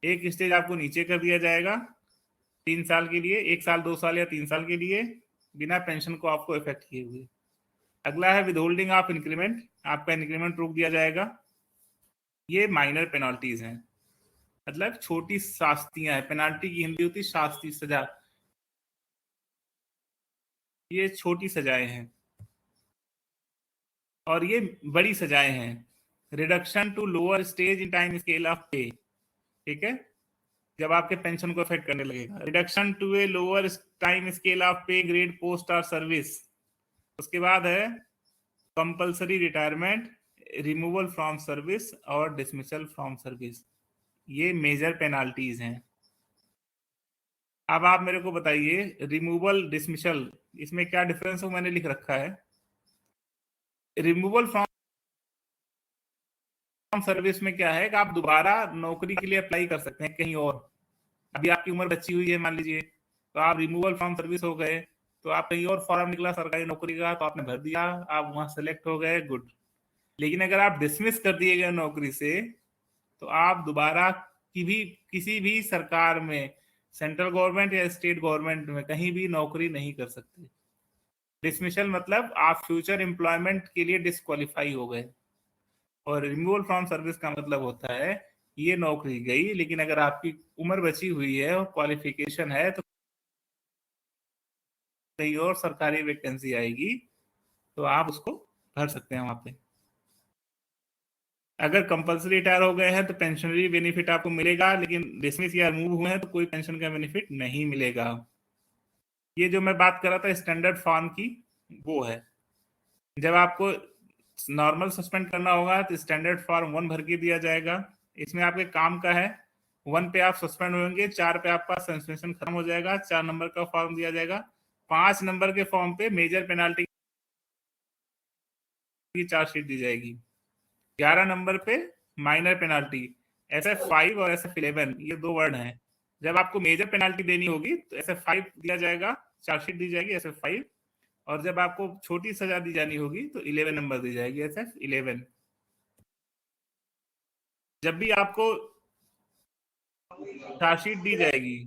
एक स्टेज आपको नीचे कर दिया जाएगा 3 साल के लिए, 1 साल, 2 साल या 3 साल के लिए, बिना पेंशन को आपको इफेक्ट किए हुए। अगला है विदहोल्डिंग ऑफ इंक्रीमेंट, आपका इंक्रीमेंट रोक दिया जाएगा। ये माइनर पेनाल्टीज हैं, मतलब छोटी शास्तियां हैं। पेनाल्टी की हिंदी होती शास्ति, सजा। ये छोटी सजाएं हैं और ये बड़ी सजाएं हैं। Reduction to lower stage in time scale of pay, ठीक है, जब आपके पेंशन को इफेक्ट करने लगेगा। Reduction to a lower time scale of pay grade post और सर्विस। उसके बाद है compulsory retirement, removal from service और डिसमिसल फ्रॉम सर्विस। ये मेजर पेनाल्टीज हैं। अब आप मेरे को बताइए रिमूवल, डिसमिसल, इसमें क्या डिफरेंस हो, मैंने लिख रखा है। रिमूवल फ्रॉम सर्विस में क्या है कि आप दोबारा नौकरी के लिए अप्लाई कर सकते हैं कहीं और। अभी आपकी उम्र बची हुई है मान लीजिए, तो आप रिमूवल फ्रॉम सर्विस हो गए, तो आप कहीं और फॉर्म निकला सरकारी नौकरी का, तो आपने भर दिया, आप वहां सेलेक्ट हो गए, गुड। लेकिन अगर आप डिसमिस कर दिए गए नौकरी से, तो आप दोबारा किसी भी सरकार में, सेंट्रल गवर्नमेंट या स्टेट गवर्नमेंट में, कहीं भी नौकरी नहीं कर सकते। डिसमिसल मतलब आप फ्यूचर एम्प्लॉयमेंट के लिए डिस्क्वालीफाई हो गए। और रिमूवल फ्रॉम सर्विस का मतलब होता है ये नौकरी गई, लेकिन अगर आपकी उम्र बची हुई है और क्वालिफिकेशन है, तो कहीं और सरकारी वैकेंसी आएगी तो आप उसको भर सकते हैं वहां पे। अगर कंपल्सरी रिटायर हो गए हैं तो पेंशनरी बेनिफिट आपको मिलेगा, लेकिन डिसमिस या रिमूव हुए हैं तो कोई पेंशन का बेनिफिट नहीं मिलेगा। ये जो मैं बात कर रहा था स्टैंडर्ड फॉर्म की, वो है जब आपको नॉर्मल सस्पेंड करना होगा तो स्टैंडर्ड फॉर्म 1 भर के दिया जाएगा। इसमें आपके काम का है, 1 पे आप सस्पेंड होंगे, 4 पे आपका सस्पेंशन खत्म हो जाएगा, 4 नंबर का फॉर्म दिया जाएगा। 5 नंबर के फॉर्म पे मेजर पेनाल्टी की चार्जशीट दी जाएगी। 11 नंबर पे माइनर पेनाल्टी, SF5 और SF11, ये 2 वर्ड हैं। जब आपको मेजर पेनाल्टी देनी होगी तो SF5 दिया जाएगा, चार्जशीट दी जाएगी SF5, और जब आपको छोटी सजा दी जानी होगी तो 11 नंबर दी जाएगी, SF11। जब भी आपको चार्जशीट दी जाएगी,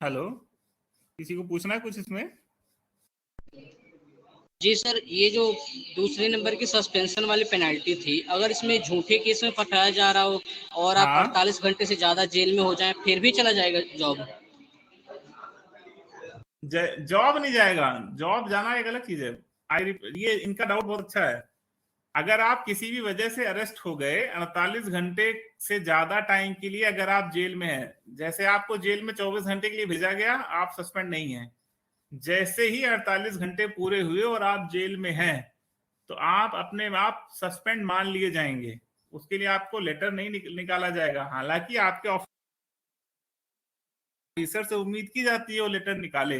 हेलो, किसी को पूछना है कुछ इसमें? जी सर, ये जो दूसरे नंबर की सस्पेंशन वाली पेनल्टी थी, अगर इसमें झूठे केस में फंसाया जा रहा हो और आप 48 घंटे से ज्यादा जेल में हो जाएं, फिर भी चला जाएगा जॉब? जॉब नहीं जाएगा, जॉब जाना एक अलग चीज है। ये इनका डाउट बहुत अच्छा है। अगर आप किसी भी वजह से अरेस्ट हो गए, 48 घंटे से ज्यादा टाइम के लिए अगर आप जेल में हैं, जैसे आपको जेल में 24 घंटे के लिए भेजा गया, आप सस्पेंड नहीं है, जैसे ही 48 घंटे पूरे हुए और आप जेल में हैं, तो आप अपने आप सस्पेंड मान लिए जाएंगे। उसके लिए आपको लेटर नहीं निकाला जाएगा। हालांकि आपके ऑफिसर से उम्मीद की जाती है वो लेटर निकाले,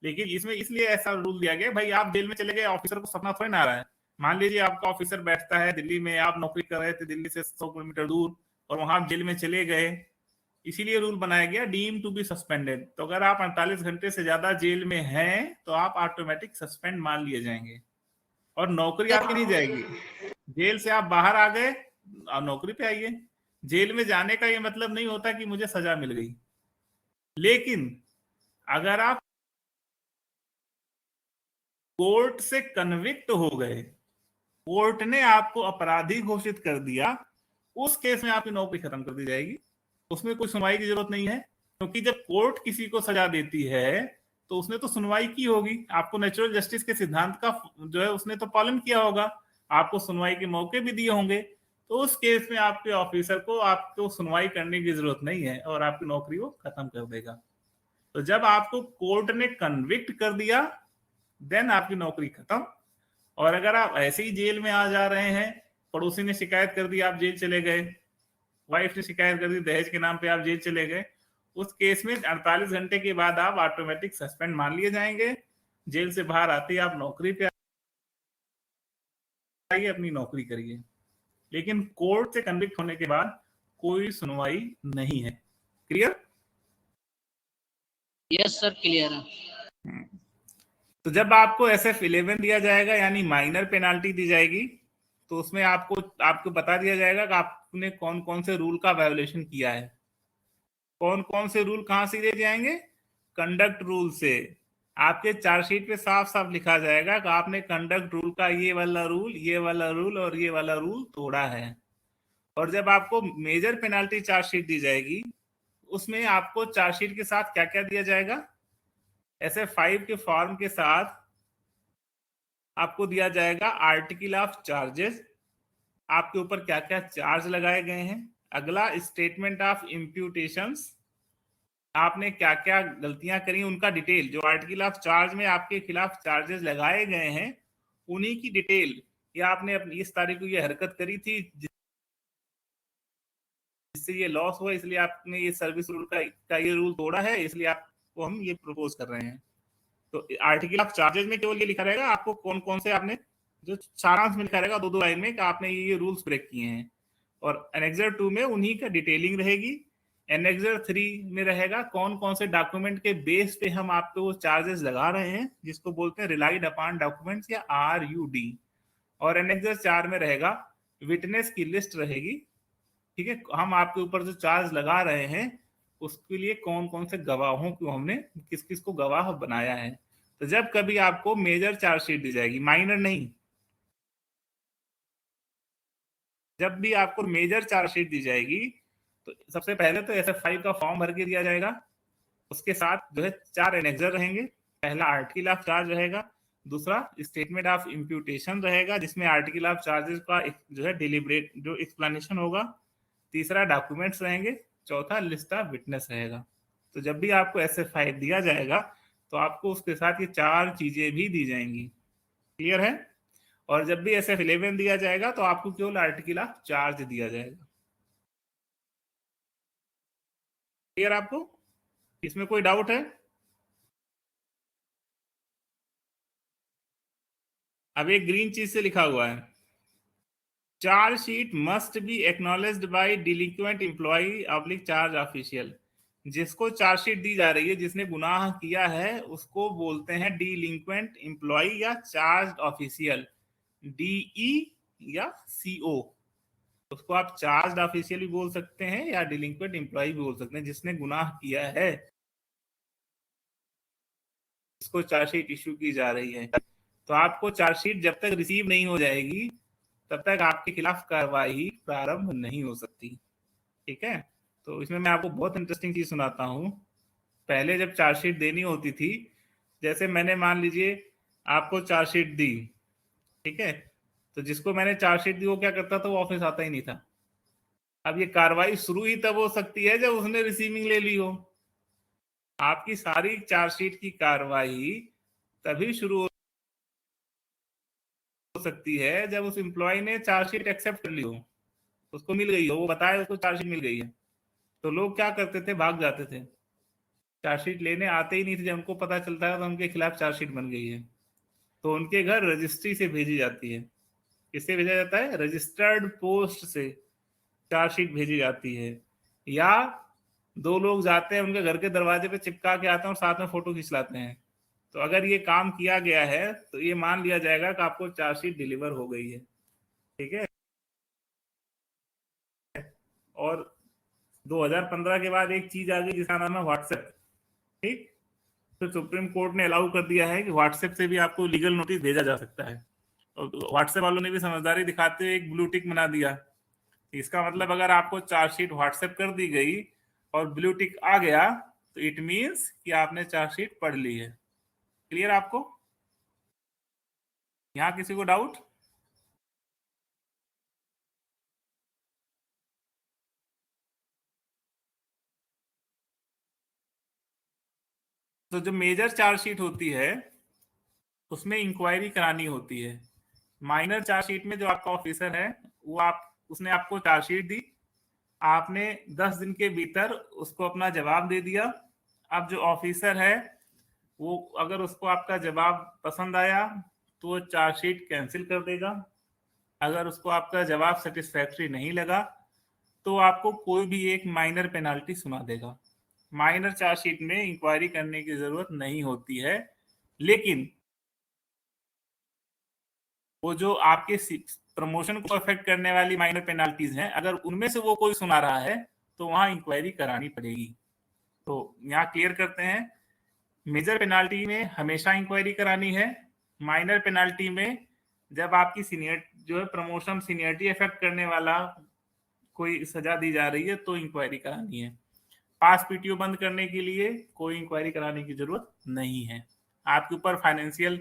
लेकिन इसमें इसलिए ऐसा रूल दिया गया, भाई आप जेल में चले गए, ऑफिसर को सपना थोड़ी ना आ रहा है। मान लीजिए आपका ऑफिसर बैठता है दिल्ली में, आप नौकरी कर रहे थे दिल्ली से 100 किलोमीटर दूर, और वहां आप जेल में चले गए, इसीलिए रूल बनाया गया डीम टू बी सस्पेंडेड। तो अगर आप 48 घंटे से ज्यादा जेल में हैं तो आप ऑटोमेटिक सस्पेंड मान लिए जाएंगे और नौकरी आपकी नहीं जाएगी। जेल से आप बाहर आ गए और नौकरी पे आइए। जेल में जाने का ये मतलब नहीं होता कि मुझे सजा मिल गई, लेकिन अगर आप कोर्ट से कन्विक्ट हो गए, कोर्ट ने आपको अपराधी घोषित कर दिया, उस केस में आपकी नौकरी खत्म कर दी जाएगी। उसमें कोई सुनवाई की जरूरत नहीं है, क्योंकि जब कोर्ट किसी को सजा देती है तो उसने तो सुनवाई की होगी। आपको नेचुरल जस्टिस के सिद्धांत का जो है उसने तो पालन किया होगा, आपको सुनवाई के मौके भी दिए होंगे। तो उस केस में आपके ऑफिसर को आपको सुनवाई करने की जरूरत नहीं है और आपकी नौकरी वो खत्म कर देगा। तो जब आपको कोर्ट ने कन्विक्ट कर दिया देन आपकी नौकरी खत्म। और अगर आप ऐसे ही जेल में आ जा रहे हैं, पड़ोसी ने शिकायत कर दी, आप जेल चले गए, वाइफ ने शिकायत कर दी, दहेज के नाम पे आप जेल चले गए, उस केस में 48 घंटे के बाद आप ऑटोमेटिक सस्पेंड मान लिए जाएंगे। जेल से बाहर आते ही आप नौकरी पे आइए, अपनी नौकरी करिए। लेकिन कोर्ट से कन्विक्ट होने के बाद कोई सुनवाई नहीं है। क्लियर? यस सर, क्लियर है। तो जब आपको SF11 दिया जाएगा यानी माइनर पेनाल्टी दी जाएगी, तो उसमें आपको बता दिया जाएगा कि आपने कौन कौन से रूल का वायोलेशन किया है। कौन कौन से रूल कहां से दिए जाएंगे? कंडक्ट रूल से। आपके चार्जशीट पे साफ साफ लिखा जाएगा कि आपने कंडक्ट रूल का ये वाला रूल, ये वाला रूल और ये वाला रूल तोड़ा है। और जब आपको मेजर पेनाल्टी चार्जशीट दी जाएगी, उसमें आपको चार्जशीट के साथ क्या क्या दिया जाएगा? SF5 के फॉर्म के साथ आपको दिया जाएगा आर्टिकल ऑफ चार्जेस, आपके ऊपर क्या क्या चार्ज लगाए गए हैं। अगला स्टेटमेंट ऑफ इम्प्यूटेशंस, आपने क्या क्या गलतियां करी उनका डिटेल, जो आर्टिकल ऑफ चार्ज में आपके खिलाफ चार्जेस लगाए गए हैं उन्हीं की डिटेल, या आपने अपनी इस तारीख को ये हरकत करी थी जिससे ये लॉस हुआ, इसलिए आपने ये सर्विस रूल का ये रूल तोड़ा है, इसलिए आपको हम ये प्रपोज कर रहे हैं। तो आर्टिकल ऑफ चार्जेस में केवल ये लिखा रहेगा आपको कौन कौन से आपने, जो सारांश में लिखा रहेगा 2-2 लाइन में कि आपने ये रूल्स ब्रेक किए हैं। और एनेक्सर 2 में उन्हीं का डिटेलिंग रहेगी। एनेक्सर 3 में रहेगा कौन कौन से डॉक्यूमेंट के बेस पे हम आपको वो चार्जेस लगा रहे हैं, जिसको बोलते हैं रिलाइड अपॉन डॉक्यूमेंट्स या RUD। और एनेक्सर 4 में रहेगा विटनेस की लिस्ट रहेगी। ठीक है, हम आपके ऊपर जो चार्ज लगा रहे हैं उसके लिए कौन कौन से गवाहों को हमने किस किस को गवाह बनाया है। तो जब कभी आपको मेजर चार्जशीट दी जाएगी, माइनर नहीं, जब भी आपको मेजर चार्जशीट दी जाएगी तो सबसे पहले तो SF5 का फॉर्म भर के दिया जाएगा। उसके साथ जो है 4 एनेक्सर रहेंगे। पहला आर्टिकल ऑफ चार्ज रहेगा, दूसरा स्टेटमेंट ऑफ इम्प्यूटेशन रहेगा जिसमें आर्टिकल ऑफ चार्जेस का जो है डिलिबरेट जो एक्सप्लेनेशन होगा, तीसरा डॉक्यूमेंट्स रहेंगे, चौथा लिस्ट ऑफ विटनेस रहेगा। तो जब भी आपको SF5 दिया जाएगा तो आपको उसके साथ ये 4 चीजें भी दी जाएंगी। क्लियर है? और जब भी SF11 दिया जाएगा तो आपको केवल आर्टिकल ऑफ चार्ज दिया जाएगा। क्लियर आपको? इसमें कोई डाउट है? अब एक ग्रीन चीज से लिखा हुआ है, chargesheet must be acknowledged by delinquent employee oblique charge official. जिसको चार्जशीट दी जा रही है, जिसने गुनाह किया है, उसको बोलते हैं डिलिक्वेंट एम्प्लॉई या चार्ज ऑफिशियल, DE या CO। उसको आप चार्ज ऑफिशियल भी बोल सकते हैं या डिलिंक्वेंट एम्प्लॉय भी बोल सकते हैं। जिसने गुनाह किया है इसको चार्जशीट इशू की जा रही है। तो आपको चार्जशीट जब तक रिसीव नहीं हो जाएगी तब तक आपके खिलाफ कार्रवाई प्रारंभ नहीं हो सकती। ठीक है, तो इसमें मैं आपको बहुत इंटरेस्टिंग चीज सुनाता हूँ। पहले जब चार्जशीट देनी होती थी, जैसे मैंने मान लीजिए आपको चार्जशीट दी, ठीक है, तो जिसको मैंने चार्जशीट दी वो क्या करता था, वो ऑफिस आता ही नहीं था। अब ये कार्रवाई शुरू ही तब हो सकती है जब उसने रिसीविंग ले ली हो। आपकी सारी चार्जशीट की कार्रवाई तभी शुरू हो सकती है जब उस एम्प्लॉय ने चार्जशीट एक्सेप्ट कर ली हो, उसको मिल गई हो, वो बताए उसको चार्जशीट मिल गई है। तो लोग क्या करते थे, भाग जाते थे। चार्जशीट लेने आते ही नहीं थे, जब उनको पता चलता है तो उनके खिलाफ चार्जशीट बन गई है, तो उनके घर रजिस्ट्री से भेजी जाती है। किससे भेजा जाता है? रजिस्टर्ड पोस्ट से चार्जशीट भेजी जाती है, या 2 लोग जाते हैं उनके घर के दरवाजे पे चिपका के आते हैं और साथ में फोटो खींच लाते हैं। तो अगर ये काम किया गया है तो ये मान लिया जाएगा कि आपको चार्जशीट डिलीवर हो गई है। ठीक है। और 2015 के बाद एक चीज आ गई जिसका नाम है व्हाट्सएप। ठीक, तो सुप्रीम कोर्ट ने अलाउ कर दिया है कि व्हाट्सएप से भी आपको लीगल नोटिस भेजा जा सकता है। और व्हाट्सएप वालों ने भी समझदारी दिखाते हुए एक ब्लू टिक बना दिया। इसका मतलब अगर आपको चार्जशीट व्हाट्सएप कर दी गई और ब्लू टिक आ गया तो इट मींस कि आपने चार्जशीट पढ़ ली है। क्लियर आपको? यहां किसी को डाउट? तो जो मेजर चार्जशीट होती है उसमें इंक्वायरी करानी होती है। माइनर चार्जशीट में जो आपका ऑफिसर है वो उसने आपको चार्जशीट दी, आपने 10 दिन के भीतर उसको अपना जवाब दे दिया। अब जो ऑफिसर है वो अगर उसको आपका जवाब पसंद आया तो वो चार्जशीट कैंसिल कर देगा। अगर उसको आपका जवाब सेटिस्फैक्टरी नहीं लगा तो आपको कोई भी एक माइनर पेनाल्टी सुना देगा। माइनर चार्जशीट में इंक्वायरी करने की जरूरत नहीं होती है, लेकिन वो जो आपके प्रमोशन को अफेक्ट करने वाली माइनर पेनाल्टीज हैं, अगर उनमें से वो कोई सुना रहा है तो वहां इंक्वायरी करानी पड़ेगी। तो यहाँ क्लियर करते हैं, मेजर पेनाल्टी में हमेशा इंक्वायरी करानी है। माइनर पेनाल्टी में जब आपकी सीनियर जो है प्रमोशन सीनियरिटी अफेक्ट करने वाला कोई सजा दी जा रही है तो इंक्वायरी करानी है। पास पीटीओ बंद करने के लिए कोई इंक्वायरी कराने की जरूरत नहीं है। आपके ऊपर फाइनेंशियल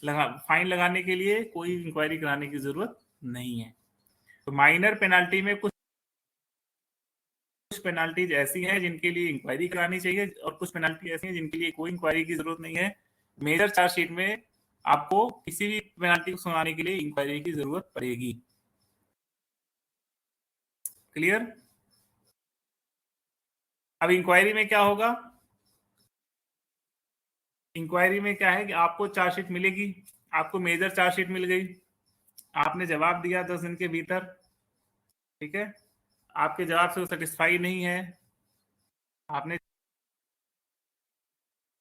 फाइन लगाने के लिए कोई इंक्वायरी कराने की जरूरत नहीं है। तो माइनर पेनाल्टी में कुछ पेनाल्टीज ऐसी हैं जिनके लिए इंक्वायरी करानी चाहिए और कुछ पेनाल्टी ऐसी हैं जिनके लिए कोई इंक्वायरी की जरूरत नहीं है। मेजर चार्जशीट में आपको किसी भी पेनाल्टी को सुनाने के लिए इंक्वायरी की जरूरत पड़ेगी। क्लियर? अब इंक्वायरी में क्या होगा? इंक्वायरी में क्या है कि आपको चार्जशीट मिलेगी, आपको मेजर चार्जशीट मिल गई, आपने जवाब दिया 10 दिन के भीतर, ठीक है, आपके जवाब से वो सेटिस्फाई नहीं है, आपने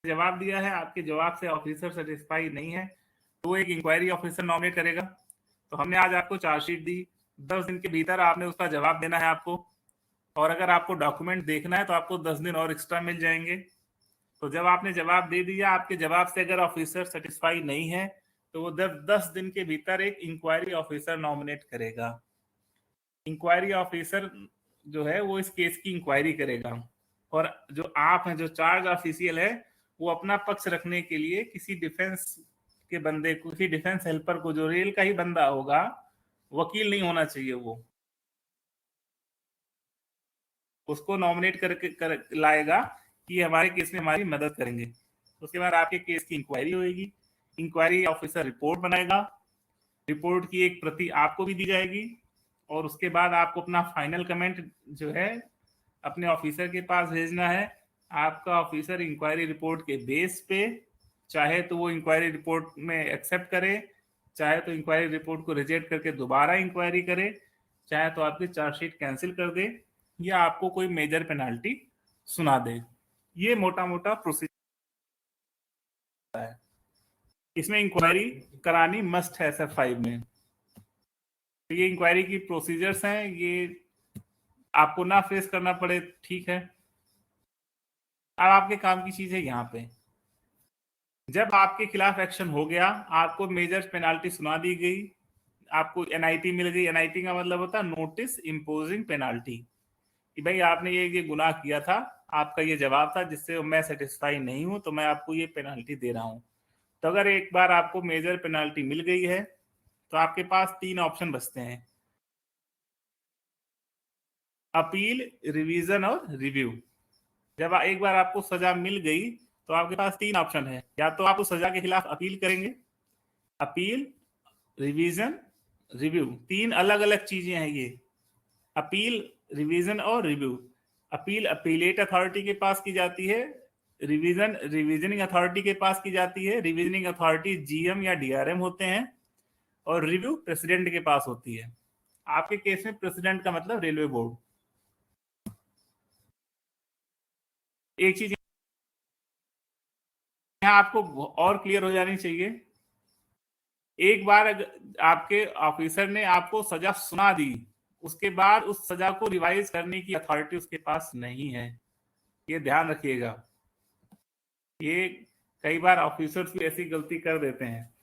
जवाब दिया है, आपके जवाब से ऑफिसर सेटिस्फाई नहीं है, तो वो एक इंक्वायरी ऑफिसर नॉमिनेट करेगा। तो हमने आज आपको चार्जशीट दी, 10 दिन के भीतर आपने उसका जवाब देना है आपको, और अगर आपको डॉक्यूमेंट देखना है तो आपको 10 दिन और एक्स्ट्रा मिल जाएंगे। तो जब आपने जवाब दे दिया, आपके जवाब से अगर ऑफिसर सेटिस्फाई नहीं है तो वो 10 दिन के भीतर एक इंक्वायरी ऑफिसर नॉमिनेट करेगा। इंक्वायरी ऑफिसर जो है वो इस केस की इंक्वायरी करेगा, और जो आप हैं, जो चार्ज ऑफिशियल है, वो अपना पक्ष रखने के लिए किसी डिफेंस के बंदे को, किसी डिफेंस हेल्पर को, जो रेल का ही बंदा होगा, वकील नहीं होना चाहिए, वो उसको नॉमिनेट करके लाएगा कि हमारे केस में हमारी मदद करेंगे। उसके बाद आपके केस की इंक्वायरी होगी, इंक्वायरी ऑफिसर रिपोर्ट बनाएगा, रिपोर्ट की एक प्रति आपको भी दी जाएगी, और उसके बाद आपको अपना फाइनल कमेंट जो है अपने ऑफिसर के पास भेजना है। आपका ऑफिसर इंक्वायरी रिपोर्ट के बेस पे चाहे तो वो इंक्वायरी रिपोर्ट में एक्सेप्ट करे, चाहे तो इंक्वायरी रिपोर्ट को रिजेक्ट करके दोबारा इंक्वायरी करे, चाहे तो आपकी चार्जशीट कैंसिल कर दे, या आपको कोई मेजर पेनाल्टी सुना दे। ये मोटा मोटा प्रोसीजर है। इसमें इंक्वायरी करानी मस्ट है SF 5 में। तो ये इंक्वायरी की प्रोसीजर्स हैं, ये आपको ना फेस करना पड़े, ठीक है। अब आपके काम की चीज है यहाँ पे, जब आपके खिलाफ एक्शन हो गया, आपको मेजर पेनाल्टी सुना दी गई, आपको NIT मिल गई। NIT का मतलब होता है नोटिस इम्पोजिंग पेनाल्टी, कि भाई आपने ये गुनाह किया था, आपका ये जवाब था जिससे मैं सेटिस्फाई नहीं हूं, तो मैं आपको ये पेनाल्टी दे रहा हूं। तो अगर एक बार आपको मेजर पेनाल्टी मिल गई है तो आपके पास 3 ऑप्शन बचते हैं: अपील, रिवीजन और रिव्यू। जब एक बार आपको सजा मिल गई तो आपके पास 3 ऑप्शन है, या तो आप उस सजा के खिलाफ अपील करेंगे, अपील, रिवीजन, रिव्यू, 3 अलग अलग चीजें हैं ये, अपील, रिवीजन और रिव्यू। अपील अपीलेट अथॉरिटी के पास की जाती है, रिविजनिंग अथॉरिटी के पास की जाती है। रिविजनिंग अथॉरिटी जीएम या डीआरएम होते हैं और रिव्यू प्रेसिडेंट के पास होती है। आपके केस में प्रेसिडेंट का मतलब रेलवे बोर्ड। एक चीज यहाँ आपको और क्लियर हो जानी चाहिए, एक बार अगर आपके ऑफिसर ने आपको सजा सुना दी, उसके बाद उस सजा को रिवाइज करने की अथॉरिटी उसके पास नहीं है, ये ध्यान रखिएगा। ये कई बार ऑफिसर्स भी ऐसी गलती कर देते हैं।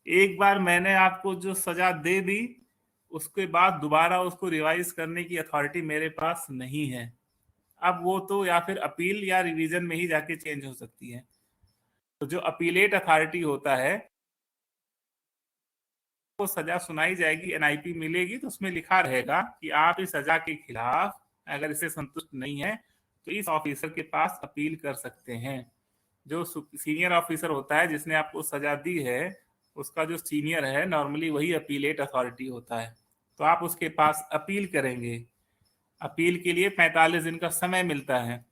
एक बार मैंने आपको जो सजा दे दी, उसके बाद दोबारा उसको रिवाइज करने की अथॉरिटी मेरे पास नहीं है। अब वो तो या फिर अपील या रिवीजन में ही जाके चेंज हो सकती है। तो जो अपीलेट अथॉरिटी होता है, को सजा सुनाई जाएगी, एनआईपी मिलेगी, तो उसमें लिखा रहेगा कि आप इस सजा के खिलाफ अगर इसे संतुष्ट नहीं है तो इस ऑफिसर के पास अपील कर सकते हैं। जो सीनियर ऑफिसर होता है जिसने आपको सजा दी है, उसका जो सीनियर है नॉर्मली वही अपीलेट अथॉरिटी होता है। तो आप उसके पास अपील करेंगे। अपील के लिए 45 दिन का समय मिलता है।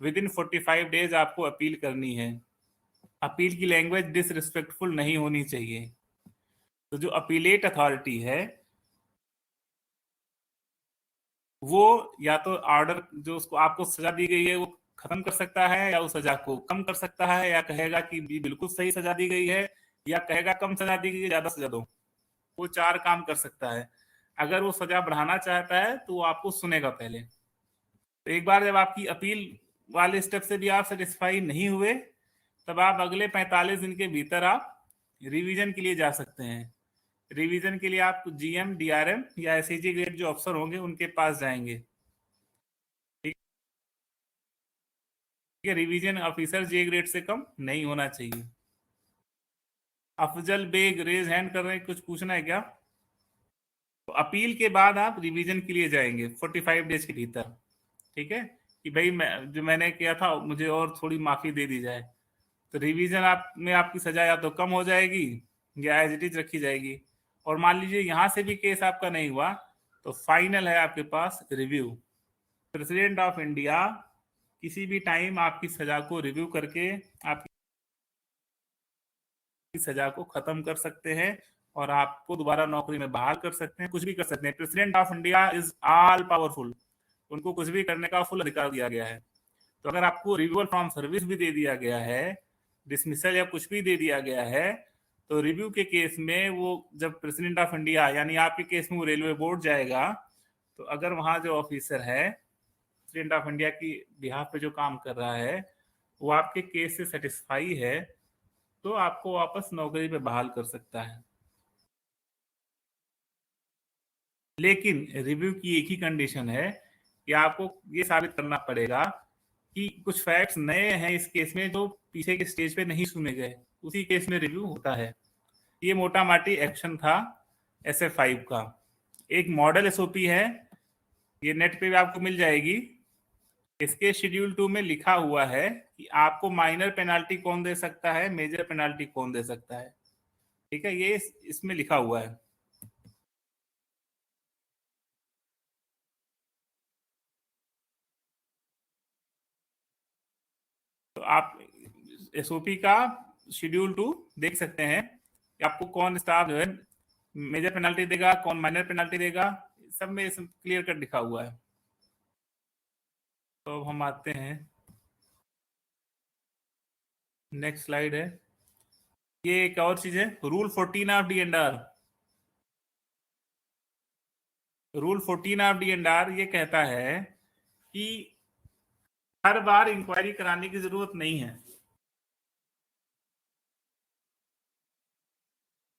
विद इन 45 डेज आपको अपील करनी है। अपील की लैंग्वेज डिसरिस्पेक्टफुल नहीं होनी चाहिए। तो जो अपीलेट अथॉरिटी है वो या तो ऑर्डर जो उसको आपको सजा दी गई है वो खत्म कर सकता है, या उस सजा को कम कर सकता है, या कहेगा कि बिल्कुल सही सजा दी गई है, या कहेगा कम सजा दी गई है, ज्यादा सजा दो। वो 4 काम कर सकता है। अगर वो सजा बढ़ाना चाहता है तो वो आपको सुनेगा पहले। तो एक बार जब आपकी अपील वाले स्टेप से भी आप सेटिस्फाई नहीं हुए, तब आप अगले 45 दिन के भीतर आप रिवीजन के लिए जा सकते हैं। रिवीजन के लिए आप जीएम, डीआरएम या एसएजी ग्रेड जो अफसर होंगे उनके पास जाएंगे। ठीक है, रिवीजन ऑफिसर जे ग्रेड से कम नहीं होना चाहिए। अफजल बेग रेज हैंड कर रहे हैं, कुछ पूछना है क्या? तो अपील के बाद आप रिवीजन के लिए जाएंगे 45 डेज के भीतर। ठीक है, कि भाई जो मैंने किया था मुझे और थोड़ी माफी दे दी जाए। तो रिवीजन आप में आपकी सजा या तो कम हो जाएगी या एज इट इज रखी जाएगी। और मान लीजिए यहां से भी केस आपका नहीं हुआ तो फाइनल है आपके पास रिव्यू। प्रेसिडेंट ऑफ इंडिया किसी भी टाइम आपकी सजा को रिव्यू करके आपकी सजा को खत्म कर सकते हैं और आपको दोबारा नौकरी में बहाल कर सकते हैं, कुछ भी कर सकते हैं। President of India is all powerful, उनको कुछ भी करने का फुल अधिकार दिया गया है। तो अगर आपको रिव्यूअल फ्रॉम सर्विस भी दे दिया गया है, डिसमिसल या कुछ भी दे दिया गया है, तो रिव्यू के केस में वो जब प्रेसिडेंट ऑफ इंडिया यानी आपके केस में वो रेलवे बोर्ड जाएगा, तो अगर वहां जो ऑफिसर है प्रेसिडेंट ऑफ इंडिया की बिहाफ पे जो काम कर रहा है वो आपके केस से सेटिस्फाई है, तो आपको वापस नौकरी पे बहाल कर सकता है। लेकिन रिव्यू की एक ही कंडीशन है कि आपको ये साबित करना पड़ेगा कि कुछ फैक्ट्स नए हैं इस केस में जो पीछे के स्टेज पे नहीं सुने गए, उसी केस में रिव्यू होता है। ये मोटा माटी एक्शन था SF5 का। एक मॉडल एसओपी है, ये नेट पे भी आपको मिल जाएगी। इसके शेड्यूल 2 में लिखा हुआ है कि आपको माइनर पेनाल्टी कौन दे सकता है, मेजर पेनाल्टी कौन दे सकता है। ठीक है, ये इसमें लिखा हुआ है। तो आप एसओपी का शेड्यूल 2 देख सकते हैं कि आपको कौन स्टाफ जो है मेजर पेनाल्टी देगा, कौन माइनर पेनाल्टी देगा, सब में क्लियर कट लिखा हुआ है। तो हम आते हैं, नेक्स्ट स्लाइड है। ये एक और चीज है, rule 14 of D&R। Rule 14 of D&R ये कहता है कि हर बार इंक्वायरी कराने की जरूरत नहीं है।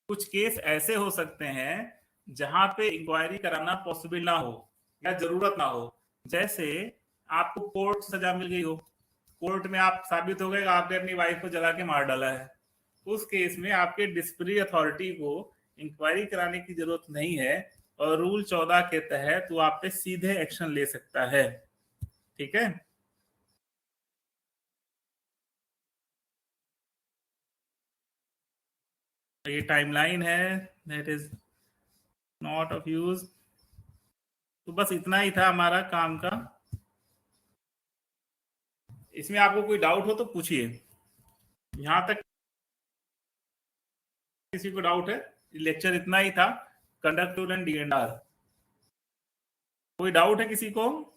कुछ केस ऐसे हो सकते हैं जहां पे इंक्वायरी कराना पॉसिबल ना हो या जरूरत ना हो। जैसे आपको कोर्ट सजा मिल गई हो, कोर्ट में आप साबित हो गए आपने अपनी वाइफ को जला के मार डाला है, उस केस में आपके डिस्प्लिनरी अथॉरिटी को इंक्वायरी कराने की जरूरत नहीं है और रूल 14 के तहत वो आप पे सीधे एक्शन ले सकता है। ठीक है, ये टाइमलाइन है, that is not of use. तो बस इतना ही था हमारा काम का। इसमें आपको कोई डाउट हो तो पूछिए। यहां तक किसी को डाउट है? लेक्चर इतना ही था, conductive and D and R. कोई डाउट है किसी को?